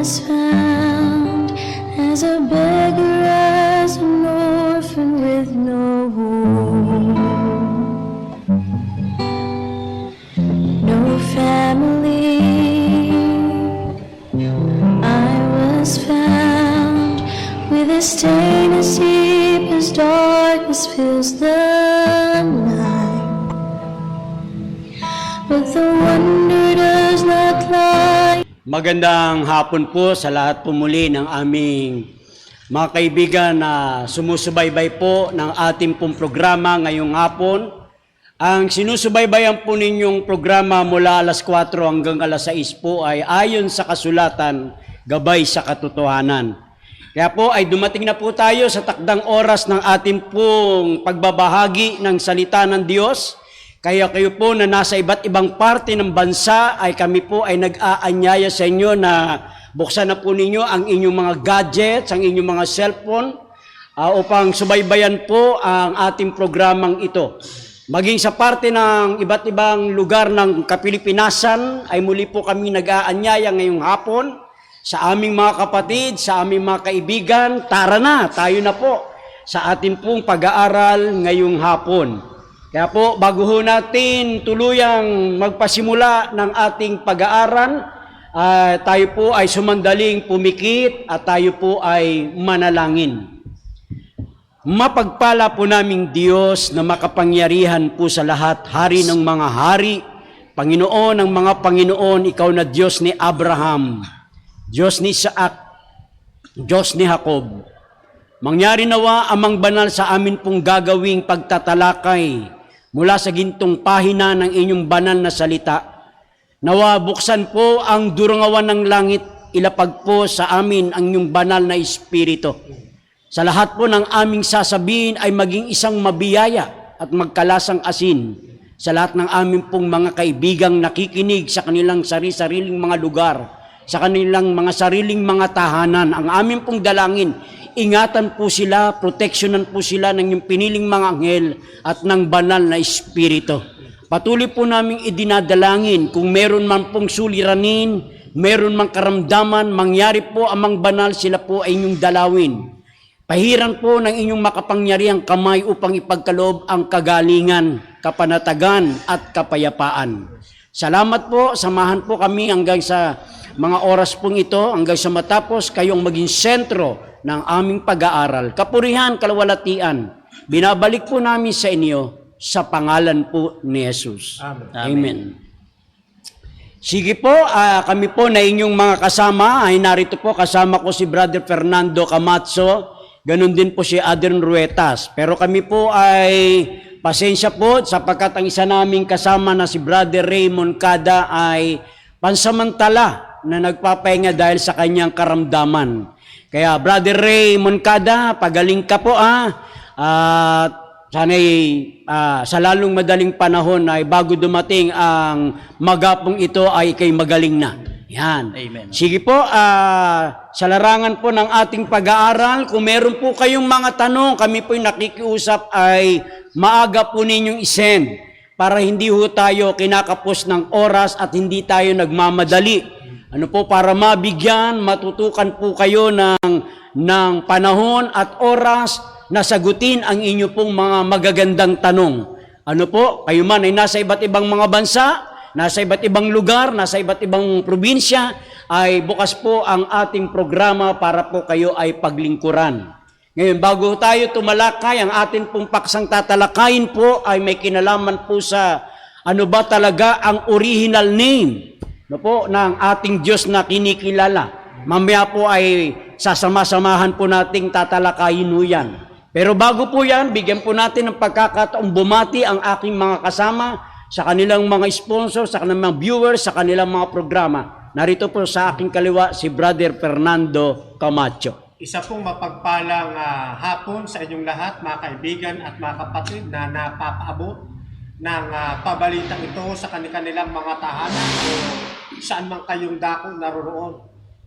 was found as a beggar, as an orphan with no home, no family. I was found with a stain as deep as darkness fills the night, but the wonder does not lie. Magandang hapon po sa lahat po muli ng aming mga kaibigan na sumusubaybay po ng ating pong programa ngayong hapon. Ang sinusubaybayan po ninyong programa mula alas 4 hanggang alas 6 po ay ayon sa kasulatan, gabay sa katotohanan. Kaya po ay dumating na po tayo sa takdang oras ng ating pong pagbabahagi ng salita ng Diyos. Kaya kayo po na nasa iba't ibang parte ng bansa ay kami po ay nag-aanyaya sa inyo na buksan na po ninyo ang inyong mga gadgets, ang inyong mga cellphone upang subaybayan po ang ating programang ito. Maging sa parte ng iba't ibang lugar ng Kapilipinasan ay muli po kami nag-aanyaya ngayong hapon sa aming mga kapatid, sa aming mga kaibigan. Tara na, tayo na po sa ating pong pag-aaral ngayong hapon. Kaya po, bago ho natin tuluyang magpasimula ng ating pag-aaral, tayo po ay sumandaling pumikit at tayo po ay manalangin. Mapagpala po naming Diyos na makapangyarihan po sa lahat, Hari ng mga hari, Panginoon ng mga Panginoon, Ikaw na Diyos ni Abraham, Diyos ni Isaac, Diyos ni Jacob. Mangyari nawa amang banal sa amin pong gagawing pagtatalakay mula sa gintong pahina ng inyong banal na salita. Nawa buksan po ang durangawan ng langit, ilapag po sa amin ang inyong banal na espiritu. Sa lahat po ng aming sasabihin ay maging isang mabiyaya at magkalasang asin sa lahat ng aming pong mga kaibigang nakikinig sa kanilang sariling mga lugar, sa kanilang mga sariling mga tahanan. Ang aming pong dalangin, ingatan po sila, proteksyonan po sila ng yung piniling mga anghel at ng banal na espiritu. Patuloy po naming idinadalangin kung meron man pong suliranin, meron mang karamdaman, mangyari po amang banal, sila po ay inyong dalawin. Pahiran po ng inyong makapangyarihang kamay upang ipagkaloob ang kagalingan, kapanatagan at kapayapaan. Salamat po, samahan po kami hanggang sa mga oras pong ito, hanggang sa matapos kayong maging sentro ng aming pag-aaral. Kapurihan, kalawalatian, binabalik po namin sa inyo sa pangalan po ni Jesus. Amen. Amen. Sige po, kami po na inyong mga kasama, ay narito po kasama ko si Brother Fernando Camacho, ganun din po si Adrian Ruetas. Pero kami po ay pasensya po sapagkat ang isa naming kasama na si Brother Raymond Cada ay pansamantala na nagpapahinga dahil sa kanyang karamdaman. Kaya Brother Raymond Cada, pagaling ka po at sana'y sa lalong madaling panahon ay bago dumating ang magapong ito ay ikay magaling na. Yan. Amen. Sige po, sa larangan po ng ating pag-aaral, kung meron po kayong mga tanong, kami po'y nakikiusap ay maaga po ninyong isend para hindi ho tayo kinakapos ng oras at hindi tayo nagmamadali. Ano po, para mabigyan, matutukan po kayo ng panahon at oras na sagutin ang inyo pong mga magagandang tanong. Ano po, kayo man ay nasa iba't ibang mga bansa, nasa iba't ibang lugar, nasa iba't ibang probinsya, ay bukas po ang ating programa para po kayo ay paglingkuran. Ngayon, bago tayo tumalakay, ang ating pong paksang tatalakayin po ay may kinalaman po sa ano ba talaga ang original name ng ating Diyos na kinikilala. Mamaya po ay sasama-samahan po nating tatalakayin ho yan. Pero bago po yan, bigyan po natin ng pagkakataong bumati ang aking mga kasama sa kanilang mga sponsor, sa kanilang mga viewers, sa kanilang mga programa. Narito po sa aking kaliwa si Brother Fernando Camacho. Isa pong mapagpalang hapon sa inyong lahat, mga kaibigan at mga kapatid na napapaabot ng pabalitang ito sa kanilang mga tahanan o saan man kayong dako naroroon.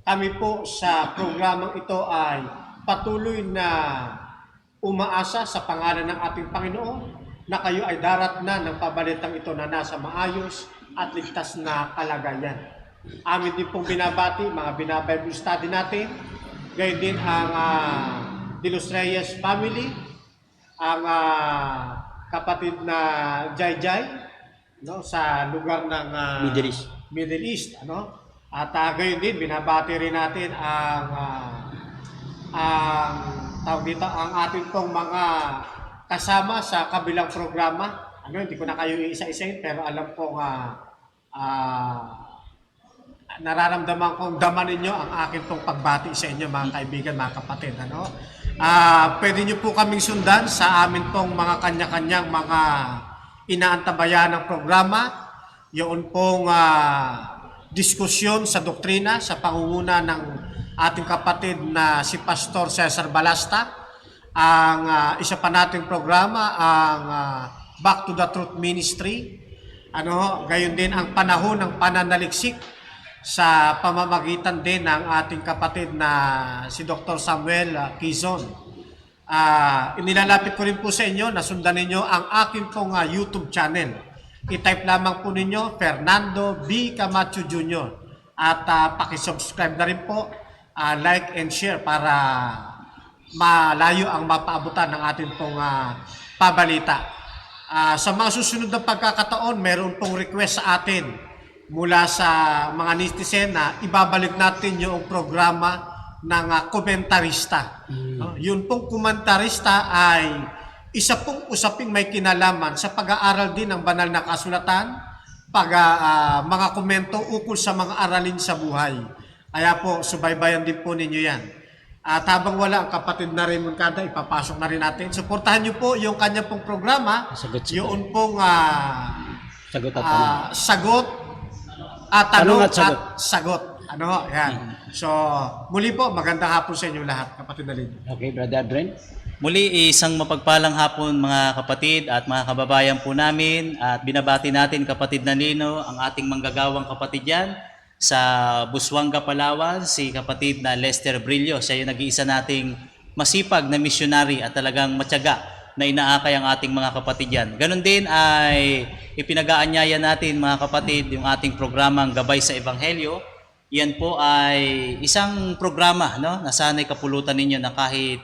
Kami po sa programang ito ay patuloy na umaasa sa pangalan ng ating Panginoon na kayo ay darat na ng pabalitang ito na nasa maayos at ligtas na kalagayan. amin din pong binabati, mga binabible study natin. Gayon din ang De Los Reyes family, ang kapatid na Jai Jai, no, sa lugar ng Middle East, ano? At gayon din binabati rin natin tawag dito, ang ating pong mga kasama sa kabilang programa. Ano, hindi ko na kayo isa-isahin, pero alam ko nararamdaman kong daman ninyo ang akin pong pagbati sa inyo, mga kaibigan, mga kapatid. Ano? Pwede nyo po kaming sundan sa amin pong mga kanya-kanyang mga inaantabayan ng programa. Yun pong diskusyon sa doktrina sa pangunguna ng ating kapatid na si Pastor Cesar Balasta. Ang isa pa nating programa, ang Back to the Truth Ministry. Ano, gayon din ang panahon ng pananaliksik sa pamamagitan din ng ating kapatid na si Dr. Samuel Quizon. Inilalapit ko rin po sa inyo na sundan ninyo ang akin pong YouTube channel. I-type lamang po ninyo Fernando B. Camacho Jr. At pakisubscribe na rin po, like and share para malayo ang mapaabutan ng ating pong pabalita. Sa mga susunod na pagkakataon, meron pong request sa atin mula sa mga netizen na ibabalik natin yung programa ng komentarista. Yun pong komentarista ay isa pong usaping may kinalaman sa pag-aaral din ng banal na kasulatan, mga komento ukol sa mga aralin sa buhay. Kaya po, subaybayan din po ninyo yan. At habang wala ang kapatid na Raymond Kada, ipapasok na rin natin. Suportahan nyo po yung kanya pong programa. Yun pong sagot at tanong at sagot. Ano, yan. So, muli po, magandang hapon sa inyo lahat, kapatid na Lino. Okay, Brother Adren. Muli, isang mapagpalang hapon mga kapatid at mga kababayan po namin. At binabati natin, kapatid na Lino, ang ating manggagawang kapatid yan sa Busuanga, Palawan, si kapatid na Lester Brillo. Siya yung nag-iisa nating masipag na missionary at talagang matyaga na inaakay ang ating mga kapatid yan. Ganon din ay ipinag-aanyaya natin, mga kapatid, yung ating programang Gabay sa Ebanghelyo. Yan po ay isang programa, no, na sana'y kapulutan ninyo na kahit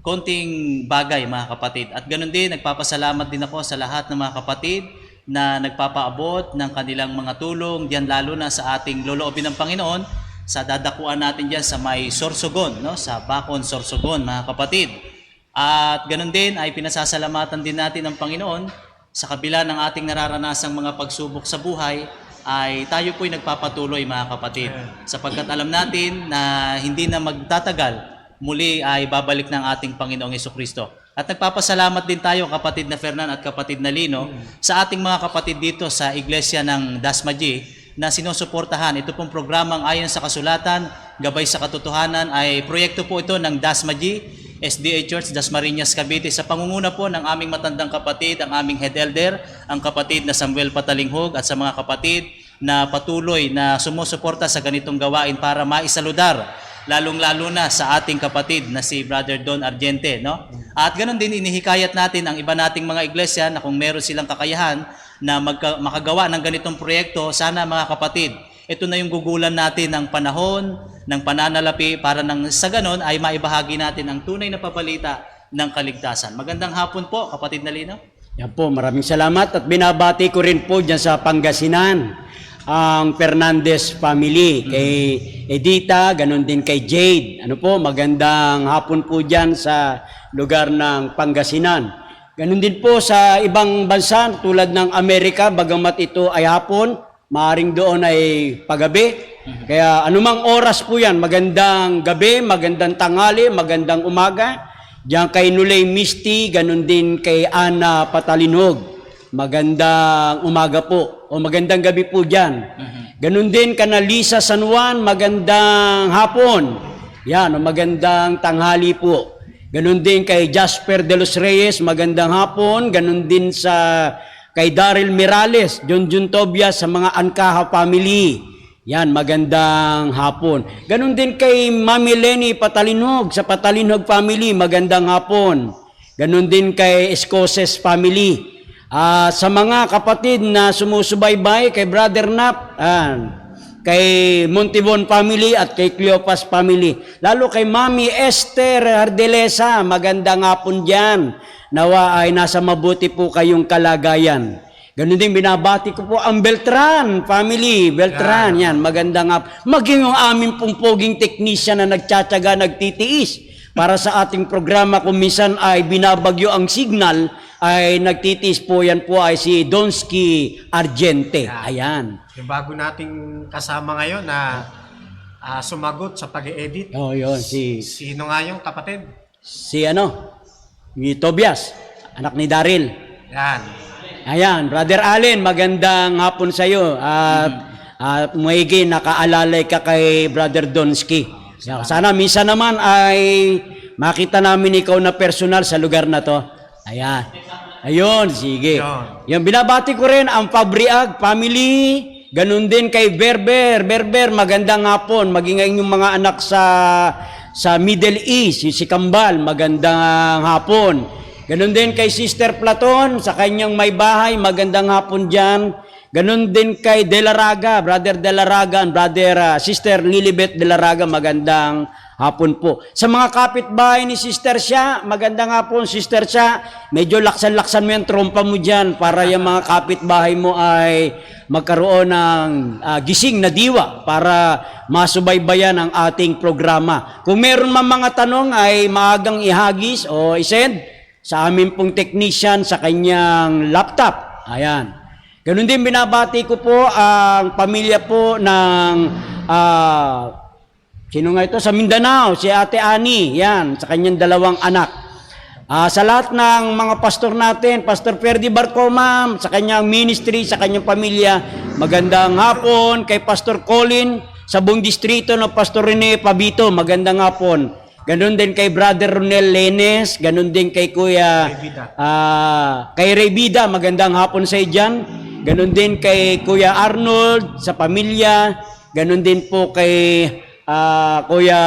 konting bagay, mga kapatid. At ganon din, nagpapasalamat din ako sa lahat ng mga kapatid na nagpapaabot ng kanilang mga tulong, diyan lalo na sa ating loloobin ng Panginoon, sa dadakuan natin diyan sa may Sorsogon, no? Sa Bacon, Sorsogon, mga kapatid. At ganun din ay pinasasalamatan din natin ng Panginoon sa kabila ng ating nararanasang mga pagsubok sa buhay, ay tayo po'y nagpapatuloy, mga kapatid. Sapagkat alam natin na hindi na magtatagal, muli ay babalik ng ating Panginoong Jesucristo. At nagpapasalamat din tayo, kapatid na Fernan at kapatid na Lino, sa ating mga kapatid dito sa Iglesia ng Dasmaji na sinusuportahan. Ito pong programang ayon sa kasulatan, Gabay sa Katotohanan, ay proyekto po ito ng Dasmaji, SDA Church, Dasmariñas, Cavite, sa pangunguna po ng aming matandang kapatid, ang aming head elder, ang kapatid na Samuel Patalinghog, at sa mga kapatid na patuloy na sumusuporta sa ganitong gawain para maisaludar lalong-lalo na sa ating kapatid na si Brother Don Argente, no? At ganoon din, inihikayat natin ang iba nating mga iglesia na kung meron silang kakayahan na makagawa ng ganitong proyekto, sana mga kapatid, ito na yung gugulan natin ng panahon, ng pananalapi, para nang sa ganon ay maibahagi natin ang tunay na pabalita ng kaligtasan. Magandang hapon po, kapatid na Lino. Yan po, maraming salamat at binabati ko rin po dyan sa Pangasinan ang Fernandez family, kay Edita, ganun din kay Jade. Ano po, magandang hapon po dyan sa lugar ng Pangasinan. Ganun din po sa ibang bansa tulad ng Amerika, bagamat ito ay hapon, maaring doon ay paggabi. Kaya anumang oras po yan, magandang gabi, magandang tanghali, magandang umaga. Diyan kay Nulay Misty, ganun din kay Ana Patalinhog. Magandang umaga po o magandang gabi po dyan. Ganun din ka na Lisa San Juan, magandang hapon. Yan, o magandang tanghali po. Ganun din kay Jasper de los Reyes, magandang hapon. Ganun din sa kay Daryl Mirales, John Tobias, sa mga Ancaha family. Yan, magandang hapon. Ganun din kay Mami Lenny Patalinhog, sa Patalinhog family, magandang hapon. Ganun din kay Escoses family. Sa mga kapatid na sumusubaybay kay Brother Nap, kay Montibon family at kay Cleopas family. Lalo kay Mami Esther Ardelesa, magandang hapon dyan. Nawa ay nasa mabuti po kayong kalagayan. Ganun din binabati ko po ang Beltran family. Beltran, yan, magandang hapon. Maging yung aming pong poging technician na nagtsatsaga, nagtitiis para sa ating programa. Kung minsan ay binabagyo ang signal, ay nagtitiis po, yan po ay si Donsky Argente. Ayan. Yung bago nating kasama ngayon na sumagot sa pag-edit. Oh, yun, Sino nga yung kapatid? si Tobias, anak ni Daryl. Yan. Ayan, Brother Allen, magandang hapon sa iyo. At maigi nakaalalay ka kay Brother Donsky. Sana minsan naman ay makita namin ikaw na personal sa lugar na to. Ayan. Ayun, sige. Yung binabati ko rin ang Fabriag family. Ganun din kay Berber. Berber, magandang hapon. Maging yung mga anak sa Middle East, si Kambal, magandang hapon. Ganun din kay Sister Platon, sa kanyang may bahay, magandang hapon dyan. Ganun din kay De La Raga, Brother De La Raga, and Sister Lilibet De La Raga, magandang hapon po. Sa mga kapitbahay ni Sister Sya, magandang hapon, Sister Sya. Medyo laksan-laksan mo yung trompa mo dyan para yung mga kapitbahay mo ay magkaroon ng gising na diwa para masubaybayan ang ating programa. Kung meron man mga tanong ay maagang ihagis o isend sa amin pong technician sa kanyang laptop. Ayan. Ganun din binabati ko po ang pamilya po ng sino nga ito? Sa Mindanao, si Ate Ani. Yan, sa kanyang 2 anak. Sa lahat ng mga pastor natin, Pastor Ferdy Barcoma, sa kanyang ministry, sa kanyang pamilya, magandang hapon. Kay Pastor Colin, sa buong distrito ng Pastor Rene Pabito, magandang hapon. Ganun din kay Brother Ronel Lenes, ganun din kay Kuya kay Raybida, magandang hapon sa dyan. Ganun din kay Kuya Arnold sa pamilya, ganun din po kay Kuya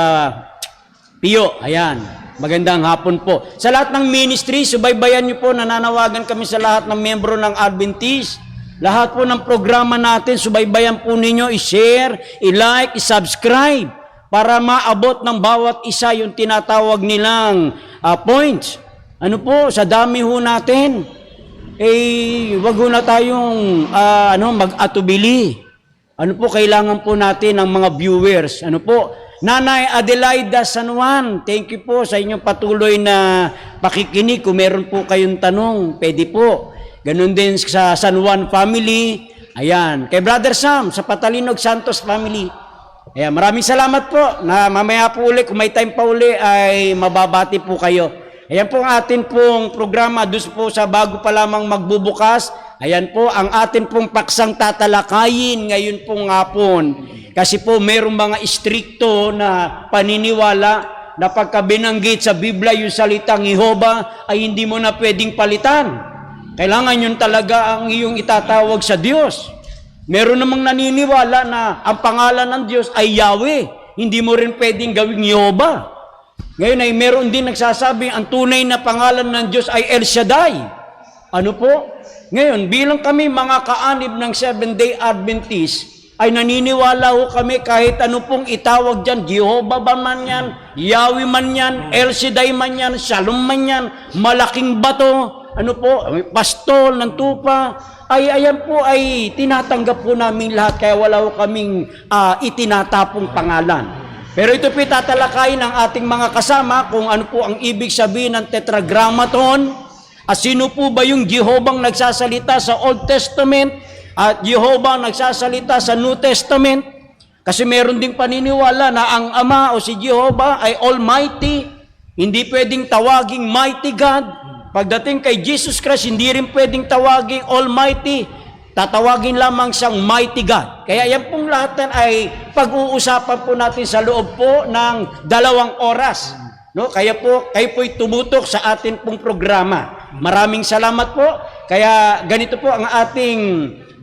Pio. Ayan, magandang hapon po. Sa lahat ng ministry, subaybayan niyo po, nananawagan kami sa lahat ng membro ng Adventist. Lahat po ng programa natin, subaybayan po ninyo, i-share, i-like, i-subscribe para maabot ng bawat isa yung tinatawag nilang points. Ano po, sa dami ho natin, wag ho na tayong mag-atubili. Ano po, kailangan po natin ng mga viewers. Ano po, Nanay Adelaida San Juan, thank you po sa inyong patuloy na pakikinig. Kung meron po kayong tanong, pwede po. Ganun din sa San Juan family. Ayan, kay Brother Sam, sa Patalinog Santos family. Ayan, maraming salamat po na mamaya po uli, kung may time pa uli, ay mababati po kayo. Ayan po ang atin pong programa, dus po sa bago pa lamang magbubukas. Ayan po ang atin pong paksang tatalakayin ngayon pong hapon. Kasi po mayroong mga istrikto na paniniwala na pagka binanggit sa Biblia yung salitang Jehova ay hindi mo na pwedeng palitan. Kailangan yun talaga ang iyong itatawag sa Diyos. Meron namang naniniwala na ang pangalan ng Diyos ay Yahweh. Hindi mo rin pwedeng gawing Jehovah. Ngayon ay meron din nagsasabi ang tunay na pangalan ng Diyos ay El Shaddai. Ano po? Ngayon, bilang kami mga kaanib ng Seventh-day Adventist, ay naniniwala ho kami kahit ano pong itawag dyan, Jehovah ba man yan, Yahweh man yan, El Shaddai man yan, Shalom man yan, malaking bato, ano po, pastol ng tupa, ayan po ay tinatanggap po namin lahat, kaya wala po kaming itinatapong pangalan. Pero ito po tatalakayin ng ating mga kasama kung ano po ang ibig sabihin ng tetragrammaton, at sino po ba yung Jehovah nagsasalita sa Old Testament at Jehovah nagsasalita sa New Testament. Kasi meron ding paniniwala na ang Ama o si Jehovah ay Almighty, hindi pwedeng tawaging Mighty God. Pagdating kay Jesus Christ, hindi rin pwedeng tawaging Almighty, tatawagin lamang siyang Mighty God. Kaya yan pong lahat ay pag-uusapan po natin sa loob po ng 2 oras. No? Kaya po, kayo po'y tumutok sa atin pong programa. Maraming salamat po. Kaya ganito po ang ating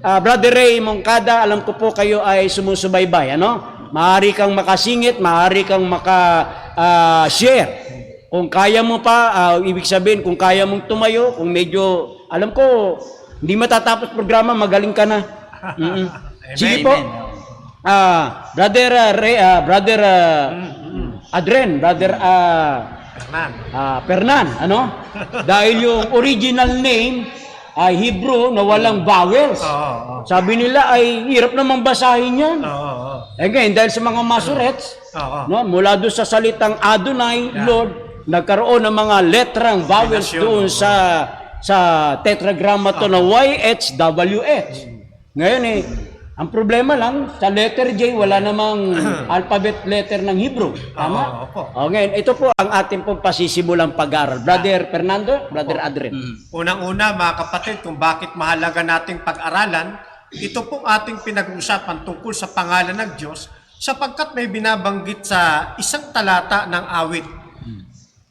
Brother Ray Moncada. Alam ko po kayo ay sumusubaybay. Ano? Maaari kang makasingit, maaari kang maka-share. Kung kaya mo pa, ibig sabihin, kung kaya mong tumayo, kung medyo, alam ko, hindi matatapos programa, magaling ka na. Sige po. Brother Adren, Brother Hernan. Pernan, ano? Dahil yung original name ay Hebrew na walang vowels. Oo. Sabi nila ay hirap namang basahin yan. Oo. Again, dahil sa mga Masorets, Oo. no, mula doon sa salitang Adonai, Lord, nagkaroon ng mga letrang vowels Kombinasyon, doon sa tetragrammaton na YHWH. Ngayon ang problema lang, sa letter J, wala namang alphabet letter ng Hebrew. Tama? Opo. Ngayon, ito po ang ating pong pasisimulang pag-aaral. Brother Fernando, Brother Adren. Unang-una, mga kapatid, kung bakit mahalaga nating pag-aralan, ito pong ating pinag-uusapan tungkol sa pangalan ng Diyos sapagkat may binabanggit sa isang talata ng awit.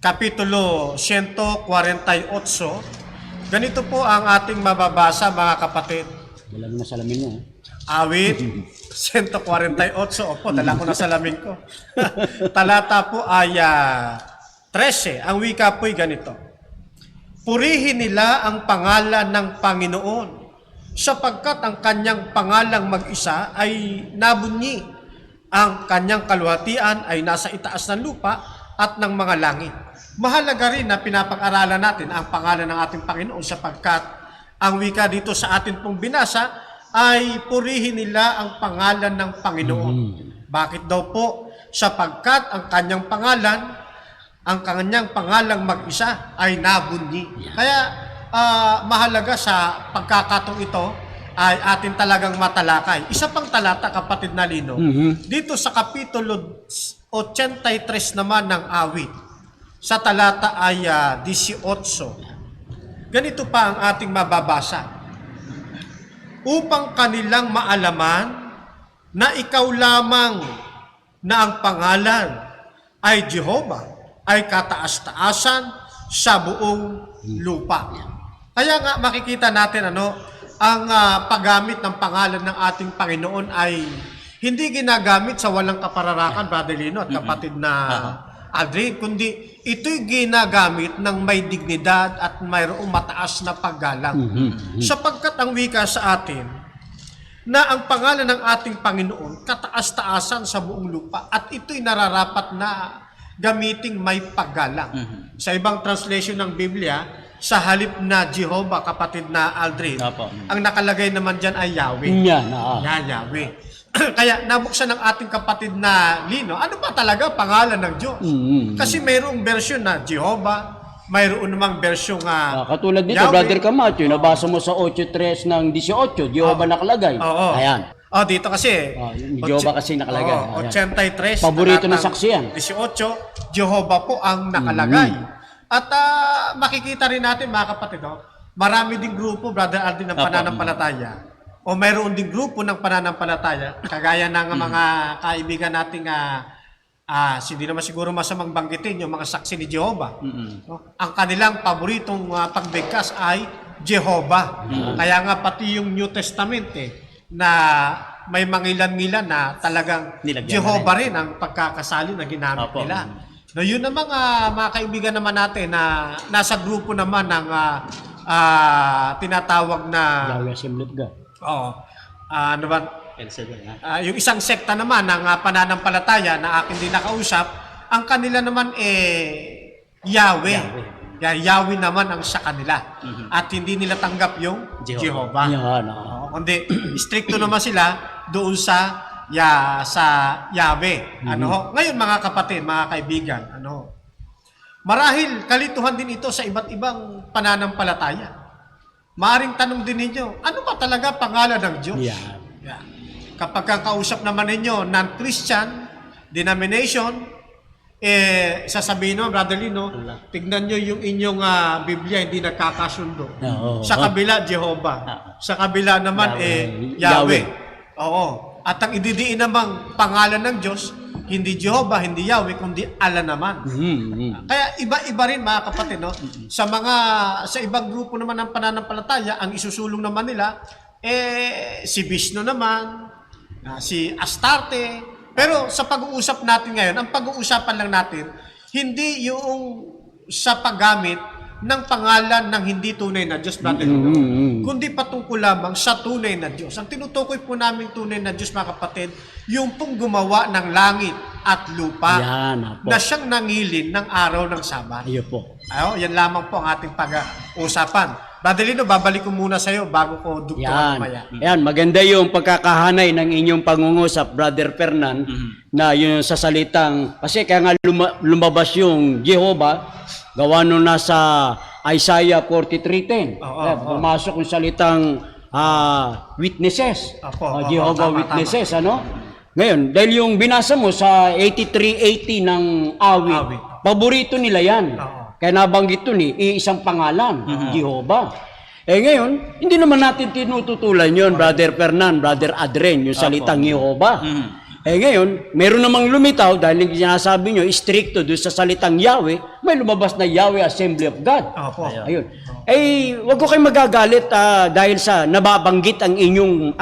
Kapitulo 148. Ganito po ang ating mababasa, mga kapatid. Wala naman salamin mo. Awit 148. Opo, dala ko na salamin ko. Talata po ay 13. Ang wika po ay ganito. Purihin nila ang pangalan ng Panginoon sapagkat ang kanyang pangalang mag-isa ay nabunyi. Ang kanyang kaluhatian ay nasa itaas ng lupa at ng mga langit. Mahalaga rin na pinapag-aralan natin ang pangalan ng ating Panginoon sapagkat ang wika dito sa atin pong binasa ay purihin nila ang pangalan ng Panginoon. Bakit daw po? Sapagkat ang kanyang pangalang mag-isa ay nabunyi. Kaya mahalaga sa pagkakataong ito ay atin talagang matalakay. Isa pang talata, kapatid na Lino, dito sa kapitulo 83 naman ng awit, sa talata ay 18. Ganito pa ang ating mababasa. Upang kanilang maalaman na ikaw lamang na ang pangalan ay Jehovah, ay kataas-taasan sa buong lupa. Kaya nga makikita natin ang paggamit ng pangalan ng ating Panginoon ay hindi ginagamit sa walang kapararakan, Brother Lino at kapatid na Adrian, kundi ito'y ginagamit ng may dignidad at mayroong mataas na paggalang. Sapagkat ang wika sa atin na ang pangalan ng ating Panginoon kataas-taasan sa buong lupa at ito'y nararapat na gamiting may paggalang. Sa ibang translation ng Biblia, sa halip na Jehovah, kapatid na Aldrin, ang nakalagay naman dyan ay Yahweh. Yan, Yahweh. Kaya nabuksan ng ating kapatid na Lino, ano ba talaga pangalan ng Diyos? Kasi mayroong version na Jehovah, mayroon namang version katulad nito, Yahweh. Brother Camacho, nabasa mo sa 8.3 ng 18, Jehovah nakalagay. Ayan. Dito kasi. Yung Jehovah kasi nakalagay. Ayan. 83. Paborito ng saksiyan. 18, Jehovah po ang nakalagay. At makikita rin natin, mga kapatid, marami ding grupo, Brother Aldin, ng pananampalataya. O mayroon ding grupo ng pananampalataya, kagaya ng mga kaibigan nating hindi naman siguro masamang banggitin yung mga saksi ni Jehovah. Ang kanilang paboritong pagbigkas ay Jehovah. Kaya nga pati yung New Testament na may mangilan-ngilan na talagang Nilagyan Jehovah rin ang pagkakasali na ginamit nila. No, yun ang mga kaibigan naman natin na nasa grupo naman ng tinatawag na Yahweh Assembly of God. ano ba? Yung isang sekta naman ng pananampalataya na akin din nakausap, ang kanila naman Yahweh. Yahweh naman ang sa kanila. At hindi nila tanggap yung Jehovah. Kundi stricto naman sila doon sa Yahweh. Ngayon mga kapatid, mga kaibigan, marahil kalituhan din ito sa iba't ibang pananampalataya. Maaring tanong din ninyo, ano ba talaga pangalan ng Diyos? Kapag kakausap naman ninyo non-Christian denomination, sasabihin nyo, Brother Lino, tignan nyo yung inyong Biblia, hindi nagkakasundo. Sa kabila, Jehovah. Sa kabila naman, Yahweh. At ang ididiin namang pangalan ng Diyos, hindi Jehovah, hindi Yahweh, kundi Allah naman. Kaya iba-iba rin, mga kapatid, sa ibang grupo naman ng pananampalataya, ang isusulong naman nila, si Vishnu naman, si Astarte. Pero sa pag-uusap natin ngayon, ang pag-uusapan lang natin, hindi yung sa paggamit ng pangalan ng hindi tunay na Diyos, Brother Lino, kundi patungkol lamang sa tunay na Diyos. Ang tinutukoy po namin tunay na Diyos, mga kapatid, yung pong gumawa ng langit at lupa Yan, apo. na siyang nangilin ng araw ng Sabat. Ayun po. Yan lamang po ang ating pag-uusapan. Brother Lino, babalik ko muna sa iyo bago ko dugtungan mamaya. Yan, maganda yung pagkakahanay ng inyong pangungusap, Brother Fernan, na yung sa salitang, kasi kaya nga lumabas yung Jehovah, gawa nung nasa Isaiah 43:10. Pumasok yung salitang witnesses, Jehovah tama, Witnesses, ano? Ngayon, dahil yung binasa mo sa 83:80 ng awit, paborito nila yan. Kaya nabanggit ito ni iisang pangalan, Jehovah. Ngayon, hindi naman natin tinututulan yun, Brother Fernan, Brother Adren, yung salitang Jehovah. Ngayon, meron namang lumitaw dahil yung sinasabi nyo, stricto doon sa salitang Yahweh, may lumabas na Yahweh Assembly of God. Ayun. Wag ko kayong magagalit dahil sa nababanggit ang inyong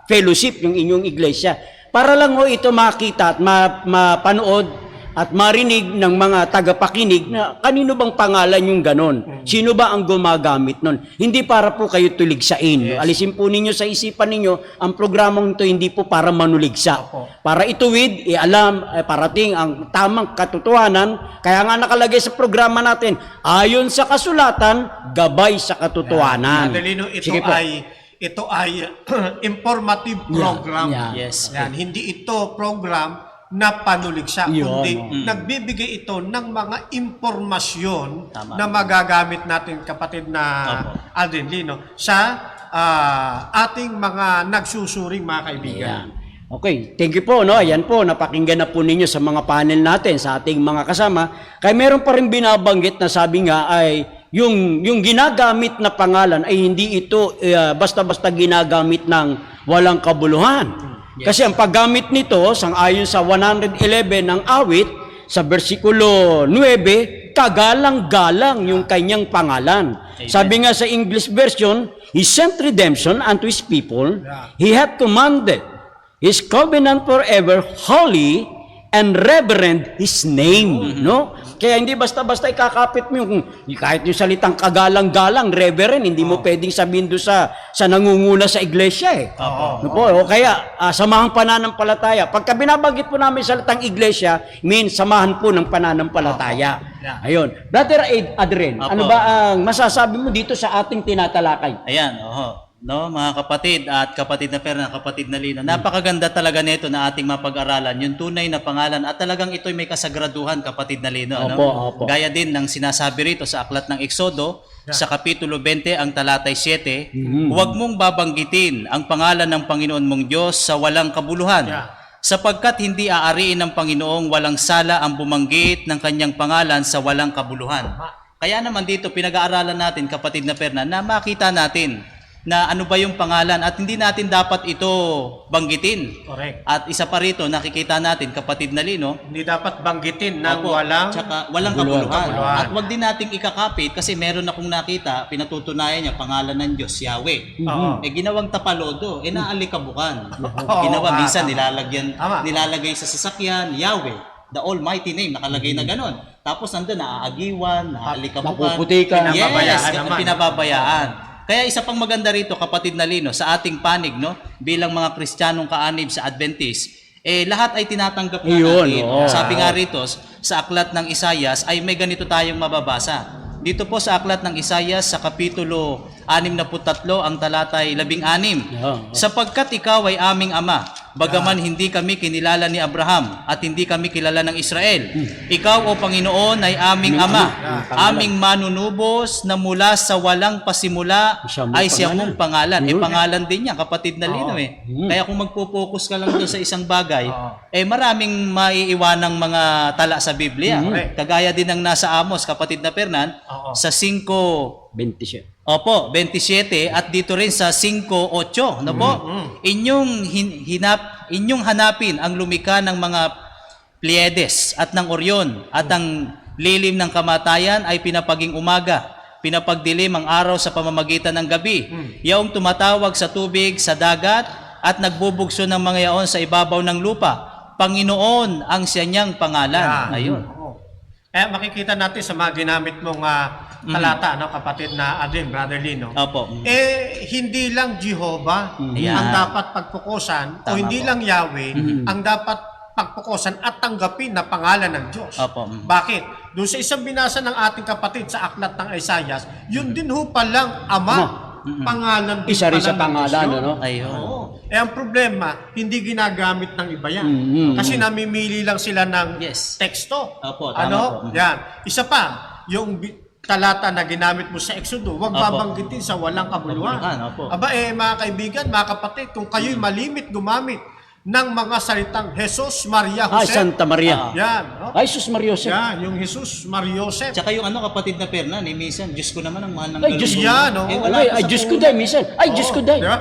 fellowship, yung inyong iglesia. Para lang ito makita at mapanood at marinig ng mga tagapakinig na kanino bang pangalan yung ganon? Sino ba ang gumagamit nun? Hindi para po kayo tuligsain. Alisin po ninyo sa isipan ninyo, ang programang ito hindi po para manuligsa. Para ituwid, alam, parating ang tamang katotohanan. Kaya nga nakalagay sa programa natin, ayon sa kasulatan, gabay sa katotohanan. Adelino, ito ay informative program. Yes. Yan, hindi ito program na panuligsa, kundi nagbibigay ito ng mga impormasyon na magagamit natin, kapatid na Alden Lino, sa ating mga nagsusuring mga kaibigan. Ayan. Okay, thank you po. No? Ayan po, napakinggan na po ninyo sa mga panel natin, sa ating mga kasama. Kaya meron pa rin binabanggit na sabi nga ay yung ginagamit na pangalan ay hindi ito basta-basta ginagamit ng walang kabuluhan. Kasi ang paggamit nito, sang-ayon sa 111 ng awit, sa versikulo 9, kagalang-galang yung kanyang pangalan. Sabi nga sa English version, He sent redemption unto His people, He hath commanded His covenant forever, holy and reverend His name. No? Kaya hindi basta-basta ikakapit mo yung, kahit yung salitang kagalang-galang, reverend, hindi mo pwedeng sabihin doon sa nangunguna sa iglesia. No po? O kaya, samahang pananampalataya. Pagka binabanggit po namin salitang iglesia, samahan po ng pananampalataya. Ayun. Brother Adren, ano ba ang masasabi mo dito sa ating tinatalakay? Ayan, no, mga kapatid at kapatid na Fernan, kapatid na Lino. Napakaganda talaga nito na ating mapag-aralan, yung tunay na pangalan at talagang ito'y may kasagraduhan, kapatid na Lino. Opo. Gaya din ng sinasabi rito sa aklat ng Exodo, sa Kapitulo 20, ang talatay 7, huwag mong babanggitin ang pangalan ng Panginoon mong Diyos sa walang kabuluhan, sapagkat hindi aariin ng Panginoong walang sala ang bumanggit ng kanyang pangalan sa walang kabuluhan. Kaya naman dito, pinag-aaralan natin, kapatid na Fernan, na makita natin na ano ba yung pangalan at hindi natin dapat ito banggitin. Correct. At isa pa rito, nakikita natin, kapatid na Lino, Hindi dapat banggitin ng walang kabuluhan. kabuluhan. At wag din nating ikakapit kasi meron akong nakita, pinatutunayan niya, pangalan ng Diyos, Yahweh. Ginawang tapalodo, naalikabukan. Minsan nilalagay sa sasakyan, Yahweh, the Almighty name, nakalagay na ganon. Tapos nandun, naaagiwan, naalikabukan. Napuputikan. Pinababayaan. Kaya isa pang maganda rito, kapatid na Lino, sa ating panig, no, bilang mga Kristiyanong kaanib sa Adventist, lahat ay tinatanggap na natin. Sabi nga rito, sa aklat ng Isayas, ay may ganito tayong mababasa. Dito po sa aklat ng Isayas, sa Kapitulo 63, ang talatay 16, sapagkat ikaw ay aming Ama, bagaman hindi kami kinilala ni Abraham at hindi kami kilala ng Israel. Ikaw, O Panginoon, ay aming Ama, aming manunubos na mula sa walang pasimula ay siya mong pangalan. Pangalan din niya, kapatid na Lino. Kaya kung magpo-focus ka lang doon sa isang bagay, maraming maiiwanang mga tala sa Biblia. Kagaya din ng nasa Amos, kapatid na Fernan, sa 5:27. 27 at dito rin sa 5:8, no po? Inyong hanapin ang lumika ng mga Pleiades at ng Orion at ang lilim ng kamatayan ay pinapaging umaga, pinapagdilim ang araw sa pamamagitan ng gabi. Yaong tumatawag sa tubig sa dagat at nagbubugso ng mga yaon sa ibabaw ng lupa. Panginoon ang siyang pangalan. Ayun. Makikita natin sa mga ginamit mong talata, no, kapatid na Adin, Brother Lino. Opo. Hindi lang Jehovah Yeah. ang dapat pagpukusan o Tama hindi po. lang Yahweh ang dapat pagpukusan at tanggapin na pangalan ng Diyos. Opo. Bakit? Doon sa isang binasa ng ating kapatid sa aklat ng Isaias, yun din ho palang Ama. Pangalan din Isa rin pala sa ng pangalan, Diyos yun. ano? Ayun. Oo. Ang problema, hindi ginagamit ng iba yan. Kasi namimili lang sila ng Yes. teksto. Opo, tama Ano? po. Yan. Isa pa, yung talata na ginamit mo sa Exodo, huwag Opo. babanggitin sa walang kabuluhan. Kabuluhan, opo. Aba mga kaibigan, mga kapatid, kung kayo'y malimit gumamit ng mga salitang Jesus, Maria, Ay, Jose. Santa Maria. Yan. No? Ay, sus Mariosep. Yan, yung Jesus, Maria, Jose. Tsaka yung kapatid na Perna, ni minsan, Diyos ko naman ang mahal ng Ay, Diyos galunggong. yan, oh. Wala Ay, pa ay, sa Diyos ko puno. day, minsan. Ay, Diyos ko day. Diba?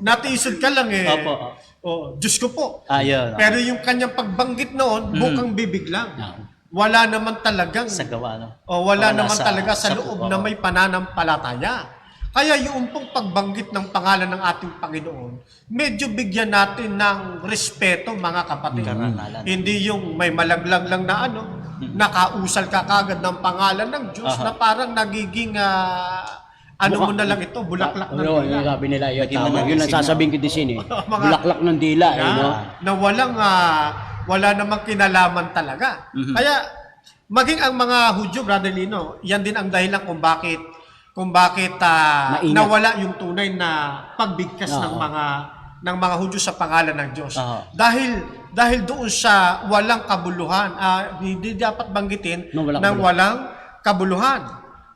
Natisod ka lang eh. Opo. Diyos ko po. Ayun. Pero yung kanyang pagbanggit noon, bukang bibig lang. Wala naman talagang Sa gawa, no? wala Wala naman sa- talaga sa sa loob puso. na may pananampalataya. Kaya yung pong pagbanggit ng pangalan ng ating Panginoon, medyo bigyan natin ng respeto, mga kapatid. Karangalan. Hindi yung may malaglag lang na nakausal ka kagad ng pangalan ng Diyos Aha. na parang nagiging mo na lang ito, bulaklak ng Ano, dila. yung sabi nila, yun, Naging tama. mga Yun ang signal. sasabihin ko din sin eh. Mga- Bulaklak ng dila, eh, Yan, no? na wala namang kinalaman talaga. Mhm. Kaya maging ang mga Hudyo, Brother Lino, yan din ang dahilan kung bakit Maingat. nawala yung tunay na pagbigkas Oo. ng mga Hudyo sa pangalan ng Diyos. Oo. Dahil doon sa walang kabuluhan, hindi dapat banggitin Nung walang ng kabuluhan. walang kabuluhan.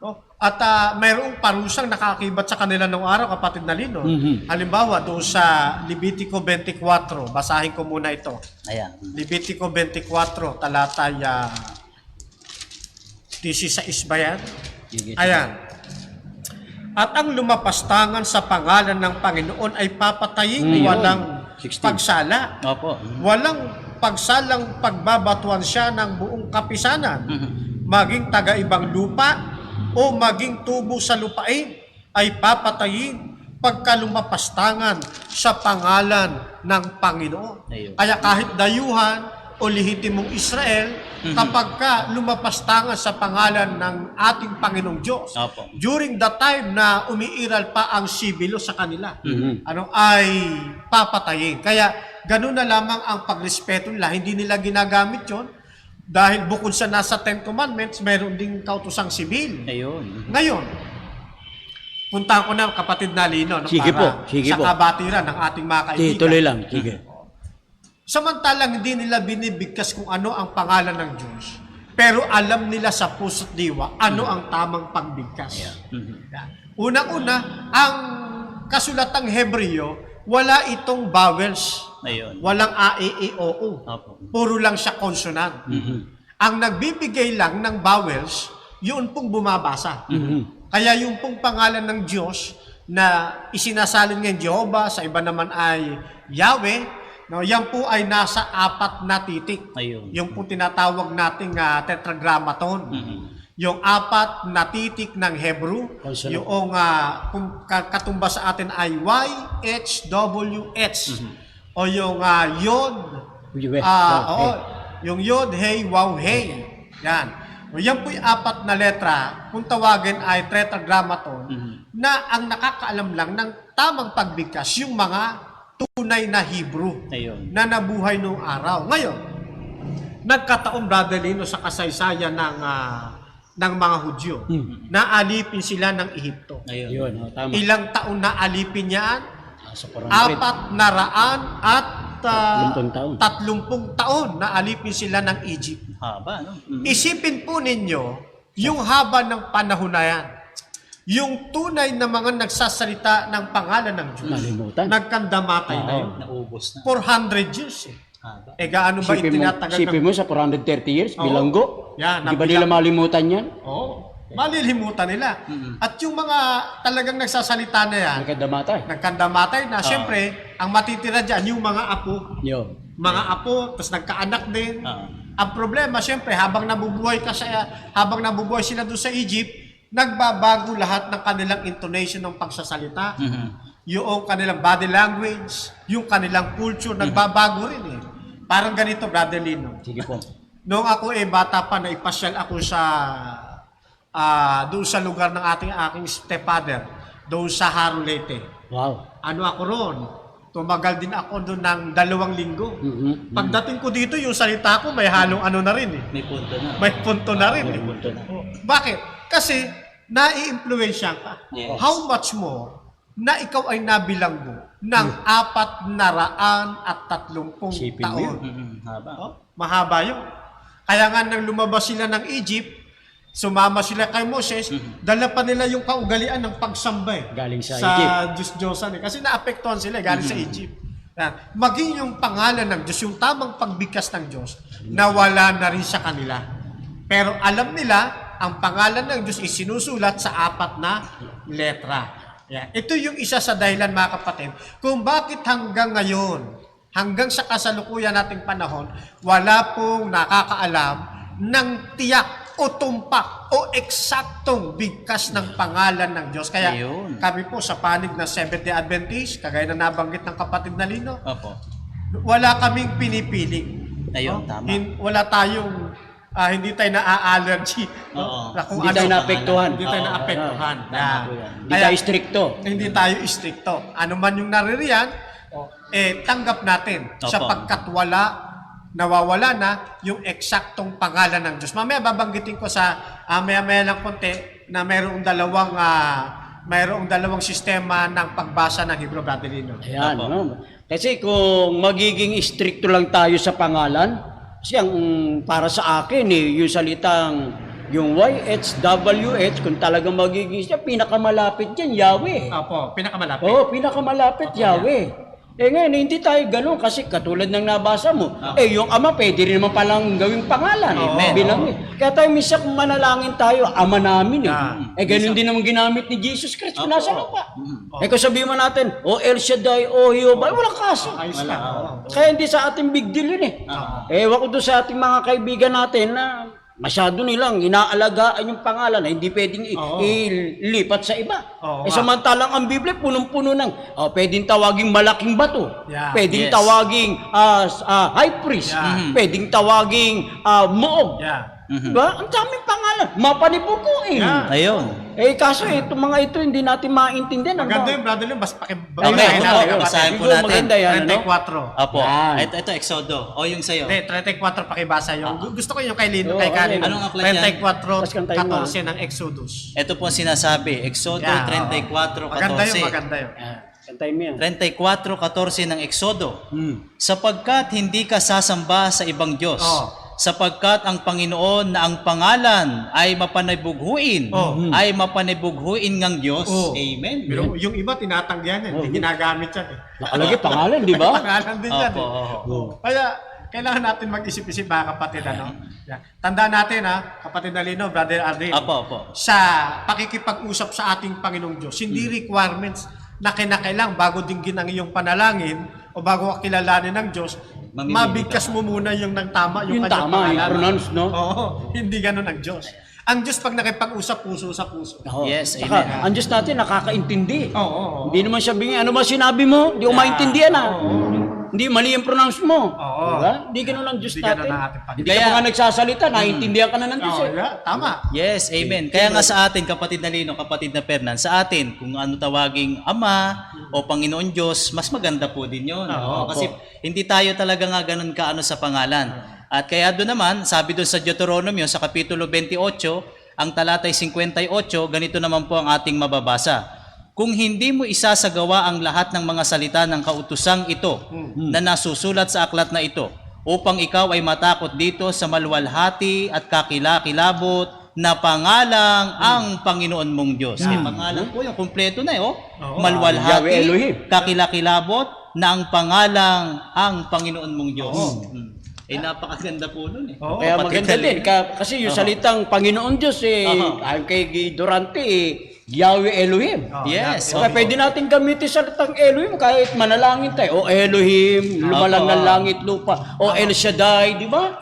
No? At mayroong parusang nakakakibat sa kanila ng araw, kapatid na Lino. Mhm. Halimbawa, doon sa Levitico 24, basahin ko muna ito. Ayan. Levitico 24, talatay 16 ba yan? Sige. Ayan. At ang lumapastangan sa pangalan ng Panginoon ay papatayin Yun. walang 16. pagsala. Opo. Walang pagsalang pagbabatuan siya ng buong kapisanan. Maging taga-ibang lupa o maging tubo sa lupain ay papatayin pagka lumapastangan sa pangalan ng Panginoon. Ayun. Kaya kahit dayuhan o lehitimong Israel, kapag ka lumapastangan sa pangalan ng ating Panginoong Diyos, Opo. during the time na umiiral pa ang sibilo sa kanila, Mhm. ay papatayin. Kaya ganun na lamang ang pagrespeto nila. Hindi nila ginagamit yon dahil bukod sa nasa Ten Commandments, mayroon ding kautosang sibil. Ayun. Ngayon, punta ko na kapatid na Lino, no, Sige para po, sige sa po. kabatiran ng ating mga Sige, kaibigan. tuloy lang. Sige. Samantalang hindi nila binibigkas kung ano ang pangalan ng Diyos, pero alam nila sa puso't diwa ano ang tamang pagbigkas. Yan. Unang-una, ang kasulatang Hebreo, wala itong vowels. Ayun. Walang a, e, i, o, u. Opo. Puro lang siya consonant. Ang nagbibigay lang ng vowels, yun pong bumabasa. Kaya yung pong pangalan ng Diyos na isinasalin ngayon Jehovah, sa iba naman ay Yahweh, no, yan po ay nasa 4 na titik. Ayun. Yung po tinatawag nating tetragrammaton. Yung 4 na titik ng Hebrew, Consonant. yung kung katumbas sa atin ay Y, H, W, H. O yung Yod, Yod, oo, yung Yod, Hey, Wow, Hey. Yan. O yan po yung 4 na letra, kung tawagin ay tetragrammaton, na ang nakakaalam lang ng tamang pagbigkas, yung mga tunay na Hebrew Ayun. na nabuhay noong araw. Ngayon, nagkataon, Brother Lino, sa kasaysayan ng mga Hudyo, na alipin sila ng Ehipto. Ayun. Yun, oh, tama. Ilang taon na alipin niyan? Sa 400. 430 30 taon. taon na alipin sila ng Egypt. Haba, no? Isipin po ninyo, yung haba ng panahon na yan, yung tunay na mga nagsasalita ng pangalan ng Diyos, Nalimutan. nagkandamatay na yun. Naubos na. 400 years eh. Haba. Gaano ba itinatagal Sipin mo sa 430 years, Oo. bilanggo. Yan, Di ba nila malimutan yan? Oo. Malilimutan nila. At yung mga talagang nagsasalita na yan, Nagkadamatay. nagkandamatay na, siyempre, ang matitira dyan, yung mga apo. Yun. Mga apo, tapos nagkaanak din. Ah. Ang problema, siyempre, habang nabubuhay sila doon sa Egypt, nagbabago lahat ng kanilang intonation ng pagsasalita, yung kanilang body language, yung kanilang culture, nagbabago rin eh. Parang ganito, Brother Lino. Sige po. Noong ako bata pa, naipasyal ako sa doon sa lugar ng aking stepfather, doon sa Harulete. Wow. Ano ako roon? Tumagal din ako doon ng 2 linggo. Pagdating ko dito, yung salita ko may halong ano na rin eh. May punto na. May punto na rin eh. Punto na. Bakit? Kasi nai-impluwensya ka. Yes. How much more na ikaw ay nabilang mo ng 430 Isipin mo taon. Haba. Oh, mahaba yun. Kaya nga nang lumabas sila ng Egypt, sumama sila kay Moses, dala pa nila yung kaugalian ng pagsamba eh. Galing sa Diyos-Diyosan eh. Kasi naapektuhan sila galing sa Egypt. Yan. Maging yung pangalan ng Diyos, yung tamang pagbigkas ng Diyos, nawala na rin sa kanila. Pero alam nila, ang pangalan ng Diyos is sinusulat sa 4 na letra. Yan. Ito yung isa sa dahilan, mga kapatid, kung bakit hanggang ngayon, hanggang sa kasalukuyan nating panahon, wala pong nakakaalam ng tiyak o tumpak o eksaktong bigkas ng pangalan ng Diyos. Kaya Ayun. kami po sa panig na Seventh-day Adventist, kagaya na nabanggit ng kapatid na Lino, Opo. wala kaming pinipili. Ayun, tama. Wala tayong, hindi tayo na-allergy. Oo. Na kung Hindi tayo naapektuhan. Hindi tayo Oo. naapektuhan. Tama Yan. po yan. Hindi tayo stricto. Hindi tayo istrikto. Ano man yung naririyan, tanggap natin. Opo. Sapagkat nawawala na yung eksaktong pangalan ng Diyos. Mamaya babanggitin ko sa maya-maya lang konti na mayroong dalawang sistema ng pagbasa ng Hebrew, Brother Lino. Ayan, Opo. no? Kasi kung magiging stricto lang tayo sa pangalan, kasi ang para sa akin yung salitang yung YHWH, kung talagang magiging siya, pinakamalapit yan, Yahweh. Opo, pinakamalapit. Oo, pinakamalapit, Yahweh. Ngayon, hindi tayo ganun kasi katulad ng nabasa mo, yung Ama pwede rin naman palang gawing pangalan. Amen. Bilang Kaya tayo minsan kung manalangin tayo, Ama namin ganun din naman ginamit ni Jesus Christ kung nasa lupa. Kung sabihin mo natin, O El Shaddai, O Jehovah, walang kaso. Ayos lang. Oo. Kaya hindi sa ating big deal yun Ewan ko doon sa ating mga kaibigan natin na masyado nilang inaalagaan yung pangalan na hindi pwedeng ilipat sa iba. Oo, Samantalang ang Biblia punong-puno ng pwedeng tawaging malaking bato, Yeah. pwedeng Yes. tawaging high priest, Yeah. pwedeng tawaging muog. Yeah. Diba? Ang daming pangalan, mapanipukuin. Yeah. Ayun. Kaso itong mga ito hindi natin maintindihan. Maganda yung Brother Lino, basta Okay, pakibasahin ito, natin. basahin po Siguro natin. maganda yan, ano? 34. Opo. Yan. Ito, Exodo. O yung sa'yo. Hindi, 34 pakibasa yung. Gusto ko yung kay Lino, Oo, kay Karin. ano? Anong aklat yan? 34, 14 ng Exodus. Ito po ang sinasabi. Exodo Yeah, 34:14. Maganda yun, maganda yun. Kantayin mo yan. 34:14 ng Exodo. Sapagkat hindi ka sasamba sa ibang Diyos. Sapagkat ang Panginoon na ang pangalan ay mapanibughuin, ay mapanibughuin ng Diyos. Amen. Pero yung iba tinatanggihan yan, hindi ginagamit yan. Nakalagay pangalan, di ba? Pangalan din yan. Opo. Kaya kailangan natin mag-isip-isip mga kapatid. Yan. Tandaan natin kapatid na Lino, Brother Adrian. Opo. Sa pakikipag-usap sa ating Panginoong Diyos, hindi requirements na kinakailang bago dinggin ang iyong panalangin o bago ka kilalanin ng Diyos, Mamimili mabigkas mo muna yung ng tama, yung Yung kanyang tama, yung pangalan. pronounce, no? Oo, hindi ganun ang Diyos. Ang Diyos pag nakipag-usap puso sa puso. Oo. Yes, Saka, amen. ang Diyos natin nakakaintindi. Oo. Hindi naman sabihin, ano ba sinabi mo? Hindi ko maintindihan Hindi mali yung pronounce mo. Oo. Diba? Hindi ganun ang Diyos Hindi ganun natin. ang ating Panginoon. Hindi ka pa nga nagsasalita, naiintindihan ka na ng Diyos. Oo, yeah, tama. Yes, amen. Kaya nga sa atin, kapatid na Lino, kapatid na Fernan, sa atin, kung ano tawaging Ama o Panginoon Diyos, mas maganda po din yun. Oo, Kasi hindi tayo talaga nga ganun kaano sa pangalan. At kaya doon naman, sabi doon sa Deuteronomy, sa Kapitulo 28, ang talatay 58, ganito naman po ang ating mababasa. Kung hindi mo isasagawa ang lahat ng mga salita ng kautusang ito na nasusulat sa aklat na ito, upang ikaw ay matakot dito sa maluwalhati at kakilakilabot na pangalang ang Panginoon mong Diyos. Pangalan po yung kumpleto na Oo. Yahweh maluwalhati, Elohim. kakilakilabot na ang pangalang ang Panginoon mong Diyos. Napakaganda po nun Oo. Kaya Kapatid maganda na din. Lino. Kasi yung salitang Panginoon Diyos, ayon kay Durante, Yahweh Elohim. Yes. So, pwede natin gamitin salitang Elohim kahit manalangin tayo. O Elohim, lumalang ng langit, lupa. O El Shaddai, di ba?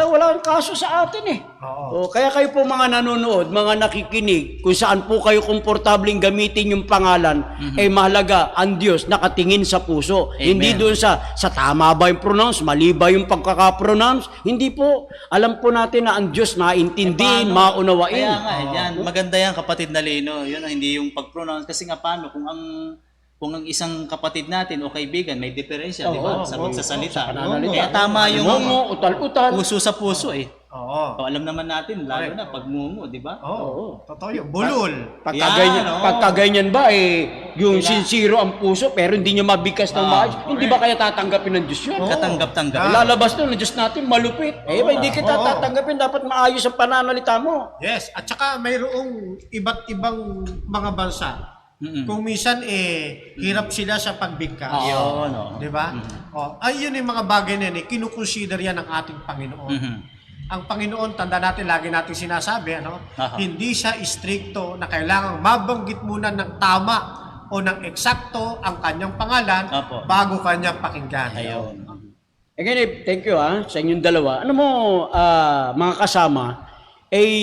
Wala kang kaso sa atin eh. O, kaya kayo po mga nanonood, mga nakikinig, kung saan po kayo komportabling gamitin yung pangalan, eh mahalaga ang Diyos nakatingin sa puso. Hindi doon sa tama ba yung pronounce, mali ba yung pagkakapronounce. Hindi po. Alam po natin na ang Diyos maintindihin, maunawain. Kaya nga, yan. Maganda yan, kapatid na Lino. Yun, hindi yung pag-pronounce. Kasi nga paano, kung ang isang kapatid natin o kaibigan may diferensya, di ba? Sa pagsasalita. Kaya tama yung Mungo, utal-utal. puso sa puso eh. Oo. O, alam naman natin, lalo na pag mungo, di ba? Oo. Totoo yun. Bulol. Pagkaganyan ba, yung sincero ang puso, pero hindi niya mabigkas ng maayos, hindi ba kaya tatanggapin ng Diyos yun? Katanggap-tanggap. Lalabas doon, ang Diyos natin malupit. Hindi kita tatanggapin, dapat maayos ang pananalita mo. Yes. At saka mayroong iba't ibang mga bansa. Kung minsan hirap sila sa pagbigkas. Yun, no? Di ba? Ay, yun yung mga bagay na yan, kinukonsider yan ng ating Panginoon. Ang Panginoon, tanda natin, lagi natin sinasabi, hindi siya stricto na kailangang mabanggit muna ng tama o ng eksakto ang kanyang pangalan bago kanya pakinggan. Ayun. Again, thank you sa inyong dalawa. Ano mo, mga kasama,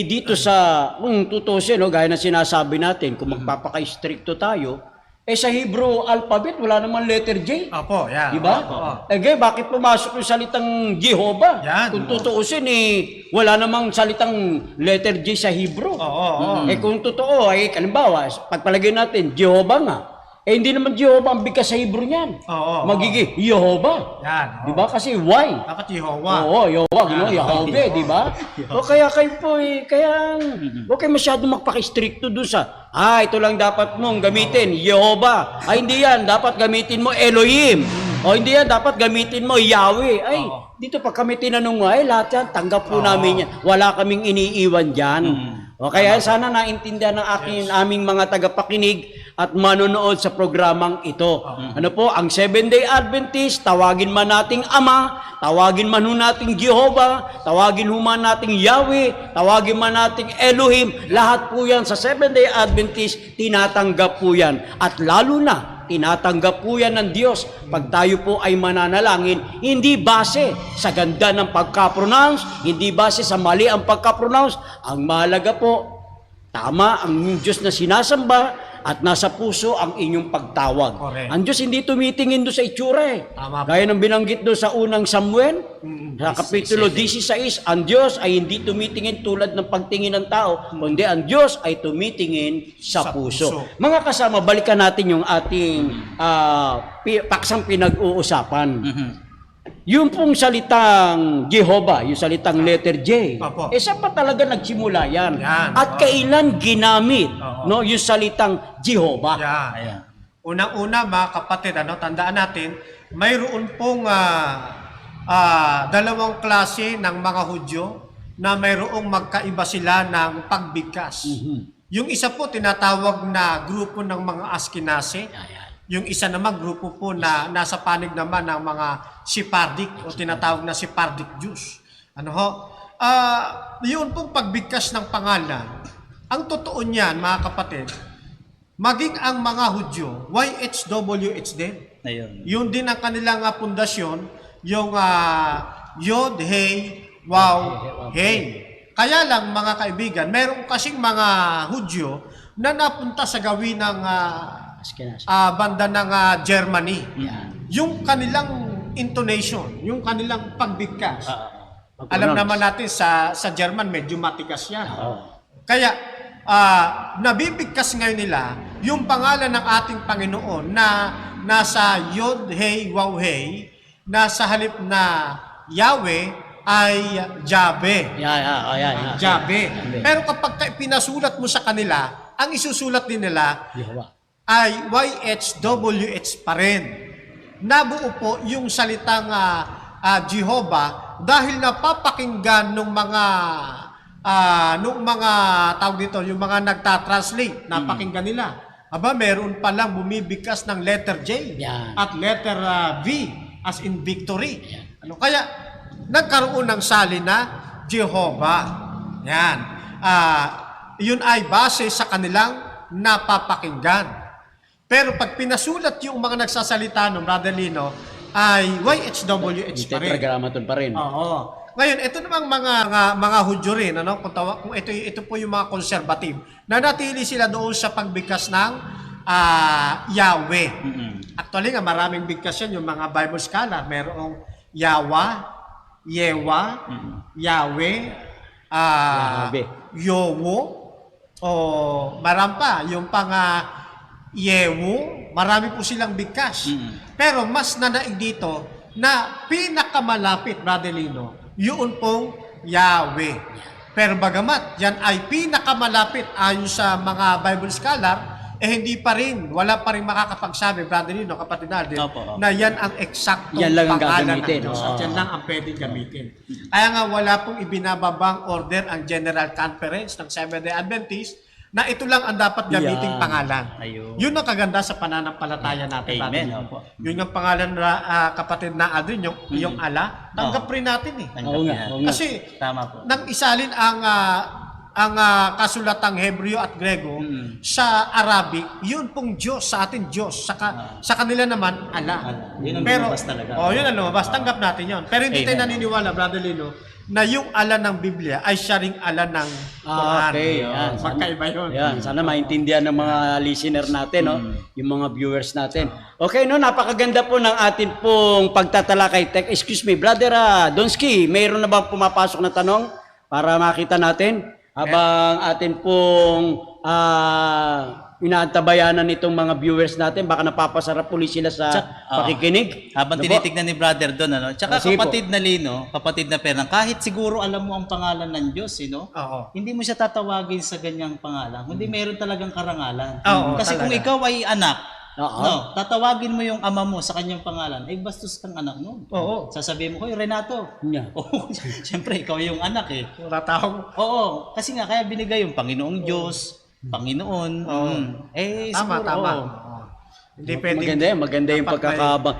dito sa, kung tutusin, gaya na sinasabi natin, kung magpapaka-stricto tayo, sa Hebrew alphabet, wala naman letter J. Opo, yan. Diba? Bakit pumasok yung salitang Jehovah? Yan. Kung tutuusin, wala namang salitang letter J sa Hebrew. Kung totoo, kalimbawa, pagpalagay natin, Jehovah nga. Hindi naman Jehovah ang bigkas sa Hebrew niyan. Magiging Jehovah. Yan. Diba? Kasi why? Dapat Jehovah. Jehovah, Yahweh, di ba? O kaya kayo po, kaya huwag kayo masyadong magpakistricto doon sa, ito lang dapat mong gamitin, Jehovah. Hindi yan, dapat gamitin mo Elohim. O hindi yan, dapat gamitin mo Yahweh. Dito pag kami tinanong lahat yan, tanggap po namin yan. Wala kaming iniiwan dyan. O kaya sana naintindihan ng aming mga tagapakinig at manonood sa programang ito. Ano po, ang Seventh-day Adventist, tawagin man nating Ama, tawagin man nating Jehovah, tawagin man nating Yahweh, tawagin man nating Elohim, lahat po yan sa Seventh-day Adventist, tinatanggap po yan. At lalo na, tinatanggap po yan ng Diyos pag tayo po ay mananalangin, hindi base sa ganda ng pagka-pronounce, hindi base sa mali ang pagka-pronounce. Ang mahalaga po, tama ang Diyos na sinasamba at nasa puso ang inyong pagtawag. Correct. Ang Diyos hindi tumitingin doon sa itsura Tama po. Gaya ng binanggit doon sa unang Samuel, sa Kapitulo 16, ang Diyos ay hindi tumitingin tulad ng pagtingin ng tao, kundi ang Diyos ay tumitingin sa puso. Mga kasama, balikan natin yung ating paksang pinag-uusapan. Yung pong salitang Jehovah, yung salitang letter J, saan pa talaga nagsimula yan? At kailan ginamit yung salitang Jehovah? Yan. Unang-una, mga kapatid, tandaan natin, mayroon pong dalawang klase ng mga Hudyo na mayroong magkaiba sila ng pagbigkas. Yung isa po, tinatawag na grupo ng mga Ashkenazi. Yung isa naman, grupo po na nasa panig naman ng mga Sephardic o tinatawag na Sephardic Jews. Yun pong pagbigkas ng pangalan. Ang totoo niyan, mga kapatid, maging ang mga Hudyo, YHWH din. Ayun. Yun din ang kanilang pundasyon, yung Yod, Hey, Waw, Hey. Kaya lang, mga kaibigan, meron kasing mga Hudyo na napunta sa gawin ng banda ng Germany. Yung kanilang intonation, yung kanilang pagbigkas. Alam naman natin sa German medyo matigas yan. Kaya nabibigkas ngayon nila yung pangalan ng ating Panginoon na nasa Yod, Hey, Waw, Hey, na sa halip na Yahweh ay Jahwe. Jahwe. Pero kapag pinasulat mo sa kanila, ang isusulat din nila ay YHWH pa rin. Nabuo po yung salitang Jehovah dahil napapakinggan ng mga tawag dito, yung mga nagtatranslate, napakinggan nila. Meron palang bumibigkas ng letter J at letter V as in victory. Kaya nagkaroon ng salina Jehovah. Yan. Yun ay base sa kanilang napapakinggan. Pero pag pinasulat yung mga nagsasalita ng Brother Lino, ay YHWH pa rin. Tetragrammaton pa rin. Oo. Ngayon, ito namang mga Hudyo rin, ano, kung ito po yung mga conservative, na natili sila doon sa pagbigkas ng Yahweh. Actually nga, maraming bigkas yan, yung mga Bible scholar. Merong Yawa, Yewa, Yahweh, Yahweh. Yowo, o marami pa, yung pang Yewo, marami po silang bigkas. Pero mas nanaig dito na pinakamalapit, Brother Lino, yun pong Yahweh. Pero bagamat yan ay pinakamalapit ayon sa mga Bible scholar, hindi pa rin, wala pa rin makakapagsabi, Brother Lino, kapatid Alden, Opo. na yan ang eksaktong Yan lang ang pangalan gagamitin. ng Diyos. Oo. At yan lang ang pwedeng gamitin. Kaya nga wala pong ibinababang order ang General Conference ng Seventh-day Adventist na ito lang ang dapat gamiting Yan. pangalan. Ayun. Yun ang kaganda sa pananampalataya natin. Amen. Brother. Opo. Yun ang pangalan na kapatid na Adrian, yung ala, tanggap rin natin eh. Tanggap Oo nga, yan. oo nga. Kasi Tama po. nang isalin ang kasulatang Hebreo at Grego sa Arabic, yun pong Diyos, sa atin Diyos. Sa kanila naman, ala. Yun ang Pero, lumabas talaga. yun ang lumabas. Tanggap natin yun. Pero hindi tayo Amen. naniniwala, Brother Lino, na yung ala ng Biblia ay siya ring ala ng Quran. Okay, yan. Magkaiba yun. Yan, sana maintindihan ng mga listener natin, no? Yung mga viewers natin. Okay, no, napakaganda po ng atin pong pagtatalakay. Excuse me, Brother Donsky, mayroon na bang pumapasok na tanong para makita natin? Habang atin pong inaantabayanan nitong mga viewers natin, baka napapasarap ulit sila sa pakikinig. Habang Ano po? tinitignan ni brother doon, ano? Tsaka Sige po. kapatid na Lino, kapatid na Fernang, kahit siguro alam mo ang pangalan ng Diyos, no? Oo. Hindi mo siya tatawagin sa ganyang pangalan. Hindi meron talagang karangalan. Oo, Kasi kung talaga. ikaw ay anak, Oo. no, tatawagin mo yung ama mo sa kanyang pangalan, ay bastos kang anak mo. Oo. Sasabihin mo, "Hoy, Renato." Yeah. Oo, siyempre, ikaw yung anak eh. Tatawag. Oo, kasi nga, kaya binigay yung Panginoong Diyos, Panginoon. Tama, siguro, tama. oo. Oo. Hindi pwedeng... Maganda yung dapat pagkakabang.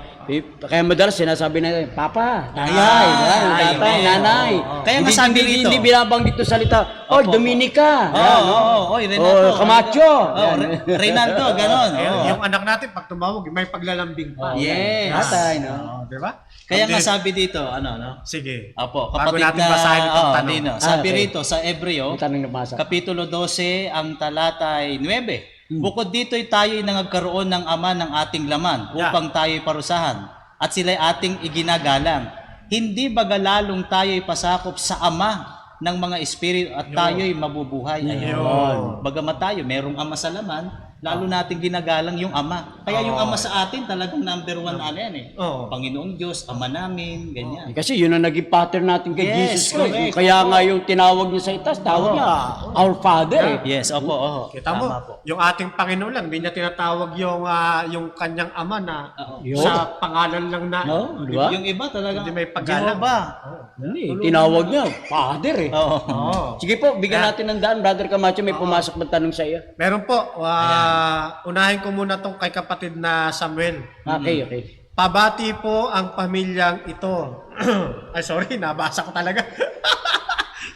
Kaya madalas sinasabi natin, Papa, Tatay, Tatay, oo, Nanay. oo. Kaya nga sabi rito. Hindi binabanggit to salita, oh, Opo, Dominica. Oo, Yan, no? oo, oy, Renato. Oh, Camacho. Oh, Reynaldo, ganon. Ayun, oo. yung anak natin, pag tumawag, may paglalambing pa. Yes. Tatay, no? Oo, di ba? Kaya nga Hindi- sabi dito, ano, no? Sige. Apo, Bago kapatid natin na, basahin itong tanong. Dino, sabi okay. rito sa Ebreo, May tanong na basa. Kapitulo 12, ang talatay 9. Bukod dito'y tayo'y nangagkaroon ng ama ng ating laman upang tayo'y parusahan at sila'y ating iginagalang. Hindi baga lalong tayo'y pasakop sa ama ng mga espiritu at tayo'y mabubuhay. Ayun. Bagamat tayo, merong ama sa laman, lalo nating ginagalang yung ama. Kaya yung ama sa atin talagang number one ano yan eh. Oo. Panginoong Diyos, ama namin, ganyan. Kasi yun ang naging pattern natin kay Yes, Jesus Christ. correct. Kaya nga yung tinawag niya sa itas, tawag niya, Our Father. Yes, opo, opo. Kita mo, Tama po. yung ating Panginoon lang, hindi niya tinatawag yung kanyang ama na Yun. sa pangalan lang na. No? Di ba? Yung iba talagang Hindi may paggalang. Jehovah. Hindi, tinawag niya, Father eh. Oo. Oo. Sige po, bigyan natin ng daan. Brother Camacho, may pumasok na tanong sa iyo. Meron po, unahin ko muna tong kay kapatid na Samuel. Okay, okay. Pabati po ang pamilyang ito. Ay, sorry, nabasa ko talaga.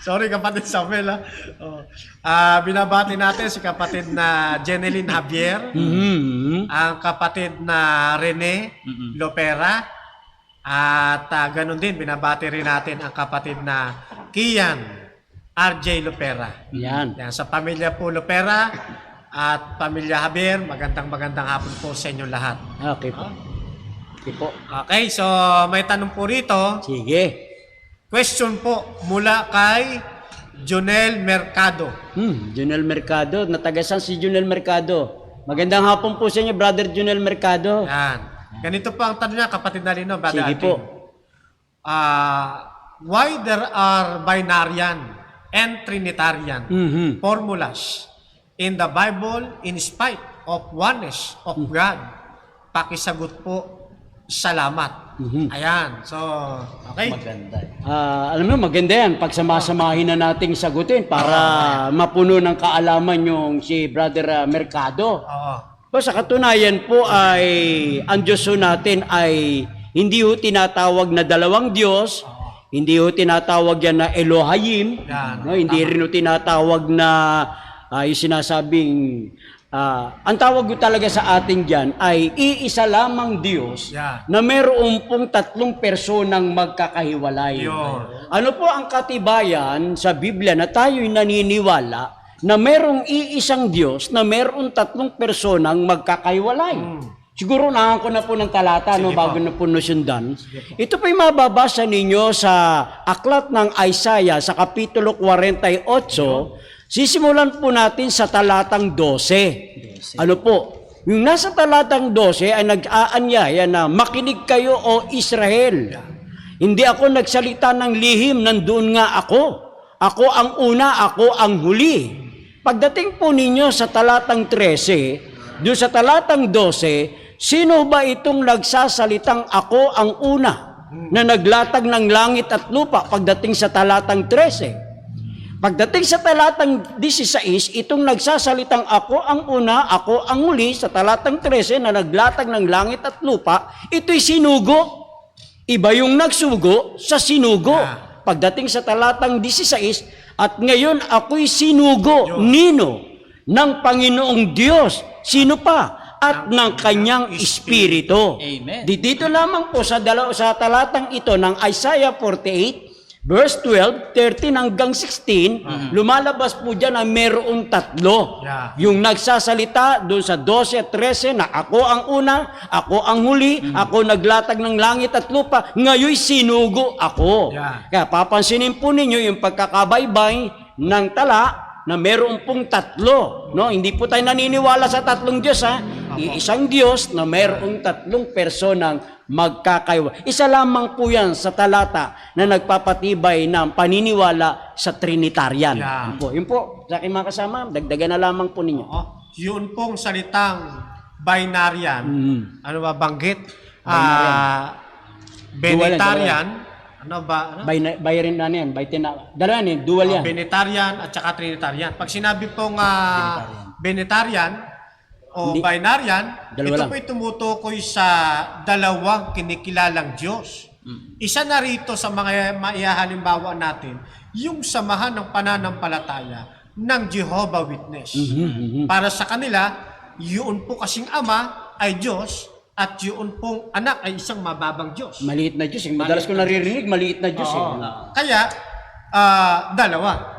Sorry, kapatid Samuel. Binabati natin si kapatid na Jeneline Javier, ang kapatid na Rene Lopera, at ganun din, binabati rin natin ang kapatid na Kian RJ Lopera. Yan. Yan, sa pamilya po Lopera at pamilya Javier, magandang hapon po sa inyo lahat. Okay po. Okay po. Okay, so may tanong po rito. Sige. Question po mula kay Jonel Mercado. Junel Mercado. Natagasan si Junel Mercado. Magandang hapon po sa inyo, Brother Junel Mercado. Yan. Ganito po ang tanong niya, kapatid na Lino, Brother Sige Alvin. po. Why there are binarian and trinitarian formulas in the Bible in spite of oneness of God? Pakisagot po, salamat. Ayan. So, okay. Maganda. Alam mo, maganda yan. Pagsamasamahin na nating sagutin para mapuno ng kaalaman yung si Brother Mercado. Oo. So, sa katunayan po ay ang Diyos ho natin ay hindi ho tinatawag na dalawang Diyos, hindi ho tinatawag yan na Elohim, Yan. no? Hindi rin ho tinatawag na yung sinasabing ang tawag ko talaga sa atin dyan ay iisa lamang Diyos Yeah. na mayroon pong tatlong personang magkakahiwalay. Yun. Ano po ang katibayan sa Biblia na tayo'y naniniwala na mayroong iisang Diyos na mayroong tatlong personang magkakahiwalay? Siguro unahan ko na po ng talata bago na po nasundan. Ito po'y mababasa ninyo sa aklat ng Isaiah sa Kapitulo 48. Sisimulan po natin sa talatang 12. Ano po? Yung nasa talatang 12 ay nag-aanyaya na makinig kayo o Israel. Hindi ako nagsalita ng lihim, nandoon nga ako. Ako ang una, ako ang huli. Pagdating po ninyo sa talatang 13, doon sa talatang 12, sino ba itong nagsasalitang ako ang una na naglatag ng langit at lupa pagdating sa talatang 13? Pagdating sa talatang 16, itong nagsasalitang ako ang una, ako ang huli sa talatang 13 na naglatag ng langit at lupa, ito'y sinugo. Iba yung nagsugo sa sinugo. Pagdating sa talatang 16, at ngayon ako'y sinugo, nino, ng Panginoong Diyos. Sino pa? At ng kanyang espiritu. Amen. Dito lamang po sa talatang ito ng Isaiah 48, verse 12, 13 hanggang 16, lumalabas po dyan na mayroong tatlo. Yeah. Yung nagsasalita doon sa 12 at 13 na ako ang una, ako ang huli, ako naglatag ng langit at lupa, ngayon sinugo ako. Yeah. Kaya papansinin po ninyo yung pagkakabaybay ng tala na meron pong tatlo. No? Hindi po tayo naniniwala sa tatlong Diyos. Ha? Iisang Diyos na mayroong tatlong personang magkakaiwa. Isa lamang po yan sa talata na nagpapatibay ng paniniwala sa Trinitarian. Yeah. Yun po, sa aking mga kasama, dagdagan na lamang po ninyo. Yun pong salitang binarian. Ano ba banggit? Benitarian. Ano ba? Ano? Bayarin na yan, dalawa yan, dual yan. Benitarian at saka Trinitarian. Pag sinabi pong Benitarian o Hindi. binarian, Dalawa ito lang. po'y tumutukoy sa dalawang kinikilalang Diyos. Isa na rito sa mga maihahalimbawa natin, yung samahan ng pananampalataya ng Jehovah Witness. Para sa kanila, yun po kasing Ama ay Diyos at yun pong anak ay isang mababang Diyos. Maliit na Diyos. Madalas ko naririnig, maliit na Diyos. Kaya, dalawa.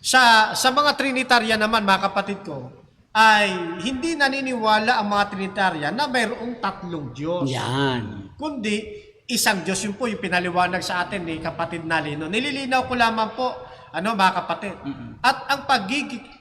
Sa mga Trinitarian naman, mga kapatid ko, ay hindi naniniwala ang mga Trinitarian na mayroong tatlong Diyos. Yan. Kundi, isang Diyos. Yun po yung pinaliwanag sa atin ni kapatid na Lino. Nililinaw ko lamang po, mga kapatid. At ang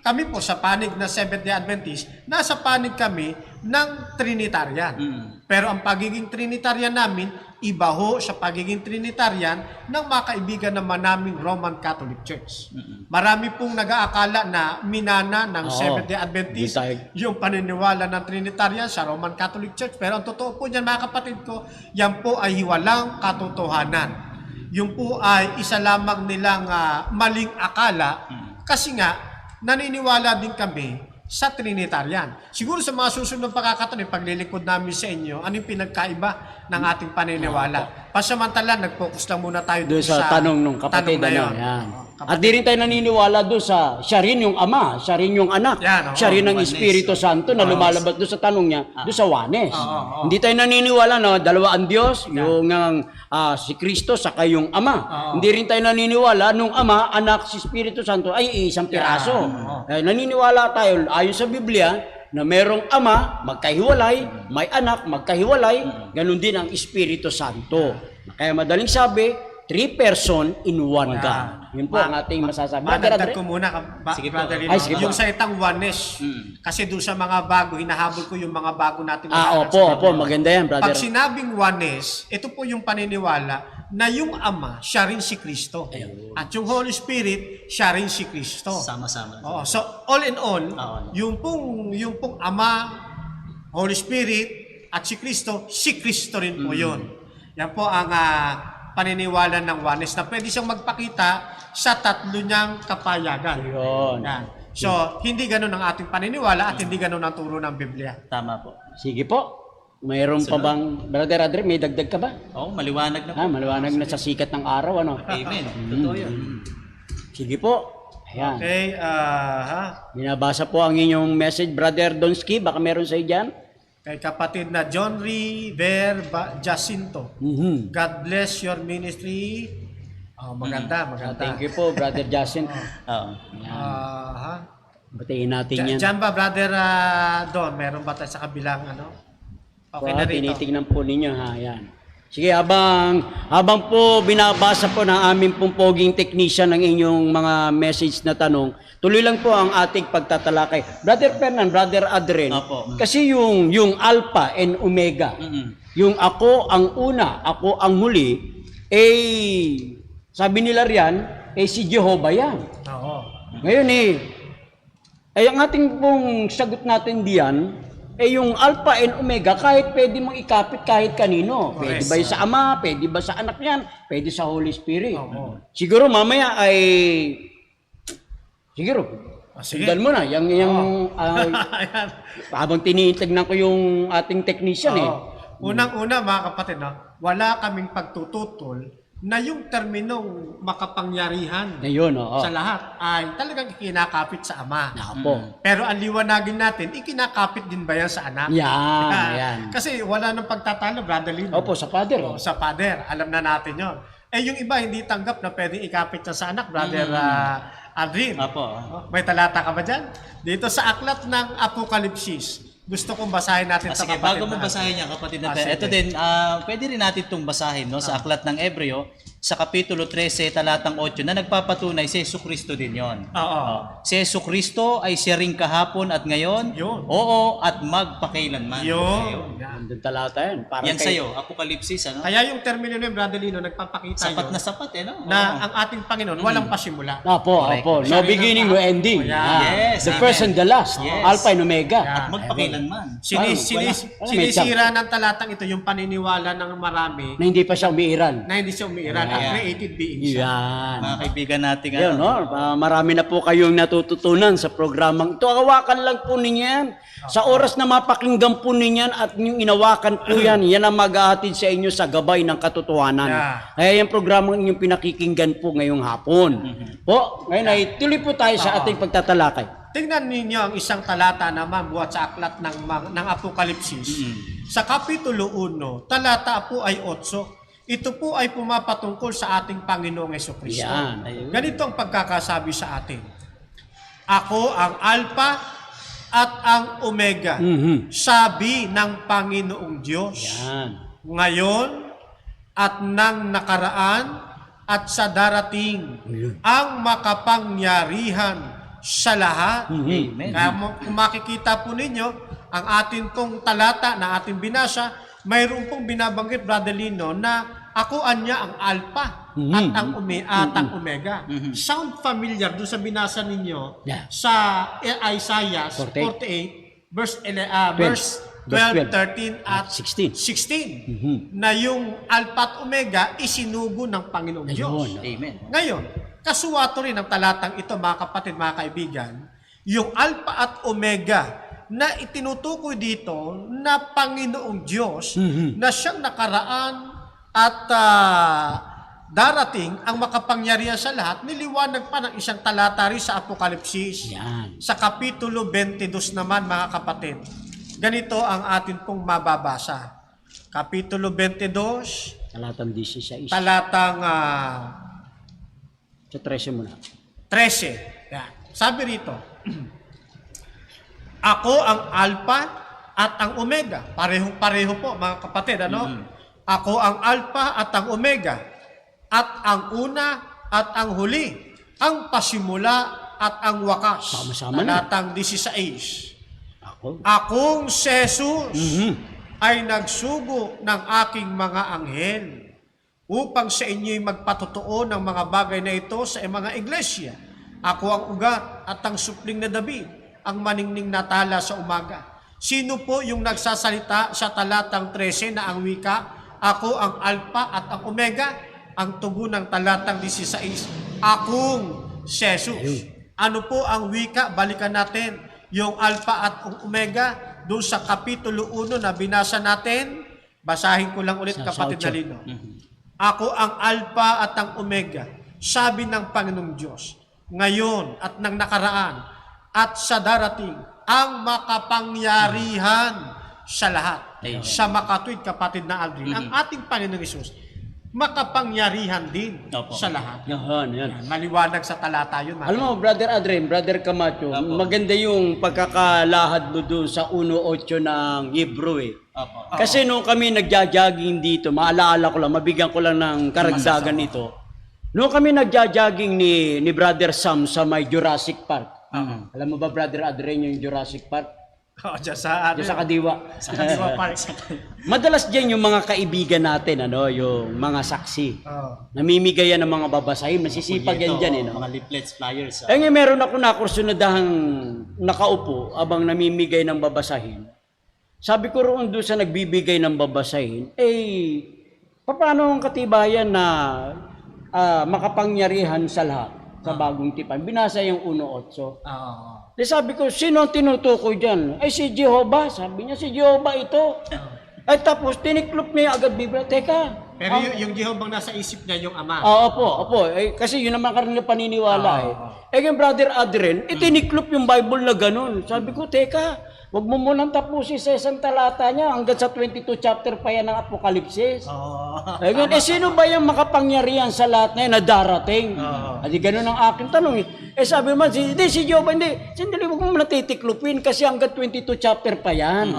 kami po sa panig na Seventh-day Adventist, nasa panig kami ng Trinitarian. Pero ang pagiging Trinitarian namin, iba ho sa pagiging Trinitarian ng mga kaibigan naman naming Roman Catholic Church. Marami pong nag-aakala na minana ng Seventh-day Adventist yung paniniwala ng Trinitarian sa Roman Catholic Church. Pero ang totoo po niyan, mga kapatid ko, yan po ay hiwalang katotohanan. Yung po ay isa lamang nilang maling akala kasi nga naniniwala din kami sa Trinitarian. Siguro sa mga susunod pagkakataon, paglilingkod namin sa inyo, ano yung pinagkaiba ng ating paniniwala. Pasamantala, nag-focus lang muna tayo Doon sa tanong ng kapatid. na yun. Yan. At di rin tayo naniniwala doon sa siya rin yung Ama, siya rin yung Anak, Yan, siya rin ang oneness. Espiritu Santo na lumalabas doon sa tanong niya, doon sa Oneness. Hindi tayo naniniwala na dalawa ang Diyos, yung si Kristo saka yung Ama. Hindi rin tayo naniniwala nung Ama, Anak, si Espiritu Santo ay isang piraso. Naniniwala tayo ayon sa Biblia na merong Ama, magkahiwalay, may Anak, magkahiwalay, ganun din ang Espiritu Santo. Kaya madaling sabi, 3 person in one God. Yun po ang ating masasabi. Madagdag ko muna, Sige po. Brother Lino. Ay, sige po. Yung salitang oneness. Kasi doon sa mga bago, hinahabol ko yung mga bago natin. Opo, maganda yan, brother. Pag sinabing oneness, ito po yung paniniwala na yung Ama, siya rin si Kristo. At yung Holy Spirit, siya rin si Kristo. Sama-sama. So all in all, yung pong Ama, Holy Spirit, at si Kristo rin po yun. Yan po ang paniniwala ng oneness na pwede siyang magpakita sa tatlo niyang kapayagan. Yun. Yan. So, hindi ganun ang ating paniniwala at hindi ganun ang turo ng Biblia. Tama po. Sige po. Mayroon pa bang, Brother Adre, may dagdag ka ba? Oo, maliwanag na po. Maliwanag na sa sikat ng araw, ano? Amen. Totoo yun. Sige po. Ayan. Okay, Binabasa po ang inyong message, Brother Donsky. Baka meron sa dyan. kay kapatid na John River Jacinto. Mhm. God bless your ministry. Maganda, maganda. Thank you po, Brother Jason. Oo. Batiin natin yan. Diyan ba, Brother Don, meron ba tayo sa kabilang ano? Okay na rito. Tinitingnan po ninyo ha, yan. Sige, habang po binabasa po ng aming pong poging technician ng inyong mga message na tanong, tuloy lang po ang ating pagtatalakay. Brother Fernan, Brother Adren, Opo. kasi yung Alpha and Omega, yung ako ang una, ako ang huli, sabi nila riyan, si Jehovah yan. Oo. Ngayon ay ang ating pong sagot natin diyan, yung Alpha and Omega, kahit pwede mong ikapit kahit kanino. Pwede ba sa Ama, pwede ba sa Anak yan, pwede sa Holy Spirit. Oo. Siguro mamaya siguro, Sige. sundan mo na, habang tinitignan ko yung ating technician Unang-una mga kapatid, no? Wala kaming pagtututol na yung terminong makapangyarihan Ngayon, sa lahat ay talagang ikinakapit sa Ama. Nakapo. Pero ang liwanagin natin, ikinakapit din ba yan sa Anak? Yan. Kasi wala nang pagtatalo, Brother Lino. Opo, sa Father. Sa Father, alam na natin yon. Yung iba hindi tanggap na pwedeng ikapit siya sa Anak, Brother Adrin. Opo. May talata ka ba dyan? Dito sa aklat ng Apokalipsis, gusto kong basahin natin sa Sige, kapatid bago mo na- basahin yan, kapatid na sige. ito din, pwede rin natin itong basahin no, sa Aklat ng Ebreo, sa Kapitulo 13, talatang 8, na nagpapatunay si Jesucristo din yon. Oo. Si Jesucristo ay siya rin kahapon at ngayon, Yun. oo, at magpakailanman. Yun. Andun talata yan. Para Yan kay- sa'yo, Apokalipsis, ano? Kaya yung termino ng Brother Lino, nagpapakita Sapat yun na sapat, eh, no? na Oo. ang ating Panginoon walang pasimula. Opo. No beginning, no ending. Yes, The amen. first and the last. Yes. Alpha and Omega. Yeah. Magpakailanman. Sinisira ng talatang ito yung paniniwala ng marami Na hindi pa siya umiiral. na hindi siya umiiral, ang created being siya. Yan. Mga kaibigan natin, Yan, no? Marami na po kayong natututunan sa programang ito. Hawakan lang po ninyo yan. Sa oras na mapakinggan po ninyo yan at yung inawakan po yan, yan ang mag-ahatid sa inyo sa gabay ng katotohanan. Yeah. Kaya yung programang inyong pinakikinggan po ngayong hapon. Po, ngayon ay tuloy po tayo sa ating pagtatalakay. Tingnan ninyo ang isang talata naman buhat sa aklat ng Apokalipsis. Sa Kapitulo 1, talata po ay 8. Ito po ay pumapatungkol sa ating Panginoong Jesucristo. Yan. Ayun. Ganito ang pagkakasabi sa atin. Ako ang Alpha at ang Omega, sabi ng Panginoong Diyos. Yan. Ngayon at nang nakaraan at sa darating ang makapangyarihan sa lahat. Amen. Kaya kung makikita po ninyo, ang atin pong talata na ating binasa, mayroon pong binabanggit, Brother Lino, na ako anya ang Alpha at ang Omega. Sound familiar doon sa binasa ninyo Yeah. sa Isaiah 48, verse 12, 13 at 16 na yung Alpha at Omega isinugo ng Panginoong Diyos. Amen. Ngayon, kasuwato rin ang talatang ito, mga kapatid, mga kaibigan, yung Alpha at Omega na itinutukoy dito na Panginoong Diyos na siyang nakaraan at darating ang makapangyarihan sa lahat, niliwanag pa ng isang talata rin sa Apokalipsis. Yan. Sa Kapitulo 22 naman, mga kapatid, ganito ang atin pong mababasa. Kapitulo 22, Talatang 16. talatang Sa 13 muna. 13. Yan. Sabi rito, ako ang Alpha at ang Omega. Parehong-pareho po, mga kapatid. Ano? Ako ang Alpha at ang Omega. At ang una at ang huli. Ang pasimula at ang wakas. Sama-sama na. Talatang 16. Ako. Akong si Jesus ay nagsugo ng aking mga anghel upang sa inyo'y magpatotoo ng mga bagay na ito sa mga iglesia. Ako ang ugat at ang supling na David, ang maningning na tala sa umaga. Sino po yung nagsasalita sa talatang 13 na ang wika? Ako ang Alpha at ang Omega, ang tugon ng talatang 16. Akong si Jesus. Ano po ang wika? Balikan natin yung Alpha at ang Omega doon sa Kapitulo 1 na binasa natin. Basahin ko lang ulit, kapatid na Lino. Ako ang Alpha at ang Omega, sabi ng Panginoong Diyos. ngayon at ng nakaraan at sa darating ang makapangyarihan sa lahat. Amen. Sa makatuwid, kapatid na Aldrin, ang ating Panginoong Hesus, makapangyarihan din Opo. sa lahat. Yan. Yan, maliwanag sa talata yun. mga Alam mo, Brother Adrian, Brother Camacho, maganda yung pagkakalahad mo doon sa 1.8 ng Hebrew eh. Opo. Kasi nung kami nagja-jogging dito, maalaala ko lang, mabigyan ko lang ng karagdagan nito. Nung kami nagja-jogging ni Brother Sam sa may Jurassic Park. Alam mo ba, Brother Adrian, yung Jurassic Park? Diyan sa, Diyan sa Kadiwa. Kadiwa Park. Madalas diyan yung mga kaibigan natin, yung mga saksi. Namimigay yan ng mga babasahin, masisipag yan dyan. Mga leaflets, flyers. Eh ngayon meron ako nakursunadahang nakaupo abang namimigay ng babasahin. Sabi ko roon doon sa nagbibigay ng babasahin, paano ang katibayan na makapangyarihan sa lahat sa bagong tipan? Binasa yung 1.8. Di sabi ko, sino ang tinutukoy dyan? Si Jehovah. Sabi niya, si Jehovah ito. Ay tapos, tiniklop niya agad Biblia. Teka. Pero yung Jehovah nasa isip niya, yung Ama. Opo. Kasi yun naman karamihan paniniwala yung Brother Adrian, tiniklop yung Bible na ganun. Sabi ko, teka, wag mo munang tapusin sa isang talata niya hanggang sa 22 chapter pa yan ng Apokalipsis. Sino ba yung makapangyarihan sa lahat na yan na darating? Adi ganun ang aking tanong. Sabi mo, si Jehovah, hindi. Sandali, wag mo muna titiklopin kasi hanggang 22 chapter pa yan.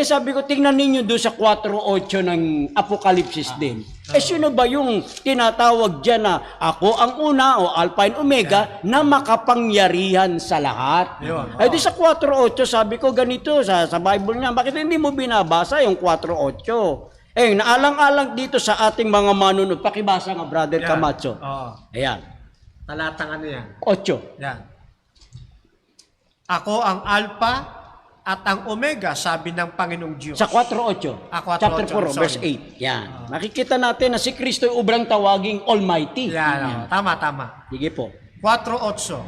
Sabi ko, tingnan ninyo doon sa 4.8 ng Apokalipsis din. Sino ba yung tinatawag dyan na ako ang una o Alpha and Omega na makapangyarihan sa lahat? Di sa 4.8, sabi ko ganito sa Bible niya, bakit hindi mo binabasa yung 4.8? Naalang-alang dito sa ating mga manunod. Pakibasa nga, Brother Camacho. Ayan. Talatang ano yan? 8. Yan. Ako ang Alpha at ang Omega, sabi ng Panginoong Diyos. Sa 4.8. 4:8, Chapter 4, verse 8. Yan. Nakikita natin na si Kristo ay ubrang tawaging Almighty. Yan. Tama. Sige po. 4:8.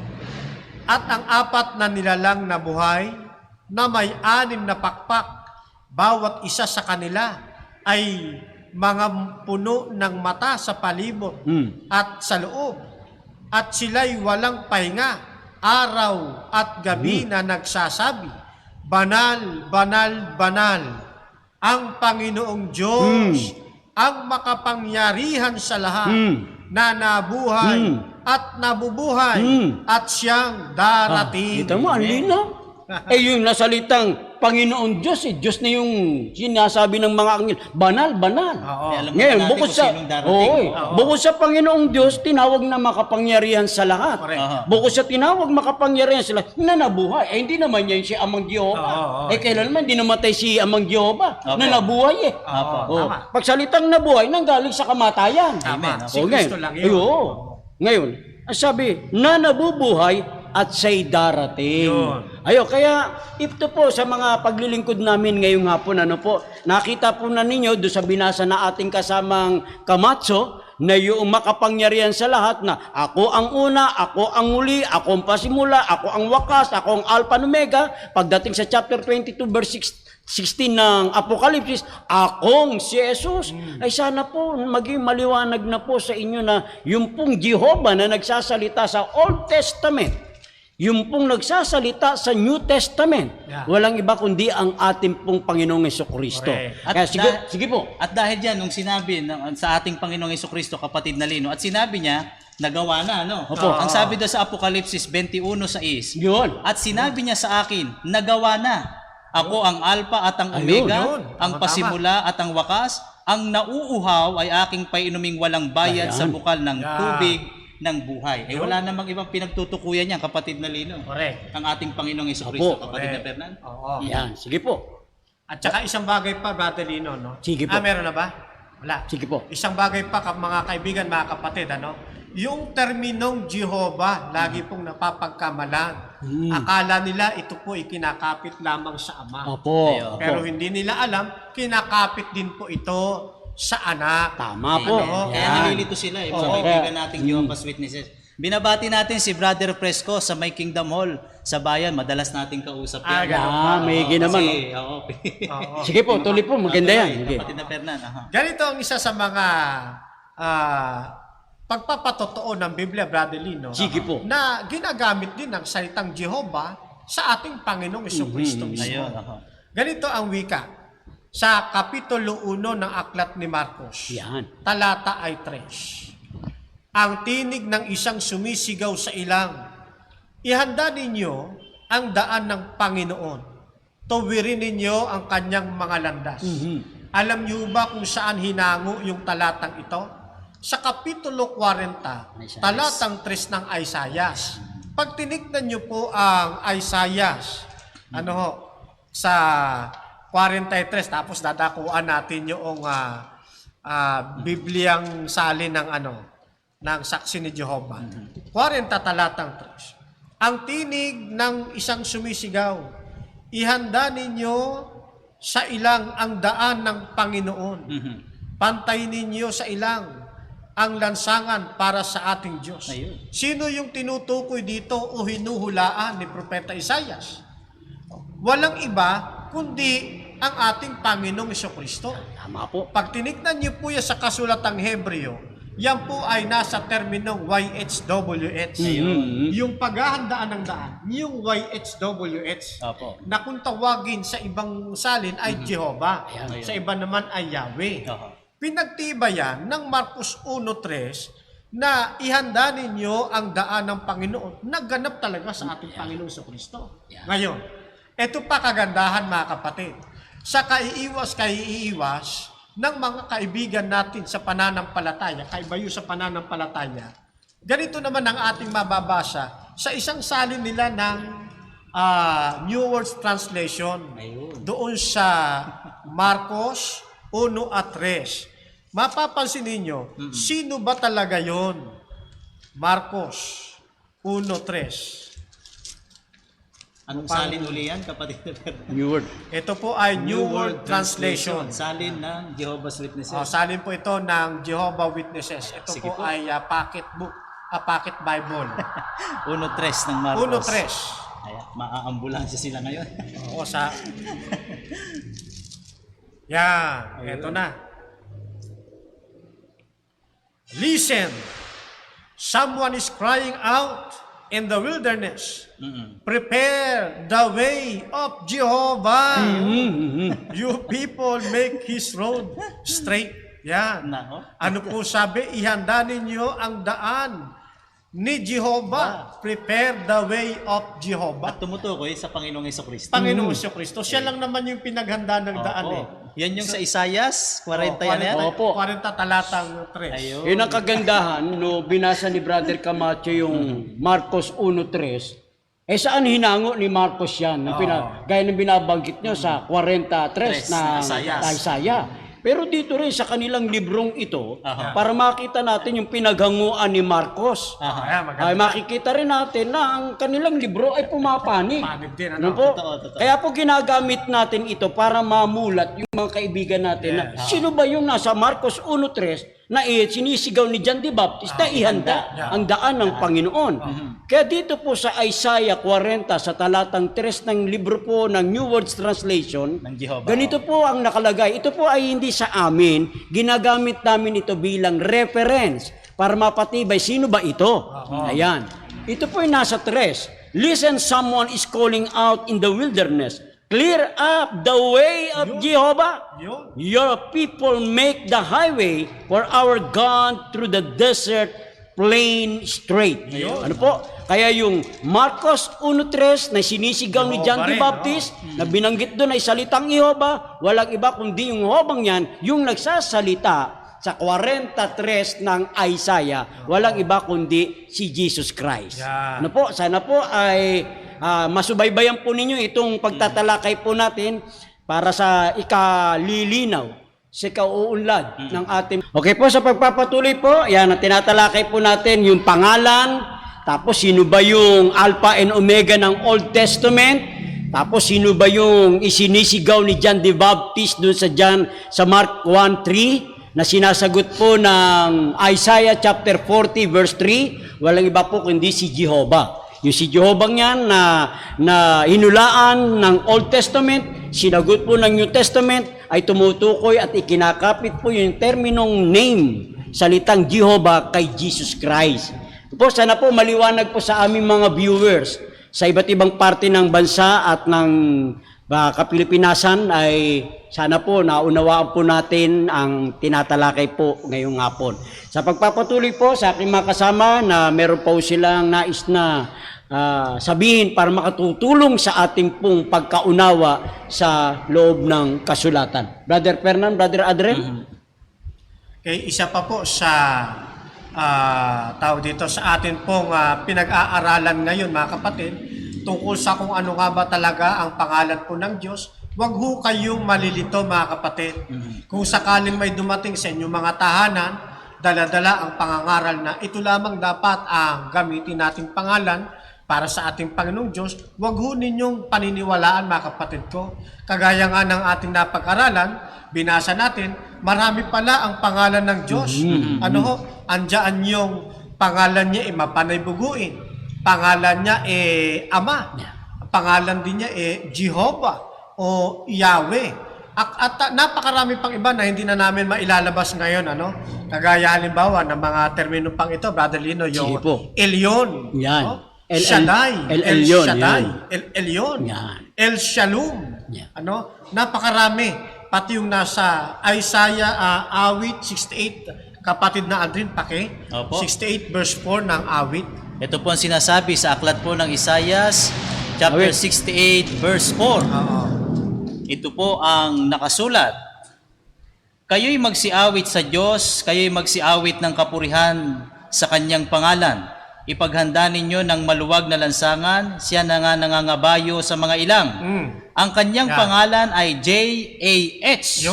At ang apat na nilalang na buhay na may 6 na pakpak, bawat isa sa kanila ay mga puno ng mata sa palibot at sa loob. At sila'y walang pahinga, araw at gabi na nagsasabi, Banal, banal, banal, ang Panginoong Diyos, ang makapangyarihan sa lahat, na nabuhay at nabubuhay, at siyang darating. Kita mo, ang linaw. Yung nasalitang Panginoon Diyos, Diyos na yung sinasabi ng mga anghel. Banal, banal. Ngayon, bukod sa Panginoong Diyos, tinawag na makapangyarihan sa lahat. Bukod sa tinawag makapangyarihan sa lahat, na nabuhay. Hindi naman yan si Amang Jehovah. Kailan naman, hindi namatay si Amang Jehovah na nabuhay Pagsalitang nabuhay, nanggaling sa kamatayan. Si Kristo lang yun. Ngayon, sabi, na nabubuhay at siya'y darating. Kaya ito po sa mga paglilingkod namin ngayong hapon, nakita po na ninyo doon sa binasa na ating kasamang Camacho, na yung makapangyarihan sa lahat na ako ang una, ako ang muli, ako ang pasimula, ako ang wakas, ako ang Alpha and Omega. Pagdating sa chapter 22 verse 16 ng Apokalipsis, akong si Jesus. Sana po maging maliwanag na po sa inyo na yung pong Jehovah na nagsasalita sa Old Testament, yung pong nagsasalita sa New Testament, walang iba kundi ang ating pong Panginoong Jesucristo. Kaya sige po. At dahil dyan, nung sinabi sa ating Panginoong Jesucristo, kapatid na Lino, at sinabi niya, nagawa na, Ang sabi doon sa Apokalipsis 21:6, at sinabi niya sa akin, nagawa na. Ako ang Alpha at ang Omega, ang pasimula at ang wakas, ang nauuhaw ay aking painuming walang bayad sa bukal ng tubig ng buhay. Wala namang ibang pinagtutukuyan niya, kapatid na Lino. Ang ating Panginoong Jesucristo, kapatid na Fernan. Yan, sige po. At saka isang bagay pa, Brother Lino, Sige po. meron na ba? Wala. Sige po. Isang bagay pa, mga kaibigan, mga kapatid, yung terminong Jehovah, lagi pong napapagkamalan. Akala nila ito po ikinakapit lamang sa Ama. Pero hindi nila alam, kinakapit din po ito sa anak. Tama po. Kaya nalilito sila sa kaibigan nating Jehovah's Witnesses. Binabati natin si Brother Fresco sa May Kingdom Hall sa bayan. Madalas nating kausap yan. May ginaman. Sige po, tuloy po. Maganda yan. Kapatid na Fernan. Ganito ang isa sa mga pagpapatotoo ng Biblia, Brother Lino, Sige po. na ginagamit din ng salitang Jehovah sa ating Panginoong Jesucristo mismo. Ayun, aha. Ganito ang wika sa Kapitulo 1 ng Aklat ni Marcos. Yan. Talata ay 3. Ang tinig ng isang sumisigaw sa ilang, ihanda ninyo ang daan ng Panginoon. Tuwirin ninyo ang kanyang mga landas. Alam niyo ba kung saan hinango yung talatang ito? Sa Kapitulo 40, talatang 3 ng Isaias. Pag tinignan niyo po ang Isaias, sa 43, tapos dadakuan natin yung Bibliang salin ng saksi ni Jehovah. 40 talatang 3. Ang tinig ng isang sumisigaw, ihanda ninyo sa ilang ang daan ng Panginoon. Pantay ninyo sa ilang ang lansangan para sa ating Diyos. Ayun. Sino yung tinutukoy dito o hinuhulaan ni Propeta Isaias? Walang iba kundi ang ating Panginoong Jesucristo. Tama po. Pag tinignan niyo po yan sa kasulatang Hebreo, yan po ay nasa terminong YHWH. Yung paghahandaan ng daan, yung YHWH, Opo. na kung tawagin sa ibang salin ay Jehovah, Ayan. sa iba naman ay Yahweh. Aha. Pinagtibayan ng Marcos 1:3 na ihanda ninyo ang daan ng Panginoon. Naganap talaga sa ating Panginoong Jesucristo. Ngayon, ito pa kagandahan mga kapatid. Sa kaiiwas ng mga kaibigan natin sa pananampalataya, kaibayo sa pananampalataya, ganito naman ang ating mababasa sa isang salin nila ng New World Translation. Doon sa Marcos 1:3. Mapapansin ninyo, sino ba talaga yon? Marcos 1:3. Anong salin uli yan, kapatid? New word. Ito po ay New World Translation. Salin ng Jehovah's Witnesses. Salin po ito ng Jehovah Witnesses. Ito Sige po, po. ay pocket book, pocket Bible. 1:3 ng Marcos. 1:3. Ayan, maaambulansya sila ngayon. Oo, sa... Yan, ito na. Listen, someone is crying out in the wilderness. Prepare the way of Jehovah. You people make His road straight. Yan. Nako. Ano po sabi? Ihanda ninyo ang daan ni Jehovah. Prepare the way of Jehovah. At tumutukoy sa Panginoong Jesucristo. Panginoong Kristo, siya lang naman yung pinaghanda ng daan eh. Yan yung sa Isaias 40 yan yan. Opo. 40 talatang 3. Ayun. Yun ang kagandahan, no, binasa ni Brother Camacho yung Marcos 1:3. Saan hinango ni Marcos yan? Gaya ng binabanggit nyo sa 43 na Isaiah. Pero dito rin sa kanilang librong ito, para makita natin yung pinaghanguan ni Marcos. Ay makikita rin natin na ang kanilang libro ay pumapanig. Panig din, Ano po? Totoo. Kaya po ginagamit natin ito para mamulat yung mga kaibigan natin na sino ba yung nasa Marcos 1:3 na sinisigaw ni John the Baptist na ihanda ang daan ng Panginoon. Kaya dito po sa Isaiah 40 sa talatang 3 ng libro po ng New World Translation, Ng Jehovah. ganito po ang nakalagay. Ito po ay hindi sa amin, ginagamit namin ito bilang reference para mapatibay sino ba ito. Ayan. Ito po ay nasa 3. Listen, someone is calling out in the wilderness. Clear up the way of Jehovah. Yun. Your people make the highway for our God through the desert plain straight. Ano po? Kaya yung Marcos 1:3 na sinisigaw ni John the Baptist, na binanggit doon ay salitang Jehovah, walang iba kundi yung Jehovah yan, yung nagsasalita sa 43 ng Isaiah, walang iba kundi si Jesus Christ. Ano po? Sana po ay masubaybayan po ninyo itong pagtatalakay po natin para sa ikalilinaw, sa ikauunlad ng ating... Okay po, sa pagpapatuloy po, yan, tinatalakay po natin yung pangalan, tapos sino ba yung Alpha and Omega ng Old Testament, tapos sino ba yung isinisigaw ni John the Baptist doon sa Mark 1:3 na sinasagot po ng Isaiah chapter 40 verse 3, walang iba po kundi si Jehovah. Yung si Jehovah yan na hinulaan ng Old Testament, sinagot po ng New Testament, ay tumutukoy at ikinakapit po yung terminong name salitang Jehovah kay Jesus Christ. Po, sana po maliwanag po sa aming mga viewers sa iba't ibang parte ng bansa at ng Kapilipinasan ay sana po naunawaan po natin ang tinatalakay po ngayong hapon. Sa pagpapatuloy po sa aking mga kasama na meron po silang nais na sabihin para makatutulong sa ating pong pagkaunawa sa loob ng kasulatan. Brother Fernan, Brother Adren? Okay, isa pa po sa tao dito sa atin pong pinag-aaralan ngayon mga kapatid tungkol sa kung ano nga ba talaga ang pangalan po ng Diyos. Huwag ho kayong malilito mga kapatid. Kung sakaling may dumating sa inyong mga tahanan, dala-dala ang pangangaral na ito lamang dapat ang gamitin nating pangalan para sa ating Panginoong Diyos, huwag ho ninyong paniniwalaan mga kapatid ko. Kagaya nga ng ating napag-aralan, binasa natin, marami pala ang pangalan ng Diyos. Ano ho? Andiyan yung pangalan niya mapanaybuguin. Pangalan niya Ama. Pangalan din niya Jehovah o Yahweh. At napakarami pang iba na hindi na namin mailalabas ngayon. Ano? Kagaya halimbawa ng mga termino pang ito, Brother Lino, yung Elyon. Yan. No? Shaddai, El Shaddai, El Elyon, El Shalom. Ano? Napakarami. Pati yung nasa Isaiah awit 68, kapatid na Adrin Pake, 68 verse 4 ng awit. Ito po ang sinasabi sa aklat po ng Isaias, chapter 68, verse 4. Ito po ang nakasulat. Kayo'y magsiawit sa Diyos, kayo'y magsiawit ng kapurihan sa Kanyang pangalan. Ipaghanda ninyo ng maluwag na lansangan, siya na nga nangangabayo sa mga ilang. Ang Kanyang pangalan ay J-A-H.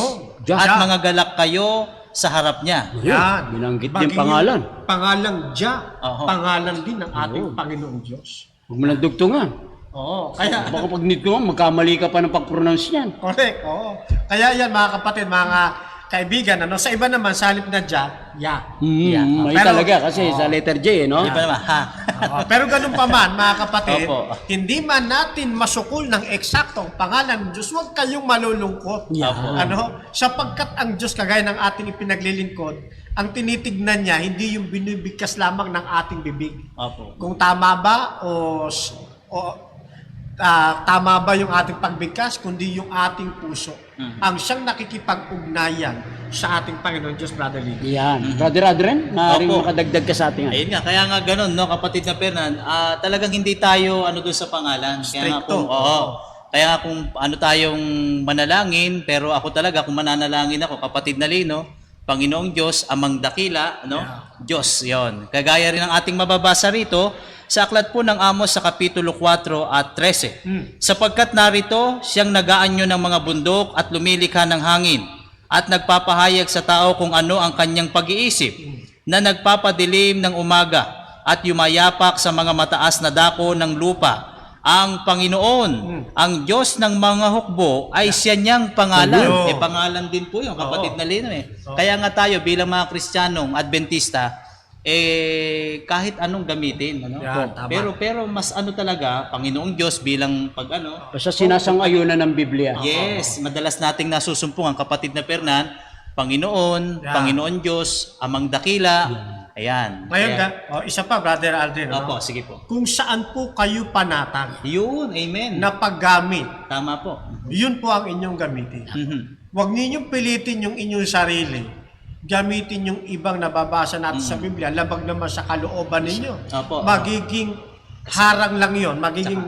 At mga galak kayo sa harap niya. Yan. Binanggit din pangalan. Pangalang Jah. Pangalan din ng ating Panginoong Diyos. Huwag mo lang dugtungan. Oo. Kaya, baka pag nito magkamali ka pa ng pag-pronounce niyan. correct. Oo. Kaya yan mga kapatid, mga kaibigan, ano, sa iba naman, sa halip na Jah, May Pero, talaga kasi sa letter J, no? Di ba naman? Ha? Pero ganun pa man, mga kapatid, Opo. hindi man natin masukol ng eksaktong pangalan ng Diyos, huwag kayong malulungkot. Ano? Sapagkat ang Diyos, kagaya ng ating ipinaglilingkod, ang tinitignan niya, hindi yung binibigkas lamang ng ating bibig. Kung tama ba tama ba yung ating pagbigkas, kundi yung ating puso. Ang siyang nakikipag-ugnayan sa ating Panginoon Diyos, Brother Lee. Yan. Brother Adren, maaaring makadagdag ka sa atin. Ayun nga, kaya nga ganun, no, kapatid na Fernan, talagang hindi tayo doon sa pangalan. Kaya nga Stricto. kaya nga kung ano tayong manalangin, pero ako talaga, kung mananalangin ako, kapatid na Lino, Panginoong Diyos, amang dakila, no? Diyos, yon. Kagaya rin ang ating mababasa rito, sa aklat po ng Amos sa Kapitulo 4 at 13. Sapagkat narito, siyang nagaanyo ng mga bundok at lumilikha ng hangin at nagpapahayag sa tao kung ano ang kanyang pag-iisip, na nagpapadilim ng umaga at yumayapak sa mga mataas na dako ng lupa. Ang Panginoon, ang Diyos ng mga hukbo, ay siya niyang pangalan. Pangalan din po yung kapatid na Lino. Kaya nga tayo bilang mga Kristiyanong Adventista, kahit anong gamitin, ano? Pero mas ano talaga, Panginoong Diyos bilang Basta sinasang-ayunan ng Biblia. Yes, madalas nating nasusumpong ang kapatid na Fernan, Panginoon, Panginoon Diyos, amang dakila. Ayan. Ngayon, isa pa, Brother Alden. Opo, sige po. Kung saan po kayo panatag Yun, amen. na paggamit, Tama po. yun po ang inyong gamitin. Huwag ninyong pilitin yung inyong sarili. Gamitin yung ibang nababasa natin sa Biblia, labag naman sa kalooban ninyo. Opo. Magiging harang lang yon, magiging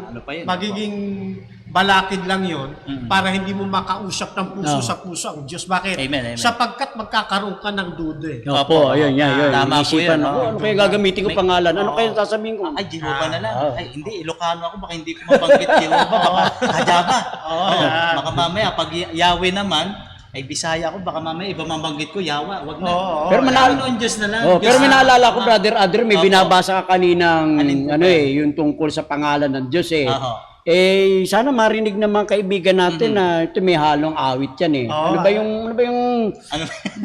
balakid lang yon para hindi mo makausap ng puso sa puso ang Diyos. Bakit? Amen. Sapagkat magkakaroon ka ng duda. Opo, ayun. Tama po Isipan yan. ako, ano kaya gagamitin ko pangalan? Ano kaya sasabihin ko? Ay, Jehovah na lang. Ay, hindi, Ilocano ako, baka hindi ko mabanggit Jehovah, baka Hajaba. Baka mamaya, pag Yahweh naman, ay Bisaya ako, baka mamaya iba mabanggit ko, Yawa, wag na. Pero Panginoon Diyos na lang. pero may naalala ko, Brother Adre, may binabasa ka kaninang yung tungkol sa pangalan ng Diyos sana marinig naman kaibigan natin na ito may halong awit yan Ano ba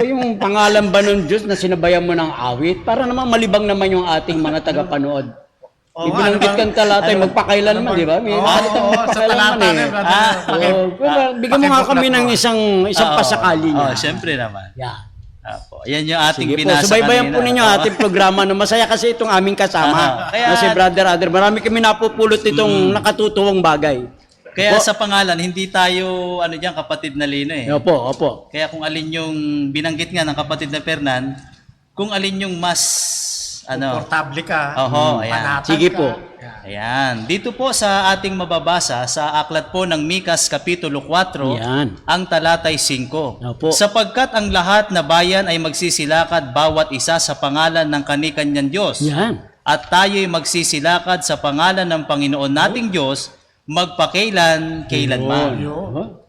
yung pangalan ba ng Diyos na sinabayan mo ng awit? Para naman malibang naman yung ating mga tagapanood. Ibinanggit kang talata, magpakailan naman, di ba? May sa talata bigyan mo nga kami ng isang pasakali niya. Siyempre naman. Yeah. Apo. Yan yung ating Sige po, binasa subaybayan po kanina. ninyo ating programa. No? Masaya kasi itong aming kasama. Kaya- na si Brother Adler. Marami kami napupulot itong nakatutuwang bagay. Kaya Opo. sa pangalan, hindi tayo, kapatid na Lino eh. Opo, opo. Kaya kung alin yung binanggit nga ng kapatid na Fernan, kung alin yung mas, Komportable ka. Oho, ayan. panatag Sige ka. po. Yan. Ayan. Dito po sa ating mababasa, sa aklat po ng Mikas Kapitulo 4, Yan. ang talatay 5. Opo. Sapagkat ang lahat na bayan ay magsisilakad bawat isa sa pangalan ng kani-kanyang Diyos. Yan. At tayo'y magsisilakad sa pangalan ng Panginoon nating Diyos, magpakailan-kailanman.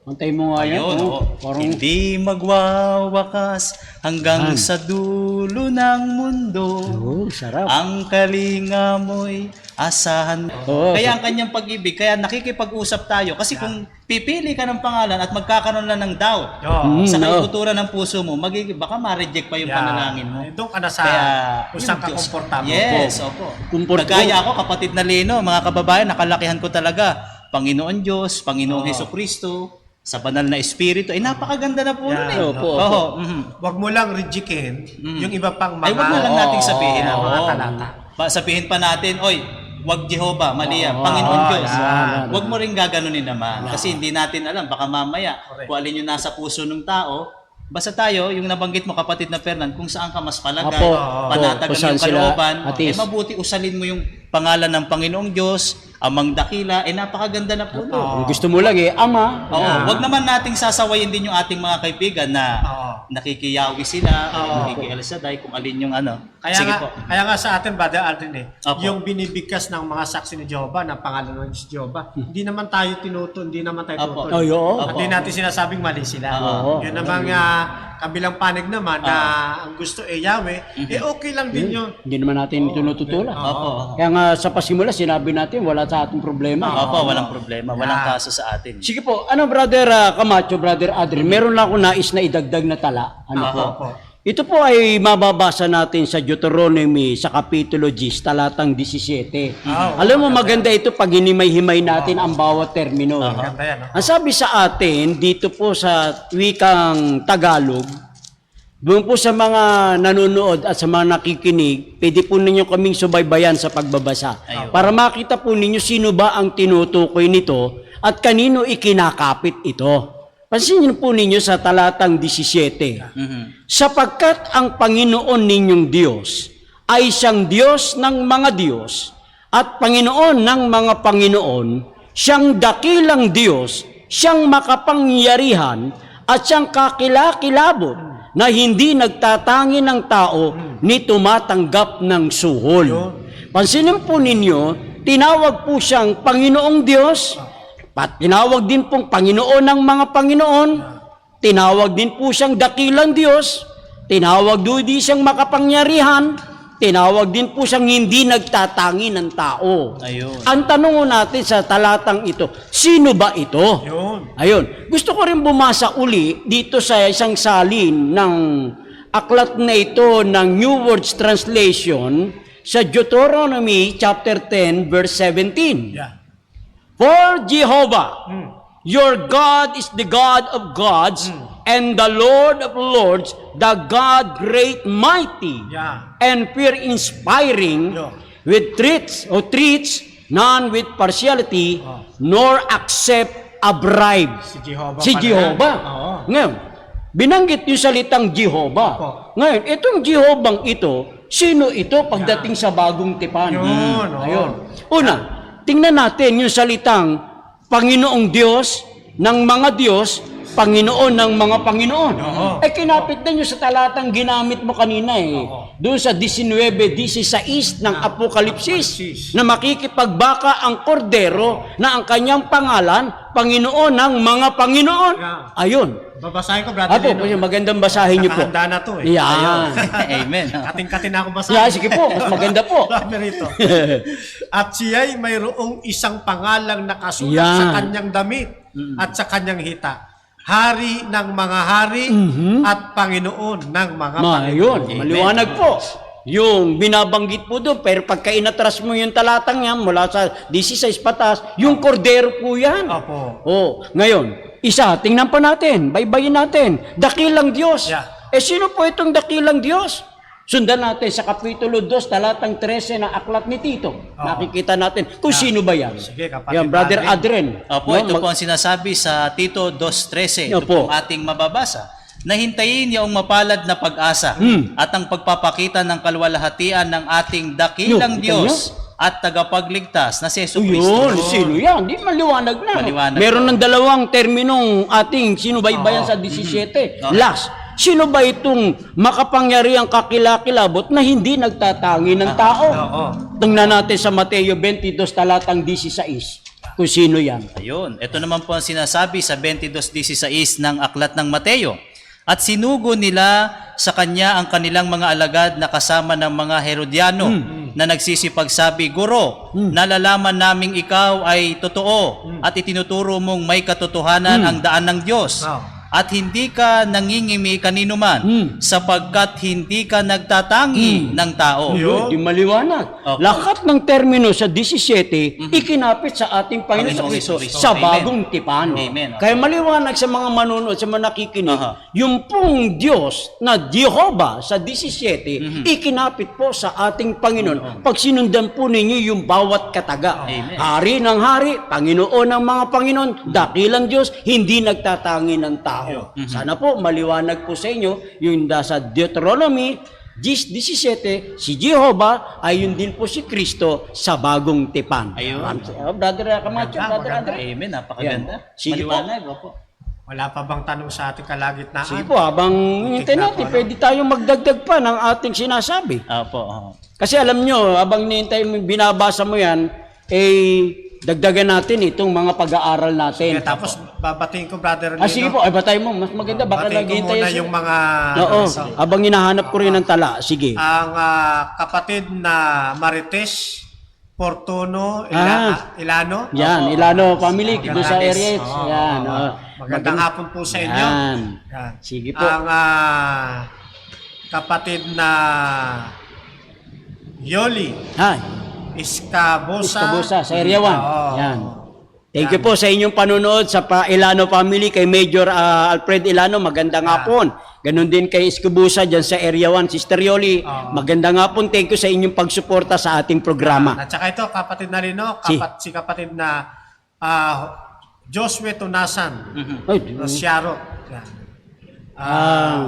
Antay mo nga yan. Ayun, Oh, parang hindi magwawakas hanggang sa dulo ng mundo. sarap. Ang kalinga mo'y asahan. Oo. Kaya ang kanyang pag-ibig, kaya nakikipag-usap tayo. Kasi kung pipili ka ng pangalan at magkakaroon lang ng doubt Yo. sa no. kaibuturan ng puso mo, baka ma-reject pa yung panalangin mo. Doon ka na sa Kaya, kung saan ka yung Diyos- komportable. Yes, opo. Komportable. Kagaya ako, kapatid na Lino, mga kababayan, nakalakihan ko talaga. Panginoon Diyos, Panginoon Hesukristo, sa banal na espiritu. Ay, napakaganda na po nun eh. Opo, opo. Oo, Huwag mo lang rejectin yung iba pang mga Ay, wag na lang nating sabihin. Oo, mga Oo. talata. Sabihin pa natin, oy, wag Jehovah, mali yan. Panginoon Diyos. Wag mo rin gaganunin naman. Kasi hindi natin alam, baka mamaya, kung alin yung nasa puso ng tao, basta tayo, yung nabanggit mo kapatid na Fernan, kung saan ka mas palagay, Apo. panatag Kung ang saan iyong sila kalooban, atis. mabuti usalin mo yung pangalan ng Panginoong Diyos, amang dakila, napakaganda na po. Kung gusto mo lang Ama. Oo, wag naman nating sasawayin din yung ating mga kaibigan na nakikiyawi sila, nakikialasaday, kung alin yung Kaya Sige nga, po. kaya nga sa atin, Brother Aldrin Opo. yung binibigkas ng mga saksi ni Jehovah, ng pangalan ng Diyos Jehovah, hindi naman tayo hindi naman tayo Opo. tutol. Ay, oo. At hindi natin sinasabing mali sila. Oo. Yun namang kabilang panig naman na ang gusto Yahweh, okay lang din yun. Hindi naman natin tinututulan. Opo. Kaya nga sa pasimula, sinabi natin, wala sa ating problema. Opo, walang problema, walang kaso sa atin. Sige po, Brother Camacho, Brother Adrian, meron lang ako nais na idagdag na tala. Opo. Ito po ay mababasa natin sa Deuteronomy sa Kapitulo 10, talatang 17. Alam mo, maganda ito pag hinimay-himay natin ang bawat termino. Ganda yan. Ang sabi sa atin, dito po sa wikang Tagalog, doon po sa mga nanonood at sa mga nakikinig, pwede po ninyo kaming subaybayan sa pagbabasa. Ayun. Para makita po ninyo sino ba ang tinutukoy nito at kanino ikinakapit ito. Pansinin po ninyo sa talatang 17. Sapagkat ang Panginoon ninyong Diyos ay siyang Diyos ng mga Diyos at Panginoon ng mga Panginoon, siyang dakilang Diyos, siyang makapangyarihan at siyang kakilakilabot na hindi nagtatangi ng tao ni tumatanggap ng suhol. Pansinin po ninyo, tinawag po siyang Panginoong Diyos, tinawag din pong Panginoon ng mga Panginoon, tinawag din po siyang dakilang Diyos, tinawag din siyang makapangyarihan, tinawag din po siyang hindi nagtatangi ng tao. Ayun. Ang tanong natin sa talatang ito, sino ba ito? Yun. Ayun. Gusto ko rin bumasa uli dito sa isang salin ng aklat na ito ng New Words Translation sa Deuteronomy chapter 10 verse 17. Yeah. For Jehovah, your God is the God of gods and the Lord of lords, the God great mighty Yeah. and fear-inspiring, Yeah. with treats, none with partiality, nor accept a bribe. Si Jehovah. Si pala Jehovah. yan. Oo. Ngayon, binanggit yung salitang Jehovah. Opo. Ngayon, itong Jehovah ito, sino ito pagdating sa bagong tipan? Yun, oo. Ayun. Una, tingnan natin yung salitang Panginoong Diyos ng mga Diyos, Panginoon ng mga Panginoon. Kinapit na nyo sa talatang ginamit mo kanina Doon sa 19:16 ng Apokalipsis na makikipagbaka ang kordero na ang kanyang pangalan, Panginoon ng mga Panginoon. Ayun. Babasahin ko, Brother Apo, Lino. magandang basahin niyo po. Nakahanda na to Yan. Amen. Kating-katin na ako basahin. Yeah, sige po, mas maganda po. Sabi rito. At siya'y mayroong isang pangalang nakasulat Yan. sa kanyang damit at sa kanyang hita. Hari ng mga hari at Panginoon ng mga Ayun, Panginoon. maliwanag po. Yung binabanggit po doon, pero pagka inatras mo yung talatang yan, mula sa 16 patas, yung kordero po yan. Opo. Ngayon, isa, tingnan pa natin, baybayin natin. Dakilang Diyos. Yeah. sino po itong dakilang Diyos? Sundan natin sa Kapitulo 2, talatang 13 ng aklat ni Tito. Nakikita natin kung sino ba yan. Sige, kapatid Yan, Brother Adren. Opo, ito po ang sinasabi sa Tito 2:13. Ito Opo. po ang ating mababasa. Nahintayin yung mapalad na pag-asa at ang pagpapakita ng kalwalhatian ng ating dakilang Yo, Diyos at tagapagligtas na si Yesu Yun, Kristo. sino yan? Di maliwanag na. Maliwanag Meron po. ng dalawang terminong ating sinubaybayan sa 17. Okay. Last, sino ba itong makapangyarihang kakilakilabot na hindi nagtatangi ng tao? Oo. Tingnan natin sa Mateo 22, talatang 16. Kung sino yan. Ayun, ito naman po ang sinasabi sa 22:16 ng aklat ng Mateo. At sinugo nila sa kanya ang kanilang mga alagad na kasama ng mga Herodiano na nagsisipagsabi, Guro, nalalaman naming ikaw ay totoo at itinuturo mong may katotohanan ang daan ng Diyos. At hindi ka nangingimi kanino man sapagkat hindi ka nagtatangi ng tao. Yun. Di maliwanag. Opo. Lahat ng termino sa 17, ikinapit sa ating Panginoon Panginoong Kristo Kristo. sa Amen. bagong tipan. Amen. Kaya maliwanag sa mga manunood, sa mga nakikinig, Aha. yung pong Diyos na Jehovah sa 17, ikinapit po sa ating Panginoon. Pag sinundan po ninyo yung bawat kataga. Amen. Hari ng hari, Panginoon ng mga Panginoon, dakilang Diyos, hindi nagtatangi ng tao. Sana po maliwanag po sa inyo yung sa Deuteronomy 17, si Jehovah ay yun din po si Kristo sa bagong tipan. Ayun. Brother Camacho, Brother Maganda. Andre. Amen, napakaganda. Yan. Sige po. Maliwanag, opo. Wala pa bang tanong sa ating kalagitnaan? Sige po, habang hinintay na natin, po, ano? pwede tayong magdagdag pa ng ating sinasabi. Opo. Oo. Kasi alam nyo, habang hinintay mo, binabasa mo yan, dagdagan natin itong mga pag-aaral natin. Sige, tapos babatiin ko, Brother Lino. Sige po, batay mo. Mas maganda, baka Batiin ko naghihintay muna siya. yung mga... Oo, so, habang hinahanap ko rin ng tala. Sige. ang kapatid na Marites Portuno Ilano. Yan, Ilano family, doon sa Magandang- area. Oo, Yan. oo. oo. Magandang hapon po sa inyo. Yan. Yan. Sige po. Ang kapatid na Yoli Hi. Iskabosa. Kabusa, sa area 1. Oo. Yan. Thank you po sa inyong panonood sa Ilano family, kay Major Alfred Ilano, magandang hapon. Ganon din kay Iskabusa dyan sa area 1, Sister Yoli. Magandang hapon, thank you sa inyong pagsuporta sa ating programa. At saka ito, kapatid na Lino, si kapatid na Josue Tunasan. Ay, Siarot. Yan.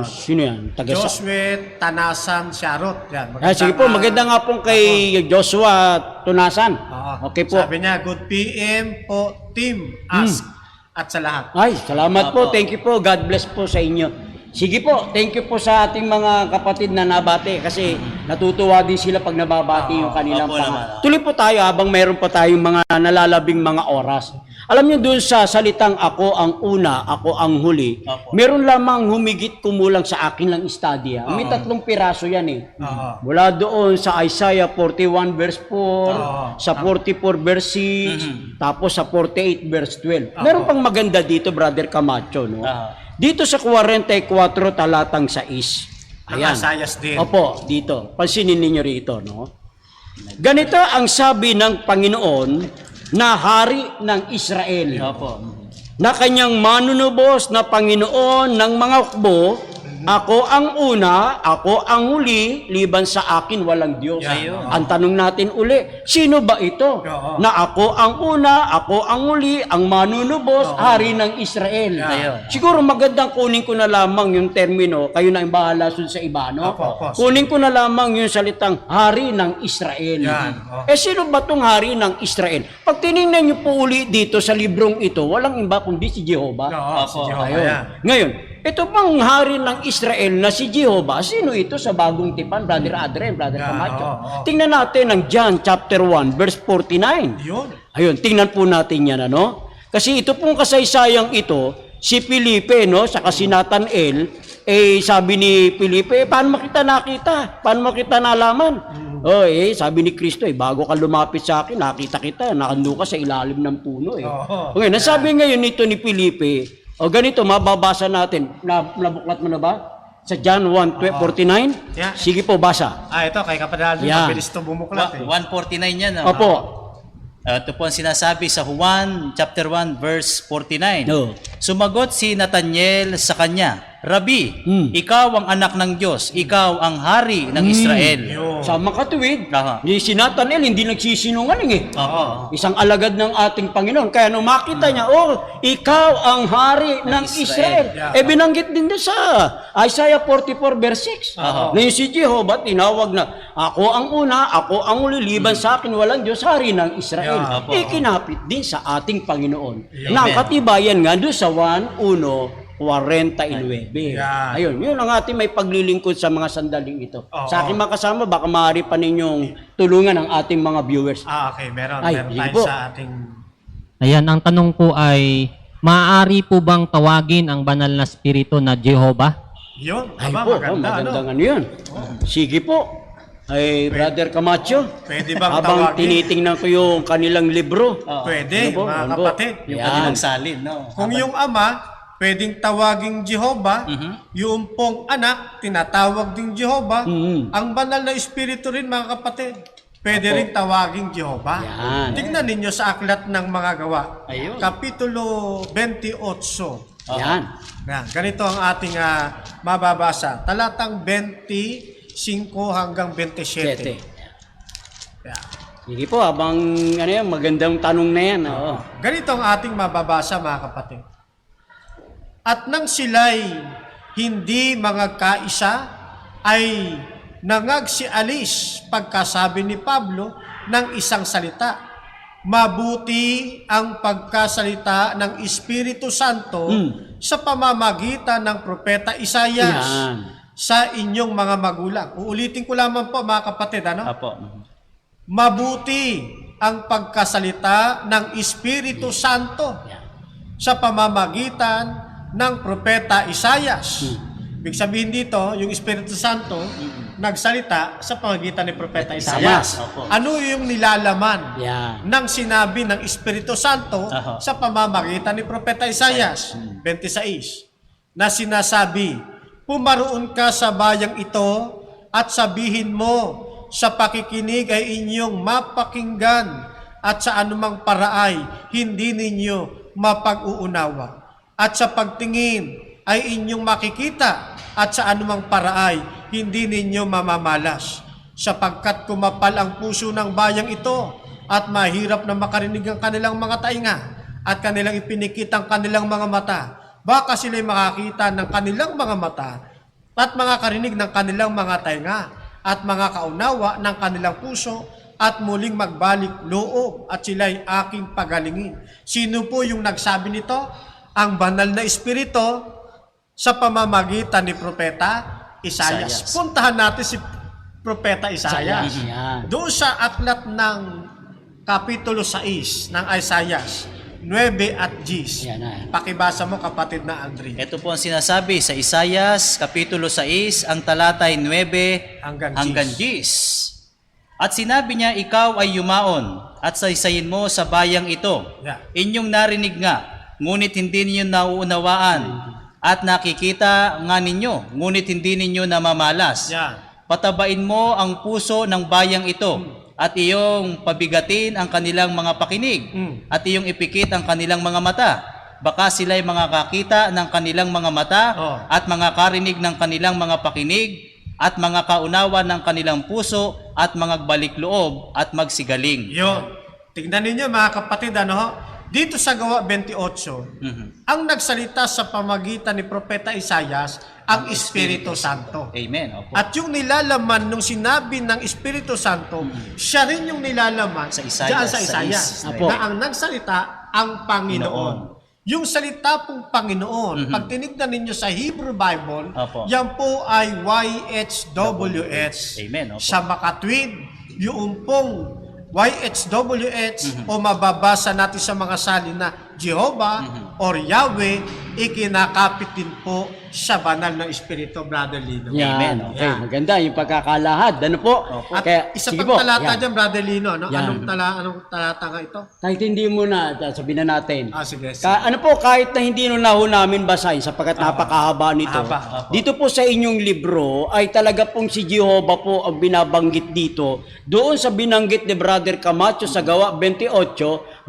sino yan? Taga sa... Josue Tanasan Siarot. Yan. sige po, magandang hapon kay Joshua Tunasan. Oo. Okay po. Sabi niya, good PM po, team, ask, at sa lahat. Ay, salamat po. Opo. Thank you po. God bless po sa inyo. Sige po, thank you po sa ating mga kapatid na nabati kasi natutuwa din sila pag nababati yung kanilang Opo naman. Tuloy po tayo habang mayroon pa tayong mga nalalabing mga oras. Alam niyo doon sa salitang ako ang una, ako ang huli, Opo. meron lamang humigit kumulang sa akin lang study. May 3 piraso yan eh. Oo. Mula doon sa Isaiah 41 verse 4, sa 44 verse 6, tapos sa 48 verse 12. Meron pang maganda dito, Brother Camacho, no? Dito sa 44 talatang 6. Ang Asayas din. Opo, dito. Pansinin ninyo rito, no? Ganito ang sabi ng Panginoon na hari ng Israel, Opo. na kanyang manunubos na Panginoon ng mga hukbo, ako ang una, ako ang huli, liban sa akin walang Diyos. Ayun. Ang tanong natin uli, sino ba ito? Oo. Na ako ang una, ako ang huli, ang manunubos, hari ng Israel. Ayun. Siguro magandang kunin ko na lamang yung termino, kayo na yung bahala sa iba, no? Opo. Kunin ko na lamang yung salitang hari ng Israel. Yan, oh. Sino ba itong hari ng Israel? Pag tinignan niyo po uli dito sa librong ito, walang iba kundi si Jehovah. Oo, si Opo. Jehovah Ayun. yan. Ngayon, ito bang hari ng Israel na si Jehovah? Sino ito sa bagong tipan, Brother Adrian, Brother Yeah, Camacho? oo. Tingnan natin ang John chapter 1, verse 49. Yun. Ayun, tingnan po natin yan, ano? Kasi ito pong kasaysayang ito, si Felipe, no, sa si Nathanael, sabi ni Felipe, paano makita nakita? Paano makita nalaman? Sabi ni Kristo, bago ka lumapit sa akin, nakita kita, nakando ka sa ilalim ng puno, Oo. Okay, nasabi ngayon nito ni Felipe, ganito, mababasa natin. Nabuklat mo na ba? Sa John 1:49? Yeah. Sige po, basa. Ito, kay kapatid Alvin, Yan. mabilis ito bumuklat eh. 149 yan. Opo. Ito po ang sinasabi sa Juan chapter 1 verse 49. No. Sumagot si Nathanael sa kanya, Rabi, Mm. ikaw ang anak ng Diyos, ikaw ang hari ng Israel. Yun. Sa makatuwid, Aha. si Nathanael hindi nagsisinungaling eh. Oo. Isang alagad ng ating Panginoon. Kaya nung makita niya, ikaw ang hari ng Israel. Yeah. Binanggit din doon sa Isaiah 44 verse 6. Aha. Na yung si Jehovah, tinawag na, ako ang una, ako ang uliliban sa akin, walang Diyos, hari ng Israel. Yeah. Opo. Ikinapit din sa ating Panginoon. Amen. Na ang katibayan nga doon sa 1:49. Yeah. Ayun, yun ang ating may paglilingkod sa mga sandaling ito. Oo. Sa aking mga kasama, baka maaari pa ninyong tulungan ang ating mga viewers. Okay, meron Ay, tayo sige po. sa ating... Ayan, ang tanong po ay, maaari po bang tawagin ang banal na spirito na Jehovah? Yun, Ay aba, po, maganda, magandang ano yun. Sige po. Ay, Brother Camacho, Pwede bang habang tawagin? tinitingnan ko yung kanilang libro. Pwede, Ano po? mga Ano po? kapatid. Yung Yan. pwede magsalin, no? Kung yung ama, pwedeng tawaging Jehovah, yung pong anak, tinatawag ding Jehovah, Mhm. ang banal na espiritu rin, mga kapatid, pwede rin tawaging Jehovah. Yan. Tignan ninyo sa aklat ng mga gawa, Ayun. Kapitulo 28. Yan. Yan, ganito ang ating mababasa. Talatang 25 hanggang 27. 7. Yan. Sige po, habang ano yan, magandang tanong na yan. Oo. Ganito ang ating mababasa, mga kapatid. At nang sila'y hindi mga kaisa, ay nangagsialis pagkasabi ni Pablo ng isang salita. Mabuti ang pagkasalita ng Espiritu Santo sa pamamagitan ng propeta Isaias Yan. sa inyong mga magulang. Uulitin ko lamang po, mga kapatid, ano? Apo. Mabuti ang pagkasalita ng Espiritu Santo sa pamamagitan ng propeta Isaias. Ibig sabihin dito, yung Espiritu Santo nagsalita sa pamamagitan ni propeta Isaias. Opo. Ano yung nilalaman Yan. ng sinabi ng Espiritu Santo Aha. sa pamamagitan ni propeta Isaias 26 na sinasabi, pumaroon ka sa bayang ito at sabihin mo sa pakikinig ay inyong mapakinggan at sa anumang paraay hindi ninyo mapag-uunawa at sa pagtingin ay inyong makikita at sa anumang paraay hindi ninyo mamamalas sapagkat kumapal ang puso ng bayang ito at mahirap na makarinig ang kanilang mga tainga at kanilang ipinikit ang kanilang mga mata. Baka sila'y makakita ng kanilang mga mata at makakarinig ng kanilang mga tainga at mga kaunawa ng kanilang puso at muling magbalik loob at sila'y aking pagalingin. Sino po yung nagsabi nito? Ang banal na espiritu sa pamamagitan ni propeta Isaias. Isaias. Puntahan natin si propeta Isaias. Yan. Doon sa aklat ng Kapitulo 6 ng Isaias, 9 at 10. Yan na. Pakibasa mo, kapatid na Andre. Ito po ang sinasabi sa Isaias, Kapitulo 6, ang talatay 9 Hanggang hanggang 10. At sinabi niya, ikaw ay yumaon at saysayin mo sa bayang ito. Yeah. Inyong narinig nga, ngunit hindi ninyo nauunawaan. At nakikita nga ninyo, ngunit hindi ninyo namamalas. Yan. Patabain mo ang puso ng bayang ito at iyong pabigatin ang kanilang mga pakinig at iyong ipikit ang kanilang mga mata. Baka sila'y makakakita ng kanilang mga mata at mga karinig ng kanilang mga pakinig at mga kaunawa ng kanilang puso at mga balik loob at magsigaling. Yun. Tignan ninyo, mga kapatid, dito sa Gawa 28, ang nagsalita sa pamagitan ni Propeta Isaias, ang Espiritu Santo. Amen. Opo. At yung nilalaman nung sinabi ng Espiritu Santo, siya rin yung nilalaman Sa Isaias, diyan sa sa Isaias, Apo. na ang nagsalita ang Panginoon. Yung salita pong Panginoon, pag tinignan ninyo sa Hebrew Bible, Apo. yan po ay YHWH. Amen. Opo. Sa makatwid, yung pong YHWH o mababasa natin sa mga salin na Jehovah or Yahweh, ikinakapit din po sa banal na Espiritu, Brother Lino. Yan. Amen. Okay, Yan. maganda yung pagkakalahad. Ano po? At Kaya, isa sige pang po, talata yan. dyan, Brother Lino. No? Yan. Anong talata nga ito? Kahit hindi mo na, sabihin na natin. Sige. Ano po, kahit na hindi na ho namin basahin sapagkat napakahaba nito. Haba. Dito po sa inyong libro ay talaga pong si Jehovah po ang binabanggit dito. Doon sa binanggit ni Brother Camacho sa Gawa 28,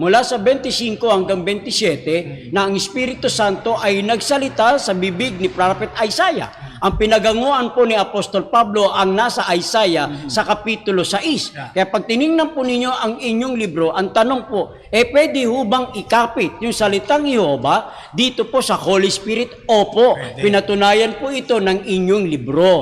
mula sa 25 hanggang 27, na ang Espiritu Santo Espiritu ay nagsalita sa bibig ni Prophet Isaiah. Ang pinaganguan po ni Apostol Pablo ang nasa Isaiah sa Kapitulo 6. Kaya pag tinignan po ninyo ang inyong libro, ang tanong po, pwede ho bang ikapit yung salitang Jehova dito po sa Holy Spirit? Opo, pinatunayan po ito ng inyong libro.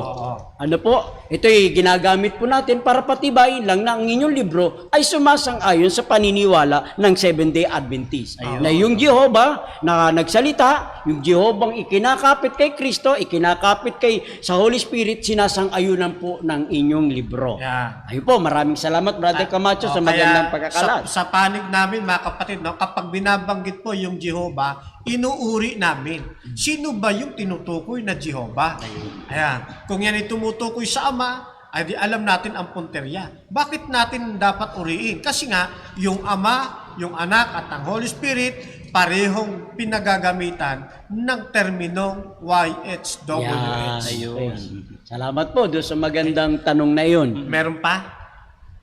Ano po? Ito'y ginagamit po natin para patibayin lang na ang inyong libro ay sumasang-ayon sa paniniwala ng Seventh-day Adventist. Na yung Jehovah na nagsalita, yung Jehovah ikinakapit kay Kristo, ikinakapit kay sa Holy Spirit, sinasang-ayunan po ng inyong libro. Yeah. Ayun po, maraming salamat Brother Camacho sa magandang pagkakalat. Sa panig namin, mga kapatid, no, kapag binabanggit po yung Jehovah, inuuri namin. Sino ba yung tinutukoy na Jehovah? Ayan. Kung yan ay tumutukoy sa Ama, ay di alam natin ang punterya. Bakit natin dapat uriin? Kasi nga, yung Ama, yung Anak at ang Holy Spirit, parehong pinagagamitan ng terminong YHWH. Ayun. Salamat po doon sa magandang tanong na yun. Meron pa?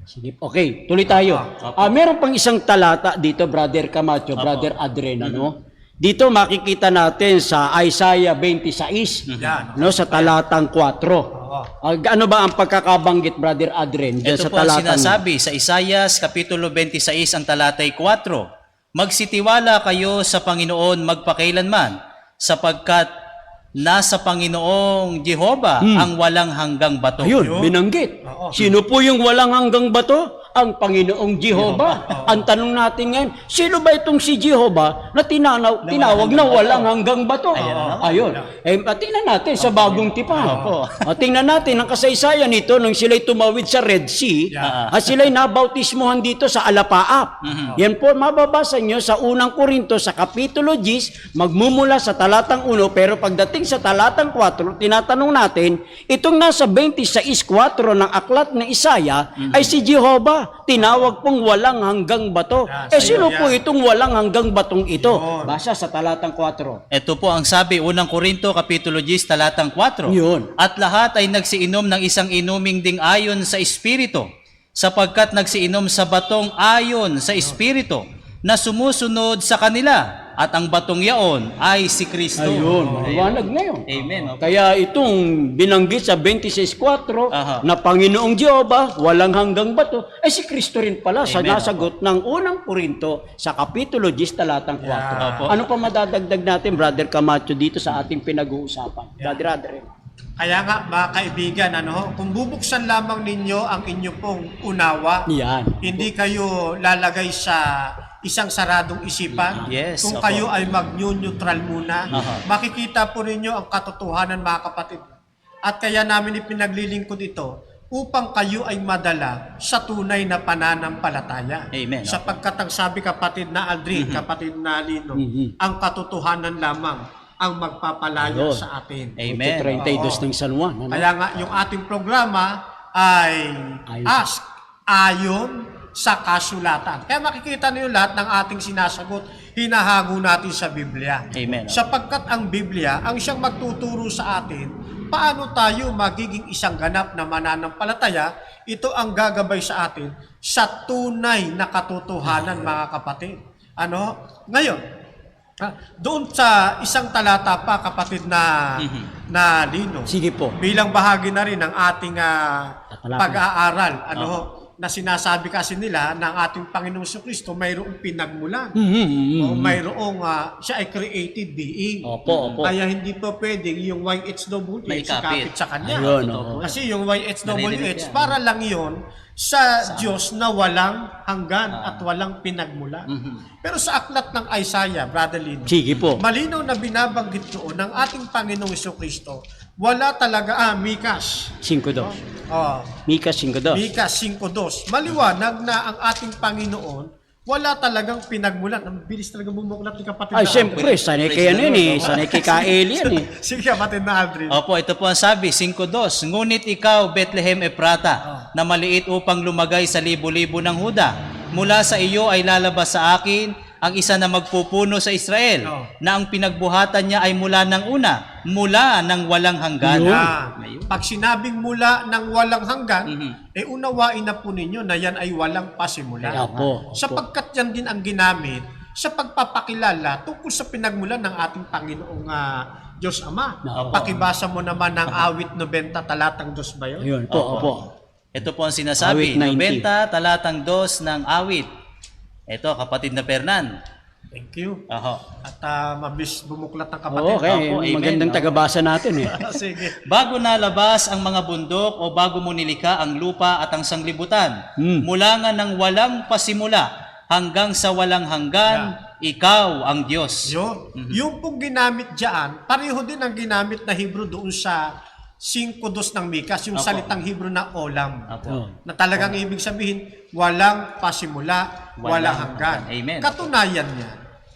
Sige, okay, tuloy tayo. Meron pang isang talata dito, Brother Camacho, Brother Adren, ano? Dito makikita natin sa Isaiah 26, Yan. no, sa talatang 4. Ano ba ang pagkakabanggit, Brother Adren, diyan Ito sa po ang talatang? sinasabi sa Isaiah Kapitulo 26 ang talatay 4. Magsitiwala kayo sa Panginoon magpakailanman, sapagkat nasa Panginoong Jehovah ang walang hanggang bato. Ayun, binanggit. Sino po yung walang hanggang bato? Ang Panginoong Jehovah. Ang tanong natin ngayon, sino ba itong si Jehovah na tinawag na walang hanggang bato? Ayun. Tingnan natin sa bagong tipan. Tingnan natin ang kasaysayan nito nung sila'y tumawid sa Red Sea at sila'y nabautismuhan dito sa Alapaap. Yan po, mababasa nyo sa unang Korinto sa Kapitulo 10, magmumula sa talatang 1, pero pagdating sa talatang 4, tinatanong natin, itong nasa 26:4 ng aklat ng Isaiah ay si Jehovah. Tinawag pong walang hanggang bato. Sino po itong walang hanggang batong ito? Basa sa talatang 4. Ito po ang sabi, unang Korinto, Kapitulo 10, talatang 4. Yun. At lahat ay nagsiinom ng isang inuming ding ayon sa Espiritu, sapagkat nagsiinom sa batong ayon sa Espiritu, na sumusunod sa kanila, at ang batong yaon ay si Kristo. Ayun, maliwanag na yun. Amen. Opo. Kaya itong binanggit sa 26:4 Aha. na Panginoong Jehovah, walang hanggang bato, si Kristo rin pala sa Amen. nasagot ng unang Korinto sa Kapitulo 10, talatang 4. Opo. Ano pa madadagdag natin, Brother Camacho, dito sa ating pinag-uusapan? Brother Adrian. Kaya nga, mga kaibigan, kung bubuksan lamang ninyo ang inyo pong unawa, Yan. hindi kayo lalagay sa isang saradong isipan. Yes, Kung opo. kayo ay mag-neutral muna, Aha. makikita po ninyo ang katotohanan, mga kapatid. At kaya namin ipinaglilingkod ito upang kayo ay madala sa tunay na pananampalataya. Amen. Sapagkat ang sabi kapatid na Aldrin, kapatid na Lino, ang katotohanan lamang ang magpapalaya Ayun. sa atin. Amen. 32 Oo. ng San Juan. Ano? Kaya nga, yung ating programa ay Ask ayon sa kasulatan. Kaya makikita niyo lahat ng ating sinasagot, hinahago natin sa Biblia. Amen. Sapagkat ang Biblia, ang siyang magtuturo sa atin, paano tayo magiging isang ganap na mananampalataya, ito ang gagabay sa atin sa tunay na katotohanan, mga kapatid. Ngayon, doon sa isang talata pa, kapatid na Lino, Sige po. bilang bahagi na rin ng ating Tatalakay. pag-aaral, na sinasabi kasi nila ng ating Panginoong Jesucristo, mayroong pinagmulan. O mayroong siya ay created being. Opo. Kaya hindi pa pwedeng yung YHWH Maikapit. ikapit sa kanya. Ayun, Kasi yung YHWH, Naririnig yan. para lang yon sa Diyos na walang hanggan at walang pinagmulan. Pero sa aklat ng Isaiah, Brother Lino, Sige po. malinaw na binabanggit doon ng ating Panginoong Jesucristo, wala talaga, Mikas. 5:2. Mika 5:2. Mikas 5:2. Maliwanag na ang ating Panginoon, wala talagang pinagmulan. Ang bilis talaga bumuklat ni kapatid Ay, na siyempre, sanay kay ano yun eh. Sanay kay Kael yan eh. Sige, kapatid na Aldrin. Opo, ito po ang sabi, 5:2. Ngunit ikaw, Bethlehem Ephrata, na maliit upang lumagay sa libo-libo ng Huda, mula sa iyo ay lalabas sa akin ang isa na magpupuno sa Israel, na ang pinagbuhatan niya ay mula ng una, mula ng walang hanggan. Pag sinabing mula ng walang hanggan, unawain na po ninyo na yan ay walang pasimulan. Opo. Sapagkat yan din ang ginamit sa pagpapakilala tungkol sa pinagmulan ng ating Panginoong Diyos Ama. Opo. Pakibasa mo naman ng awit 90 talatang 2 ba yun? Ayun po, opo. Ito po ang sinasabi, Awit 90. 90 talatang 2 ng awit. Ito, kapatid na Fernan. Thank you. Oho. At mabis bumuklat ng Oo, kapatid. okay. Opo, amen. Magandang tagabasa natin eh. Sige. Bago nalabas ang mga bundok o bago mo nilikha ang lupa at ang sanglibutan, mula nga ng walang pasimula hanggang sa walang hanggan, ikaw ang Diyos. Yun. Yung pong ginamit dyan, pareho din ang ginamit na Hebrew doon sa 5:2 ng Mikas, yung Opo. salitang Hebrew na olam. Opo. Na talagang ibig sabihin, walang pasimula, walang hanggan. Amen. Katunayan niya,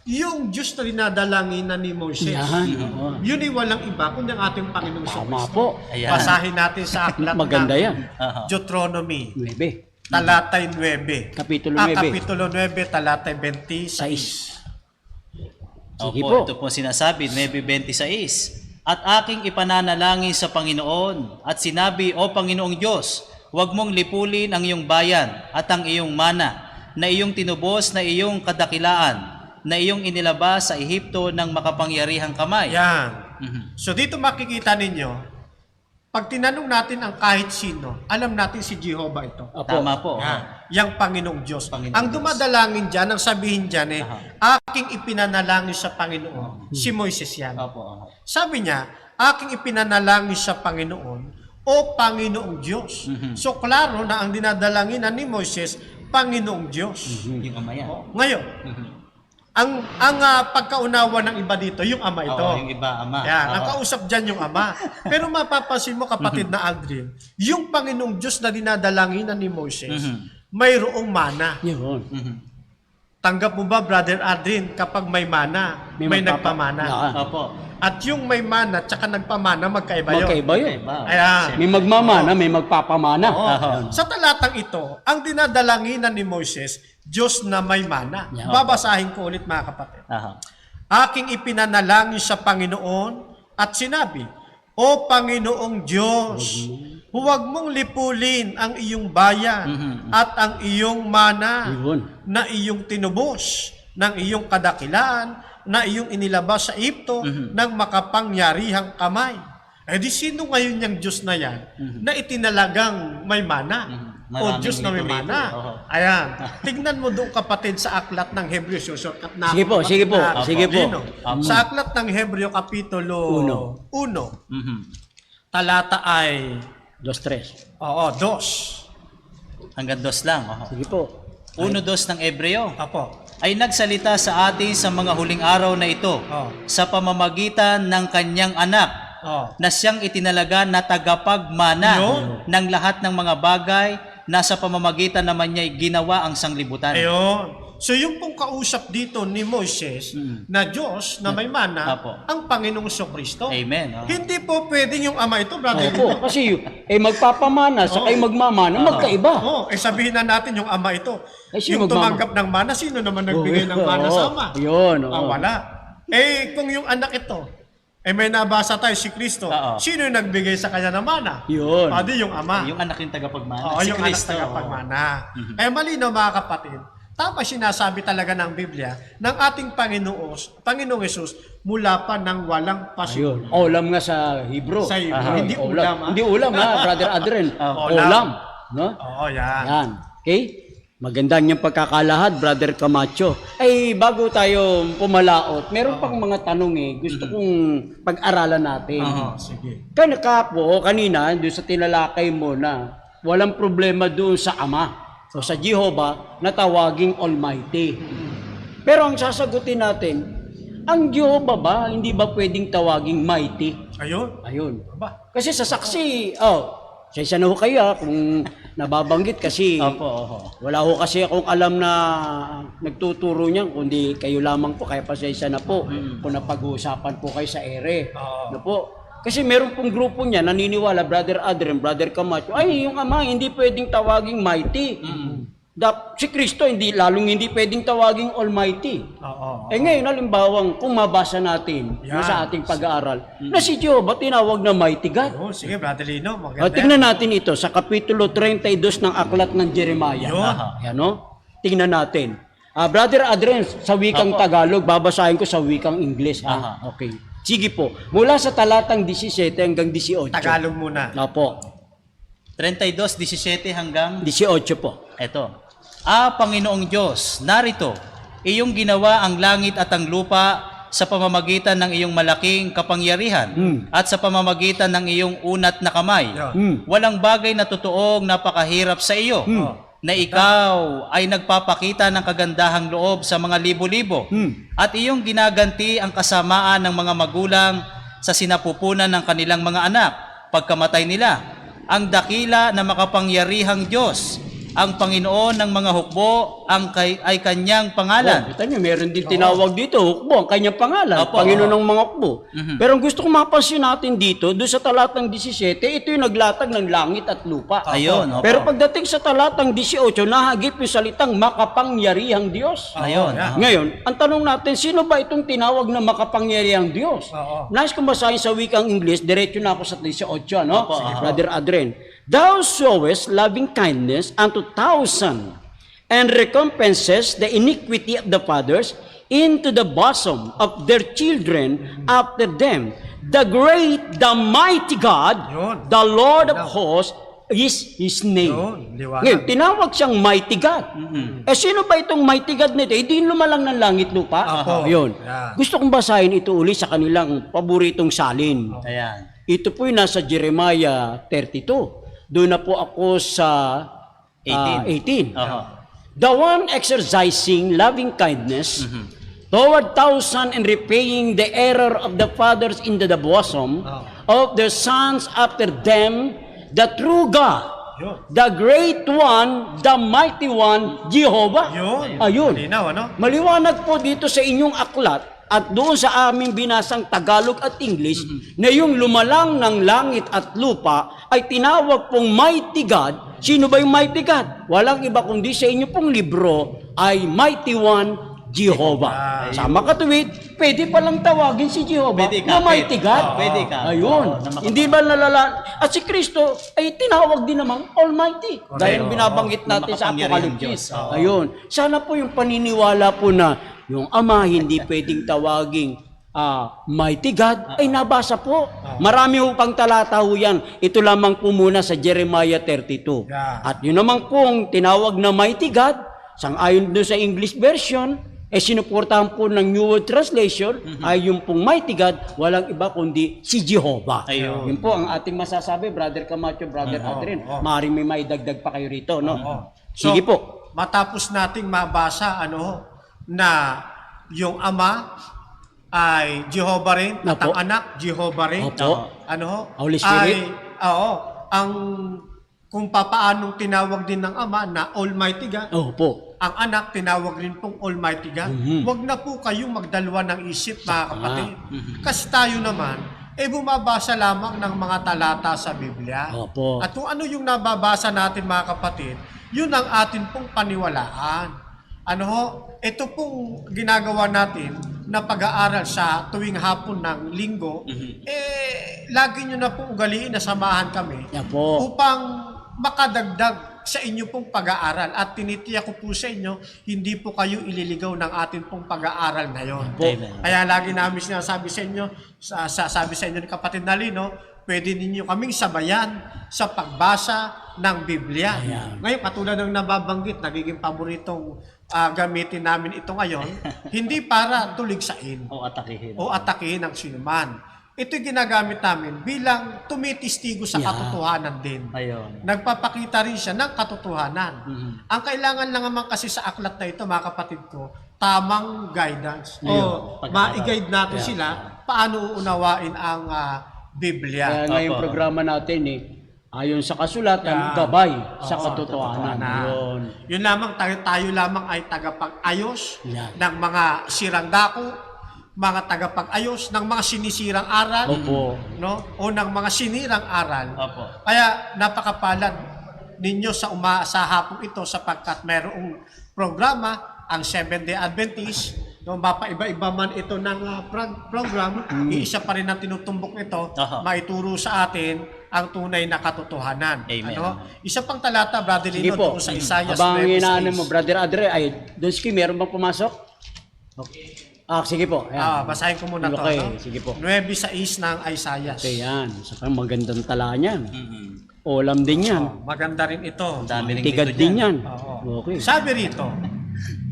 yung Diyos na dinadalanginan ni Moises, Yan, oo. yun ay walang iba kundi ang ating Panginoong Tama Kristo. po. Ayan. Basahin natin sa aklat Maganda ng yan. Oho. Deuteronomy, 9. talatay 9. Kapitulo 9. Kapitulo 9, talatay 26. 6. Sige Opo, po. ito po sinasabi, 9:26. At aking ipananalangin sa Panginoon at sinabi, O Panginoong Diyos, huwag mong lipulin ang iyong bayan at ang iyong mana na iyong tinubos na iyong kadakilaan na iyong inilabas sa Ehipto ng makapangyarihang kamay. Yan. Mhm. So dito makikita ninyo, pag tinanong natin ang kahit sino, alam natin si Jehovah ito. Opo. Tama po. Yan. Yang Panginoong Diyos. Panginoong Ang Diyos. dumadalangin dyan, ang sabihin dyan aking ipinanalangin sa Panginoon. Si Moises yan. Opo. Opo. Sabi niya, aking ipinanalangin sa Panginoon, o Panginoong Diyos. So klaro na ang dinadalanginan ni Moises, Panginoong Diyos. Yung ama yan. Ngayon, ang pagkaunawa ng iba dito, yung ama ito. Oo, yung iba, ama. Yan, Oo. ang kausap dyan yung ama. Pero mapapansin mo, kapatid na Aldrin, yung Panginoong Diyos na dinadalanginan ni Moises, mayroong mana. Yun. Mhm. Tanggap mo ba, Brother Aldrin, kapag may mana, may nagpamana? Opo. At yung may mana, tsaka nagpamana, magkaiba yun. Magkaiba yun. Ayan. May magmamana, may magpapamana. Oo. Sa talatang ito, ang dinadalanginan ni Moises, Diyos na may mana. Yeah. Babasahin ko ulit mga kapatid. Aha. Aking ipinanalangin sa Panginoon at sinabi, O Panginoong Diyos, huwag mong lipulin ang iyong bayan at ang iyong mana Yun. na iyong tinubos ng iyong kadakilaan na iyong inilabas sa Ehipto ng makapangyarihang kamay. Eh di sino ngayon yung Diyos na yan na itinalagang may mana? O Maraming Diyos na may rito-rito. mana. Oo. Ayan. Tignan mo doon kapatid sa aklat ng Hebreo. Shortcut na Sige po, sige po, sige po. Sa aklat ng Hebreo Kapitulo 1, Mhm. talata ay 2-3. 2. Hanggang 2 lang. Oho. Sige po. 1:2 ng Ebreo Apo. ay nagsalita sa atin sa mga huling araw na ito sa pamamagitan ng kanyang anak na siyang itinalaga na tagapagmana Yun. ng lahat ng mga bagay na sa pamamagitan naman niya ginawa ang sanglibutan. Ayun. So yung pong kausap dito ni Moises na Diyos na may mana, Apo. ang Panginoong Kristo. Amen. Oh. Hindi po pwedeng yung ama ito, brother. Opo, kasi magpapamana sa kay magmamana, magkaiba. Sabihin na natin yung ama ito. Eh, sino Yung magmama- tumanggap ng mana, sino naman nagbigay ng mana sa ama? Yun. oo. Wala. Kung yung anak ito, may nabasa tayo si Kristo, Oo. sino yung nagbigay sa kanya ng mana? Yun. Pwede yung ama. Yung anak yung tagapagmana. Oo, si yung Kristo. anak tagapagmana. Kaya malinaw mga kapatid, tama sinasabi talaga ng Biblia ng ating Panginoong Yesus mula pa ng walang pasimula. Ayun. Olam nga sa Hebrew. Sa Hebrew. Aha, Hindi ulam, ha? Hindi ulam ha, Brother Adren. Olam. Olam. No? Oo, yan. Yan. Okay? Magandang yung pagkakalahad, Brother Camacho. Ay, bago tayo pumalaot, meron pang mga tanong Gusto kong pag-aralan natin. Sige. Kanina, doon sa tinalakay mo na walang problema doon sa Ama o sa Jehovah na tawaging Almighty. Pero ang sasagutin natin, ang Jehovah ba, hindi ba pwedeng tawaging Mighty? Ayun. Ayun. Aba. Kasi sa saksi, sa na ho kayo kung nababanggit kasi Opo. wala ho kasi akong alam na nagtuturo niyan, kundi kayo lamang po, kaya pasensya na po kung napag-uusapan po kayo sa ere. Oo. No po? Kasi meron pong grupo niya, naniniwala, Brother Adren, Brother Camacho, ay, yung ama, hindi pwedeng tawaging mighty. Si Kristo, hindi pwedeng tawaging almighty. Oo. Ngayon, halimbawang, kung mabasa natin Yan. sa ating pag-aaral, na si Jehovah tinawag na mighty God. Oh, sige, Brother Lino, maganda. Tingnan natin ito sa Kapitulo 32 ng Aklat ng Jeremiah. Yun. Yan, no? Tingnan natin. Brother Adrian, sa wikang Opo. Tagalog, babasahin ko sa wikang Ingles. Aha. Okay. Sige po. Mula sa talatang 17 hanggang 18. Tagalog muna. Opo. 32:17 hanggang 18 po. eto. Panginoong Diyos, narito, iyong ginawa ang langit at ang lupa sa pamamagitan ng iyong malaking kapangyarihan at sa pamamagitan ng iyong unat na kamay. Walang bagay na totoong napakahirap sa iyo na ikaw ay nagpapakita ng kagandahang loob sa mga libo-libo at iyong ginaganti ang kasamaan ng mga magulang sa sinapupunan ng kanilang mga anak pagkamatay nila. Ang dakila na makapangyarihang Diyos, ang Panginoon ng mga hukbo ay kanyang pangalan. Kita niyo, meron din tinawag dito, hukbo, ang kanyang pangalan, Opo. Panginoon ng mga hukbo. Pero ang gusto kong mapansin natin dito, doon sa talatang 17, ito yung naglatag ng langit at lupa. Ayun, opo. Pero pagdating sa talatang 18, nahagip yung salitang makapangyarihang Diyos. Ayun. Yeah. Ngayon, ang tanong natin, sino ba itong tinawag na makapangyarihang Diyos? Oo. Nais kong basahin sa wikang English, diretso na ako sa 18, no? Opo, opo. Brother Adrian. Thou showest loving kindness unto thousands, and recompenses the iniquity of the fathers into the bosom of their children after them. The great, the mighty God, Yun. the Lord of hosts, is His name. Yun, liwanag. Ngayon, tinawag siyang mighty God. Eh, sino ba itong mighty God nito? Eh, di lumalang ng langit lupa. Opo. Ayun. Yan. Gusto kong basahin ito uli sa kanilang paboritong salin. Ayan. Ito po yung nasa Jeremiah 32. Doon na po ako sa 18. Oho. The one exercising loving kindness toward thousand and repaying the error of the fathers into the bosom of their sons after them, the true God, Yun. the great one, the mighty one, Jehovah. Yun. Ayun. Malinaw, ano? Maliwanag po dito sa inyong aklat at doon sa aming binasang Tagalog at English na yung lumalang ng langit at lupa ay tinawag pong mighty God. Sino ba yung mighty God? Walang iba kundi sa inyo pong libro ay mighty one, Jehovah. Sa makatuwid, pwede palang tawagin si Jehovah Pwede ka, na mighty pwede. God. Pwede ka. Ayun. Oo, na makapag- Hindi ba nalala? At si Kristo ay tinawag din namang Almighty. Dahil binabanggit Na natin sa makapangyarihang Apocalypse. Diyos. Oo. Ayun. Sana po yung paniniwala po na yung Ama hindi pwedeng tawaging mighty God ay nabasa po. Marami ho pang talata ho yan. Ito lamang po muna sa Jeremiah 32. Yeah. At yun naman pong tinawag na mighty God, sang-ayon doon sa English version, sinuportahan po ng New World Translation, ay yung pong mighty God, walang iba kundi si Jehovah. Ayun. Yun po ang ating masasabi, Brother Camacho, Brother Adrian. Maaaring may maidagdag pa kayo rito, no? Sige po. Matapos nating mabasa, na yung Ama ay Jehovah rin, at Opo. ang anak, Jehovah rin. Opo. Holy Spirit. Ang kung papaanong tinawag din ng Ama na Almighty God, Opo. ang anak tinawag rin pong Almighty God. Huwag na po kayong magdalwa ng isip, mga kapatid. Kasi tayo naman, bumabasa lamang ng mga talata sa Biblia. Opo. At kung ano yung nababasa natin, mga kapatid, yun ang atin pong paniwalaan. Ito pong ginagawa natin na pag-aaral sa tuwing hapon ng linggo, lagi nyo na pong ugaliin na samahan kami Yan po. upang makadagdag sa inyo pong pag-aaral. At tinitiyak ko po sa inyo, hindi po kayo ililigaw ng atin pong pag-aaral ngayon. Amen. Kaya lagi namin sinasabi sa inyo, sabi sa inyo ni kapatid Nalino, pwede ninyo kaming sabayan sa pagbasa ng Biblia. Ngayon, katulad ng nababanggit, nagiging paboritong gamitin namin ito ngayon, hindi para tuligsain O atakihin. o atakihin ng sinuman. Ito'y ginagamit namin bilang tumitistigo sa katotohanan din. Ayun. Nagpapakita rin siya ng katotohanan. Ang kailangan lang naman kasi sa aklat na ito, mga kapatid ko, tamang guidance. O ma-guide natin sila paano uunawain ang Biblia. Kaya ngayong Opo. programa natin ayon sa kasulatan, gabay sa katotohanan. Yun. Yun lamang, tayo lamang ay tagapag-ayos Yan. ng mga sirang dako, mga tagapag-ayos ng mga sinisirang aral, Opo. no? O ng mga sinirang aral. Opo. Kaya napakapalad ninyo sa hapong ito sapagkat mayroong programa ang Seventh-day Adventist No, mapaiba-iba man ito ng program, iisa pa rin ang tinutumbok nito, Aha. maituro sa atin ang tunay na katotohanan. Amen. Ano? Isa pang talata, Brother Sige Lino, po. doon sa Isaiah Habang 9:6. inaano mo, Brother Adre, ay, Donski, meron bang pumasok? Okay. Sige po. Ayan. Basahin ko muna to. Okay, No? sige po. 9:6 ng Isaiah. Okay, yan. Saka magandang tala niyan. Mm-mm. Ulam din yan. Maganda rin ito. Ang dami ring Tigad dito din dyan. yan. Oo. Okay. Sabi rito,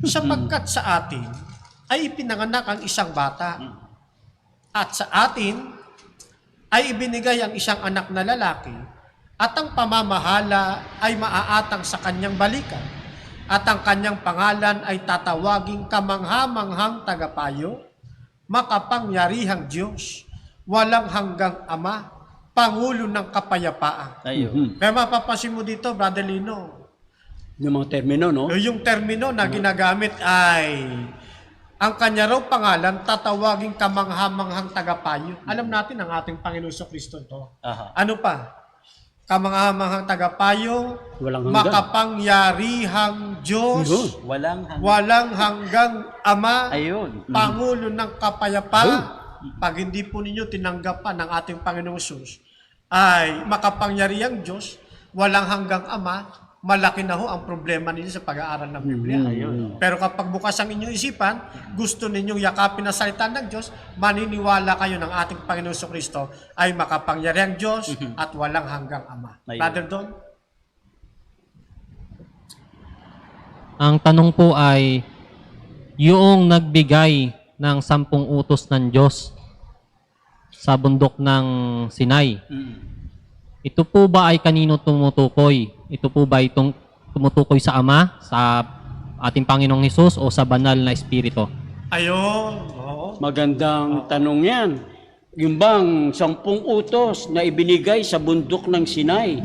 sapagkat sa atin ay ipinanganak ang isang bata at sa atin ay ibinigay ang isang anak na lalaki at ang pamamahala ay maaatang sa kanyang balikan at ang kanyang pangalan ay tatawaging kamangha-manghang tagapayo, makapangyarihang Diyos, walang hanggang Ama, Pangulo ng Kapayapaan. Ayun. Kaya mapapansin mo dito, Brother Lino, Yung mga termino, no? yung termino na ginagamit ay ang kanya raw pangalan, tatawaging kamangha-manghang tagapayo. Alam natin ang ating Panginoon Kristo ito. Aha. Ano pa? Kamangha-manghang tagapayo, Walang hanggan. makapangyarihang Diyos, Yun. walang hanggang Ama, Ayun. Pangulo ng Kapayapaan. Pag hindi po ninyo tinanggapan ng ating Panginoong Sus, ay makapangyarihang Diyos, walang hanggang Ama, malaki na ho ang problema ninyo sa pag-aaral ng Biblia. Pero kapag bukas ang inyong isipan, gusto ninyong yakapin na salita ng Diyos, maniniwala kayo ng ating Panginoon Kristo ay makapangyarihang Diyos at walang hanggang Ama. Ayun. Brother Don? Ang tanong po ay, yung nagbigay ng 10 utos ng Diyos sa bundok ng Sinai, ito po ba ay kanino tumutukoy? Ito po ba itong tumutukoy sa Ama, sa ating Panginoong Hesus o sa banal na Espiritu? Ayun. Oo. Magandang tanong yan. Yung bang 10 utos na ibinigay sa bundok ng Sinai,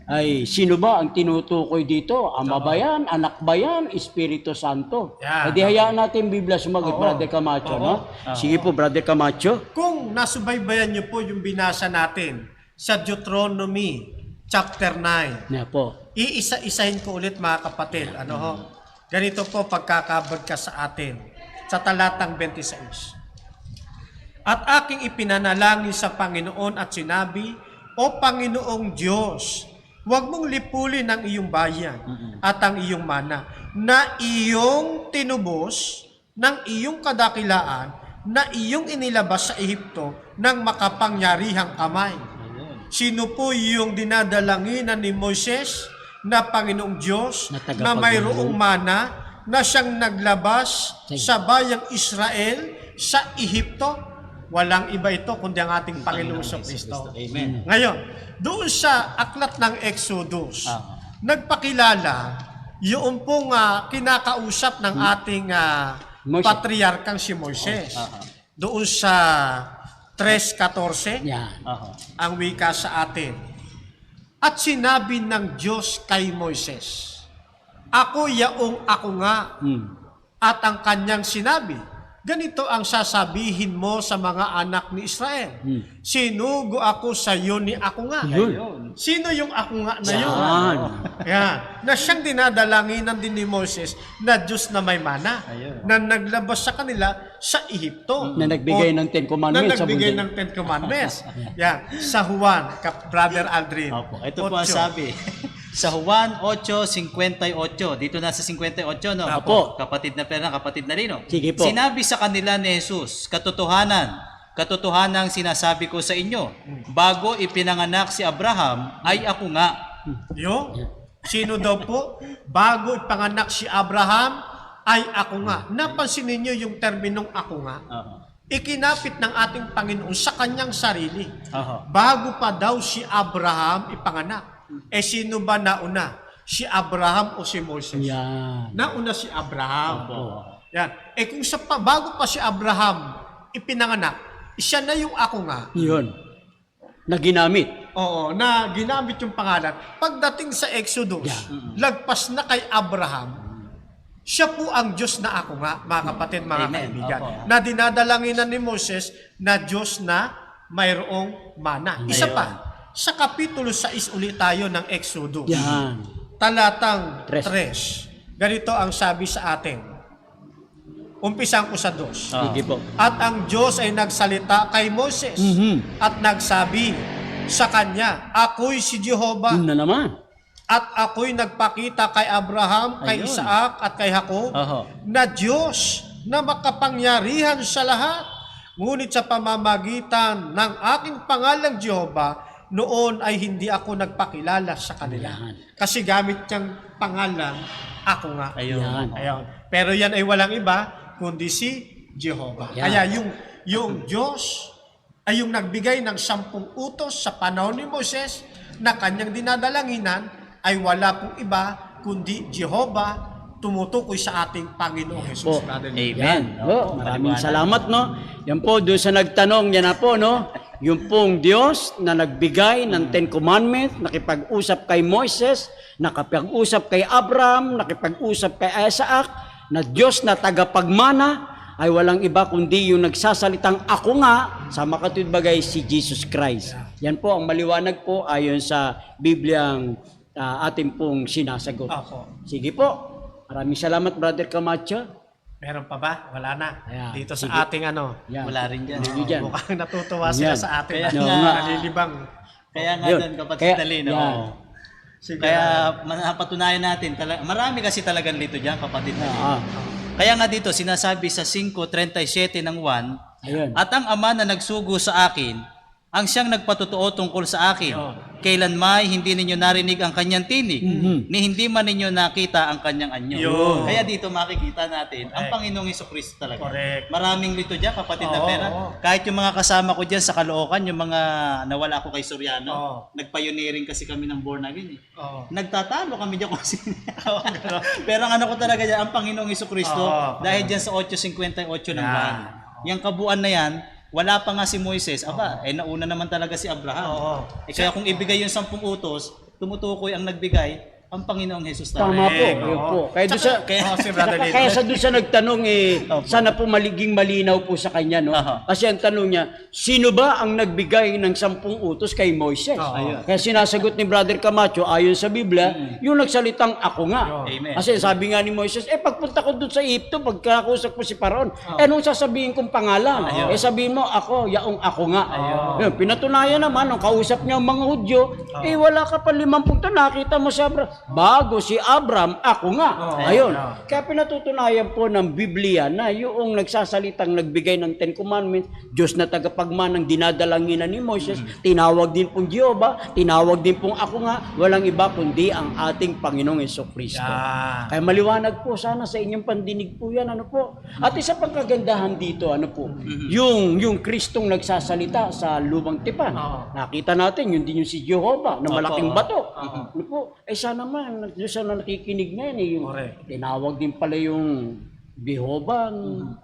ay sino ba ang tinutukoy dito? Ama ba yan? Anak ba yan? Espiritu Santo? Yan. E di hayaan natin Biblia sumagot, Oo. Brother Camacho, Oo. no? Sige po, Brother Camacho. Kung nasubaybayan niyo po yung binasa natin sa Deuteronomy chapter 9, Na po. iisa-isahin ko ulit mga kapatid. Ano ho? Ganito po pagkakabad ka sa atin sa talatang 26. At aking ipinanalangin sa Panginoon at sinabi, O Panginoong Diyos, huwag mong lipulin ang iyong bayan at ang iyong mana na iyong tinubos ng iyong kadakilaan na iyong inilabas sa Ehipto ng makapangyarihang kamay. Sino po yung dinadalanginan ni Moises na Panginoong Diyos Na na tagapagmana. mayroong mana na siyang naglabas sa bayang Israel sa Ehipto? Walang iba ito kundi ang ating Panginoong Kristo. Amen. Ngayon, doon sa aklat ng Exodus, Ah. nagpakilala yung pong kinakausap ng ating Moises. patriarkang si Moises. Doon sa 3:14, Yan. Aha. ang wika sa atin. At sinabi ng Diyos kay Moises, Ako yaong ako nga. At ang kanyang sinabi, ganito ang sasabihin mo sa mga anak ni Israel. Sinugo ako sa iyo ni ako nga. Yun. Sino yung ako nga na yun? Yan. Yan. Na siyang dinadalanginan din ni Moses na Diyos na may mana. Ayun. Na naglabas sa kanila sa Ehipto. Na nagbigay ng 10 Commandments Na sa nagbigay bundok. ng 10 Commandments. Yan. Sa Juan, Brother Aldrin. Opo, ito po ang 8. sabi. Sa Juan 8:58, dito na sa 58, no? Opo. Kapatid na Perna, kapatid na Lino. Sige po. Sinabi sa kanila ni Jesus, katotohanan sinasabi ko sa inyo, bago ipinanganak si Abraham, ay ako nga. Yo? Sino daw po? Bago ipanganak si Abraham, ay ako nga. Napansin ninyo yung terminong ako nga? Aha. Ikinapit ng ating Panginoon sa kanyang sarili. Aha. Bago pa daw si Abraham ipanganak. Sino ba nauna? Si Abraham o si Moses? Yan. Nauna si Abraham. Opo. Yan. Kung bago pa si Abraham ipinanganak, siya na yung ako nga. Yun. Na ginamit. Oo, na ginamit yung pangalan. Pagdating sa Exodus, lagpas na kay Abraham, siya po ang Diyos na ako nga, mga kapatid, mga Amen. kaibigan. Opo. Na dinadalanginan ni Moses na Diyos na mayroong mana. Isa Ayun. pa, sa Kapitulo 6 ulit tayo ng Exodus. Yan. Talatang 3. 3. Ganito ang sabi sa atin. Umpisan ko sa 2. Sige po. At ang Diyos ay nagsalita kay Moses at nagsabi sa kanya, ako'y si Jehovah Yun na naman. at ako'y nagpakita kay Abraham, kay Ayun. Isaac at kay Jacob Oho. na Diyos na makapangyarihan sa lahat. Ngunit sa pamamagitan ng aking pangalang Jehovah, noon ay hindi ako nagpakilala sa kanila. Yan. Kasi gamit niyang pangalan, ako nga. Ayun. Yan. Ayun. Pero yan ay walang iba, kundi si Jehovah. Yan. Kaya yung Diyos ay yung nagbigay ng 10 utos sa panahon ni Moses na kanyang dinadalanginan ay wala pong iba kundi Jehovah tumutukoy sa ating Panginoong Jesus. Po. Brother Lee. Amen. Yan. Oh, maraming salamat, no? Yan po, doon sa nagtanong, yan na po, no? Yung pong Diyos na nagbigay ng 10 Commandments, nakipag-usap kay Moises, nakipag-usap kay Abraham, nakipag-usap kay Isaac, na Diyos na tagapagmana, ay walang iba kundi yung nagsasalitang ako nga, sa makatwid bagay si Jesus Christ. Yan po ang maliwanag po ayon sa Bibliang ating pong sinasagot. Opo. Sige po. Maraming salamat, Brother Camacho. Meron pa ba? Wala na. Ayan. Dito Sige. sa ating ano. Yan. Wala rin dyan. Sige dyan. Mukhang natutuwa sila Yan. sa atin. Kaya nga. Nalilibang. Kaya nga Yun. doon, kapatid Kaya- Dalino. yan. Sige. Kaya napatunayan natin, marami kasi talagang lito dyan, kapatid Dalino. Ah, Kaya nga dito, sinasabi sa 5:37 ng 1, ayun. at ang Ama na nagsugo sa akin, ang siyang nagpatotoo tungkol sa akin. Kailanmay hindi ninyo narinig ang kanyang tinig, ni hindi man ninyo nakita ang kanyang anyo. Yun. Kaya dito makikita natin, ang Panginoong Hesus talaga. Correct. Maraming lito dyan, kapatid na Oo, pera. oo. Kahit yung mga kasama ko dyan sa Caloocan, yung mga nawala ko kay Soriano, Oo. nagpioneering kasi kami ng born again eh. Oo. Nagtatalo kami dyan kung sino. Pero ang ano ko talaga dyan, ang Panginoong Hesus Oo. dahil dyan sa 8:58 ng Yan. buwan. Yung kabuuan na yan, wala pa nga si Moises. Aba, nauna naman talaga si Abraham. Oo. Kaya kung ibigay yung 10 utos, tumutukoy ang nagbigay, ang Panginoong Hesus Tama talaga. po. Ayun po. Kaya doon sa... Si Brother Lito. Kaya sa doon sa nagtanong sana po maliging malinaw po sa kanya, no? Aha. Kasi ang tanong niya, sino ba ang nagbigay ng 10 utos kay Moises? Ayun. Kaya sinasagot ni Brother Camacho, ayon sa Biblia, yung nagsalitang ako nga. Amen. Kasi sabi nga ni Moises, pagpunta ko doon sa Egypto, pagkakausap ko si Paraon, anong sasabihin kong pangalan? Sabihin mo, ako, yaong ako nga. Yun, pinatunayan naman, nung kausap niya ang mga Hudyo, wala ka pa 50 to, nakita mo si Abraham. Bago si Abraham, ako nga. Ayun. Kaya pinatutunayan po ng Biblia na yung nagsasalitang nagbigay ng 10 Commandments, Diyos na tagapagmanang dinadalanginan ni Moses, tinawag din pong Jehovah, tinawag din pong ako nga, walang iba kundi ang ating Panginoong Jesucristo. Yan. Kaya maliwanag po sana sa inyong pandinig po yan, ano po. At isa pang kagandahan dito, ano po, yung Kristong nagsasalita sa lumang tipan. Nakita natin, yun din yung si Jehovah na malaking bato. Ano po, sana naman, Diyos na nakikinig na yan, yung Correct. tinawag din pala yung Jehovah,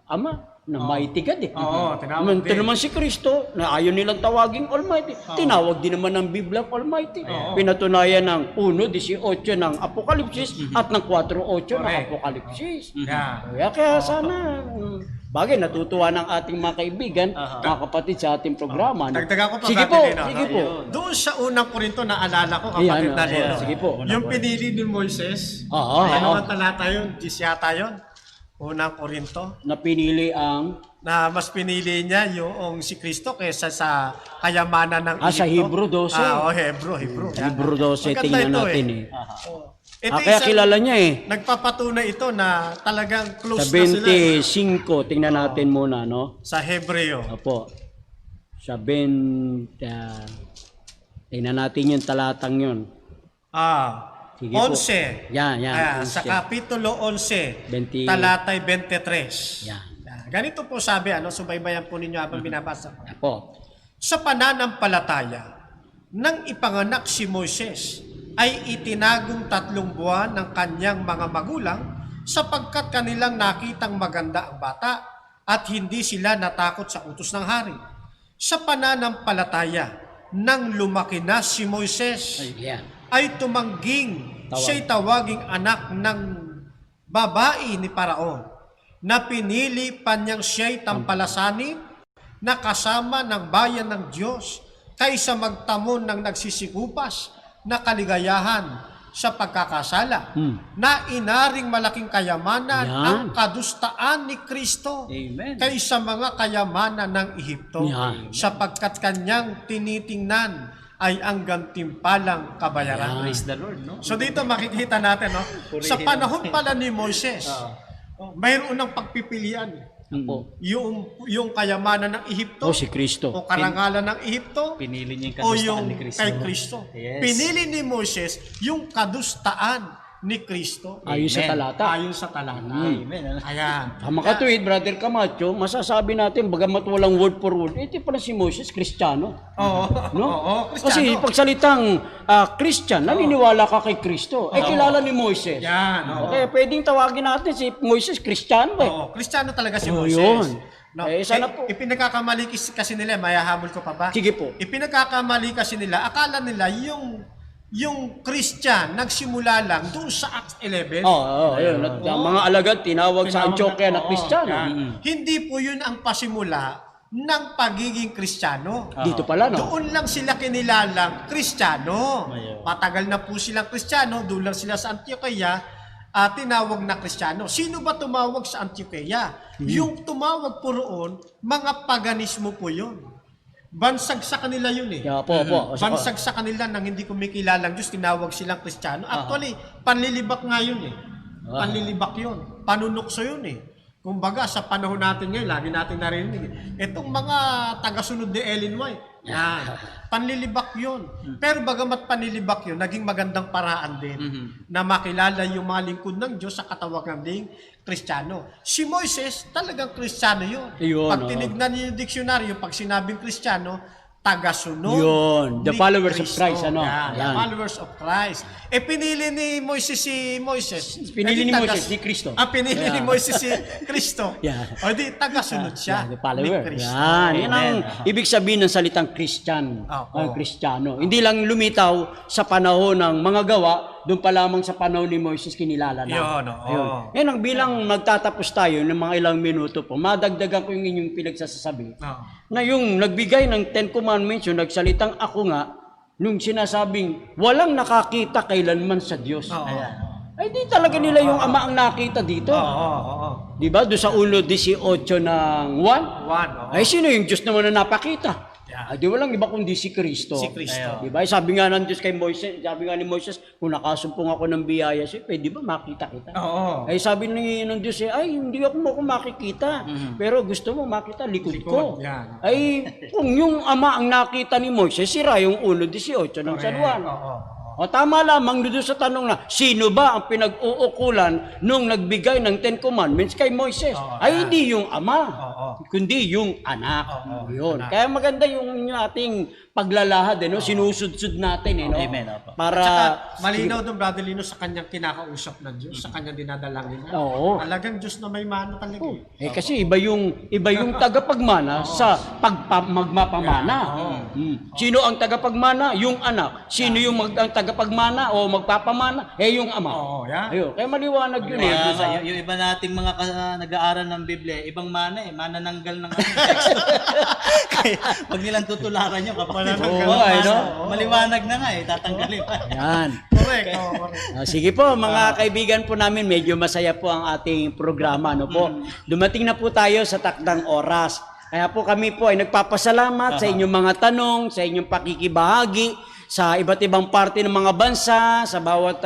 Ama, na mighty God eh. Oo, tinawag Ito din. naman si Kristo, na ayaw nilang tawaging Almighty. Tinawag din naman ng Biblia Almighty. Pinatunayan ng 1:18 ng Apokalipsis at ng 4:8 ng Correct. Apokalipsis. Yan. Kaya sana, bagay, natutuwa ng ating mga kaibigan, mga kapatid sa ating programa. no? Dagdagan ko pa, Sige Brother po, Lino, sige no? po. Doon sa unang Korinto, naalala ko, Ayan, kapatid na Lino. sige po. Yung pinili ni Moises, Oo, ano oo. ang talata yun? 10 yata yun. Unang Korinto. Na pinili ang Na mas pinili niya yung si Kristo kaysa sa kayamanan ng sa Egypto. Hebrew 12. Hebrew. Yan. Hebrew 12, Maganda tingnan ito natin eh. Ito Kaya isang- kilala niya eh. Nagpapatunay ito na talagang Sa close na sila. 25, tingnan natin muna, no? Sa Hebreo. Opo. Sa 20, tingnan natin yung talatang yun. Sige po. 11. Yan, 11. Sa Kapitulo 11, 20. talatay 23. Yan. Ganito po sabi, subaybayan po ninyo habang binabasa ko. Opo. Sa pananampalataya, nang ipanganak si Moises, ay itinagong 3 buwan ng kanyang mga magulang sapagkat kanilang nakitang maganda ang bata at hindi sila natakot sa utos ng hari. Sa pananampalataya, nang lumaki na si Moises, Yan. ay tumangging siya'y tawaging anak ng babae ni Paraon, na pinili pa niyang siya'y tampalasanin na kasama ng bayan ng Diyos kaysa magtamon ng nagsisikupas na kaligayahan sa pagkakasala na inaring malaking kayamanan Yan. ang kadustaan ni Kristo Amen. kaysa mga kayamanan ng Ehipto Yan. sapagkat kanyang tinitingnan ay ang gantimpalang kabayaran. Praise the Lord, no? So dito makikita natin, no? Sa panahon pala ni Moises, mayroon ng pagpipilian. Yung kayamanan ng Ehipto, O si Kristo. o karangalan ng Ehipto, Pinili niya yung o kadustaan yung ni Kristo. kay Kristo. Yes. Pinili ni Moses yung kadustaan ni Kristo. Ayon sa Amen. talata. Ayon sa talata. Amen. Ayan. Tama ka tuwid, Brother Camacho, masasabi natin, bagamat walang word for word, ito pala si Moses, Kristiyano. Oo. No? Oo. Kasi Kristiyano. pag salitang Christian, naniniwala ka kay Kristo. Eh, kilala ni Moises. Yan. Oo. Okay, pwedeng tawagin natin si Moises, Kristiyano ba? Oo. Kristiyano talaga si Oo, Moses. yun. No? Eh, sana po. Ipinagkakamali kasi nila, mayahamol ko pa ba? Sige po. Ipinagkakamali kasi nila, akala nila yung Christian nagsimula lang doon sa Acts 11. Yun. At ang mga alagad, tinawag sa Antioquia na Kristiyano. Yan. Hindi po yun ang pasimula ng pagiging Kristiyano. Dito pala, no? Doon lang sila kinilalang Kristiyano. Ayun. Matagal na po silang Kristiyano, doon lang sila sa Antioquia, tinawag na Kristiyano. Sino ba tumawag sa Antioquia? Yung tumawag po roon, mga paganismo po yun. Bansag sa kanila yun eh. Kaya po. Bansag sa kanila nang hindi kumikilalang Diyos, tinawag silang Kristiyano. Actually, panlilibak nga yun eh. Panlilibak yun. Panunukso yun eh. Kumbaga, sa panahon natin ngayon, lagi natin narinig. Itong mga tagasunod ni Ellen White, yan. Panlilibak yun. Pero bagamat panlilibak yun, naging magandang paraan din na makilala yung mga lingkod ng Diyos sa katawagan ding Kristiyano. Si Moises, talagang Kristiyano yun. Yun, Pag tinignan niyo yung diksyonaryo, pag sinabing Kristiyano, tagasunod Yun, the ni followers of Kristo. Christ, ano? Yan, the Yan. followers of Christ. Pinili ni Moises si Moises. Pinili ni Eh, di Moises si Kristo. Pinili ni Moises si Kristo. Yeah. O di, tagasunod siya The ni follower. Kristo. Yan. Yan ang Amen. ibig sabihin ng salitang Christian. Oo. Kristiyano. Hindi lang lumitaw sa panahon ng mga gawa, doon pa lamang sa panahon ni Moises kinilala na. Yun, oo. Ayun. Yan ang bilang magtatapos tayo ng mga ilang minuto po. Madagdagan ko yung inyong pinagsasabi. Oo. Na yung nagbigay ng Ten Commandments, yung nagsalitang ako nga, nung sinasabing walang nakakita kailanman sa Diyos. Oo. Ay di talaga nila yung ama ang nakita dito. Oo. Di ba? Doon sa 1:18 ng 1. One, oo. Ay sino yung Diyos naman na napakita? Yeah. Ay di walang iba kundi si Kristo. Si Kristo. Di ba? Sabi nga ng Diyos kay Moises, sabi nga ni Moises, kung nakasumpong ako ng biyaya siya, pwede ba makita kita? Oo. Ay sabi ng Diyos, ay hindi ako mo makikita. Pero gusto mo makita likod ko. Yan. Ay kung yung ama ang nakita ni Moises, sira yung 1:18 ng San Juan. Oo. O tama lamang doon sa tanong na, sino ba ang pinag-uukulan nung nagbigay ng Ten Commandments kay Moises? Ay hindi yung ama, kundi yung anak. Yun. Kaya maganda yung ating paglalahad, no? Sinusudsud natin, no? Amen, opo. Para... Tsaka malinaw doon, Brother Lino, sa kanyang kinakausap ng Diyos, sa kanyang dinadalangin. Oo. Talagang Diyos na may mana talaga eh. kasi iba yung tagapagmana sa magmapamana. Sino ang tagapagmana? Yung anak. Sino yung ang tagapagmana o magpapamana? Yung ama. Oo, yan. Ayun. Kaya maliwanag yun eh. Kaya Doon sa- yung iba nating mga nag-aaral ng Biblia, ibang mana manananggal ng Kaya wag nilang tutularan yung kapag Manananggal ng mana. no? Maliwanag na nga tatanggalin pa. Yan. Correct. Oo, correct. Sige po, mga kaibigan po namin, medyo masaya po ang ating programa. No po? Dumating na po tayo sa takdang oras. Kaya po kami po ay nagpapasalamat sa inyong mga tanong, sa inyong pakikibahagi, sa iba't ibang parte ng mga bansa, sa bawat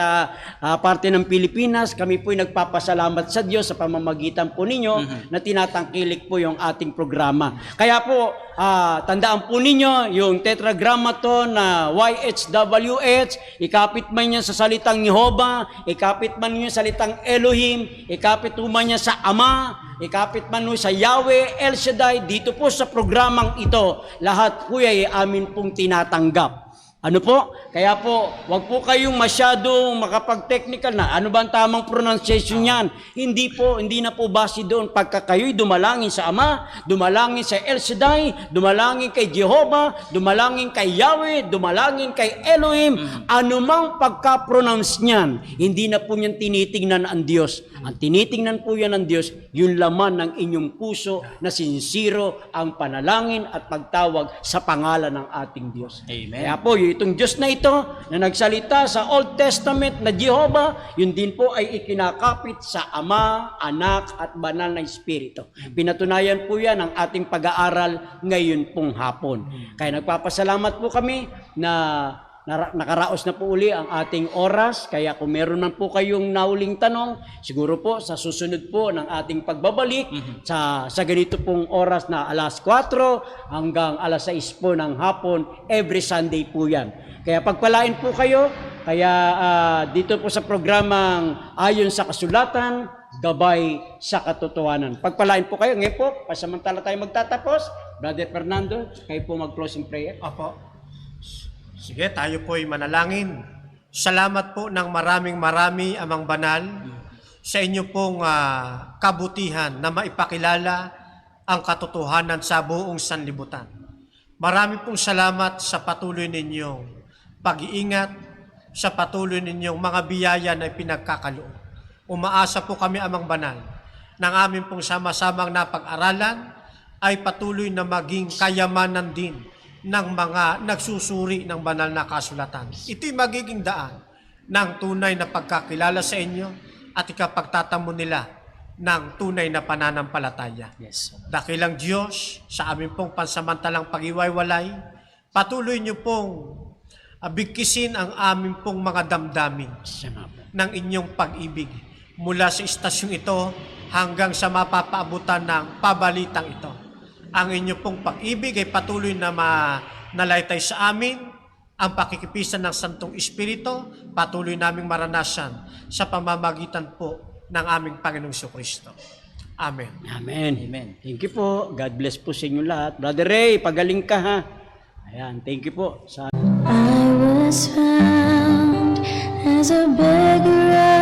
parte ng Pilipinas. Kami po ay nagpapasalamat sa Diyos sa pamamagitan po ninyo na tinatangkilik po yung ating programa. Kaya po, tandaan po ninyo yung tetragrammaton na YHWH, ikapit man niya sa salitang Jehovah, ikapit man niya sa salitang Elohim, ikapit man niya sa Ama, ikapit man niya sa Yahweh, El Shaddai. Dito po sa programang ito, lahat po ay amin pong tinatanggap. Ano po? Kaya po, wag po kayong masyadong makapag-technical na. Ano ba ang tamang pronunciation niyan? Hindi po, hindi na po base doon. Pagka kayo'y dumalangin sa Ama, dumalangin sa El Shaddai, dumalangin kay Jehovah, dumalangin kay Yahweh, dumalangin kay Elohim, anumang pagka-pronounce niyan, hindi na po niyan tinitingnan ang Diyos. Ang tinitingnan po yan ng Diyos, yung laman ng inyong puso na sincero ang panalangin at pagtawag sa pangalan ng ating Diyos. Amen. Kaya po, itong Diyos na ito na nagsalita sa Old Testament na Jehovah, yun din po ay ikinakapit sa Ama, Anak at Banal na Espiritu. Pinatunayan po yan ang ating pag-aaral ngayon pong hapon. Kaya nagpapasalamat po kami na nakaraos na po uli ang ating oras. Kaya kung meron man po kayong nauling tanong, siguro po sa susunod po ng ating pagbabalik sa ganito pong oras na alas 4 hanggang alas 6 po ng hapon, every Sunday po yan. Kaya pagpalain po kayo. Kaya dito po sa programang Ayon sa Kasulatan, Gabay sa Katotohanan. Pagpalain po kayo. Ngayon po, pasamantala tayo magtatapos. Brother Fernando, kayo po mag-closing prayer. Opo. Sige, tayo po'y manalangin. Salamat po ng marami, Amang Banal, sa inyo pong kabutihan na maipakilala ang katotohanan sa buong sanlibutan. Marami pong salamat sa patuloy ninyong pag-iingat, sa patuloy ninyong mga biyaya na pinagkakaloob. Umaasa po kami, Amang Banal, ng aming pong sama-samang napag-aralan ay patuloy na maging kayamanan din ng mga nagsusuri ng banal na kasulatan. Ito'y magiging daan ng tunay na pagkakilala sa inyo at ikapagtatamo nila ng tunay na pananampalataya. Yes. Dakilang Diyos, sa amin pong pansamantalang pag-iwaywalay, patuloy niyo pong bigkisin ang amin pong mga damdamin ng inyong pag-ibig mula sa istasyong ito hanggang sa mapapaabutan ng pabalitang ito. Ang inyo pong pag-ibig ay patuloy na nalaytay sa amin, ang pakikipisan ng Santong Espiritu, patuloy naming maranasan sa pamamagitan po ng aming Panginoong Jesucristo. Amen. Amen. Amen. Thank you po. God bless po sa inyo lahat. Brother Ray, pagaling ka ha. Ayan, thank you po. I was found as a beggar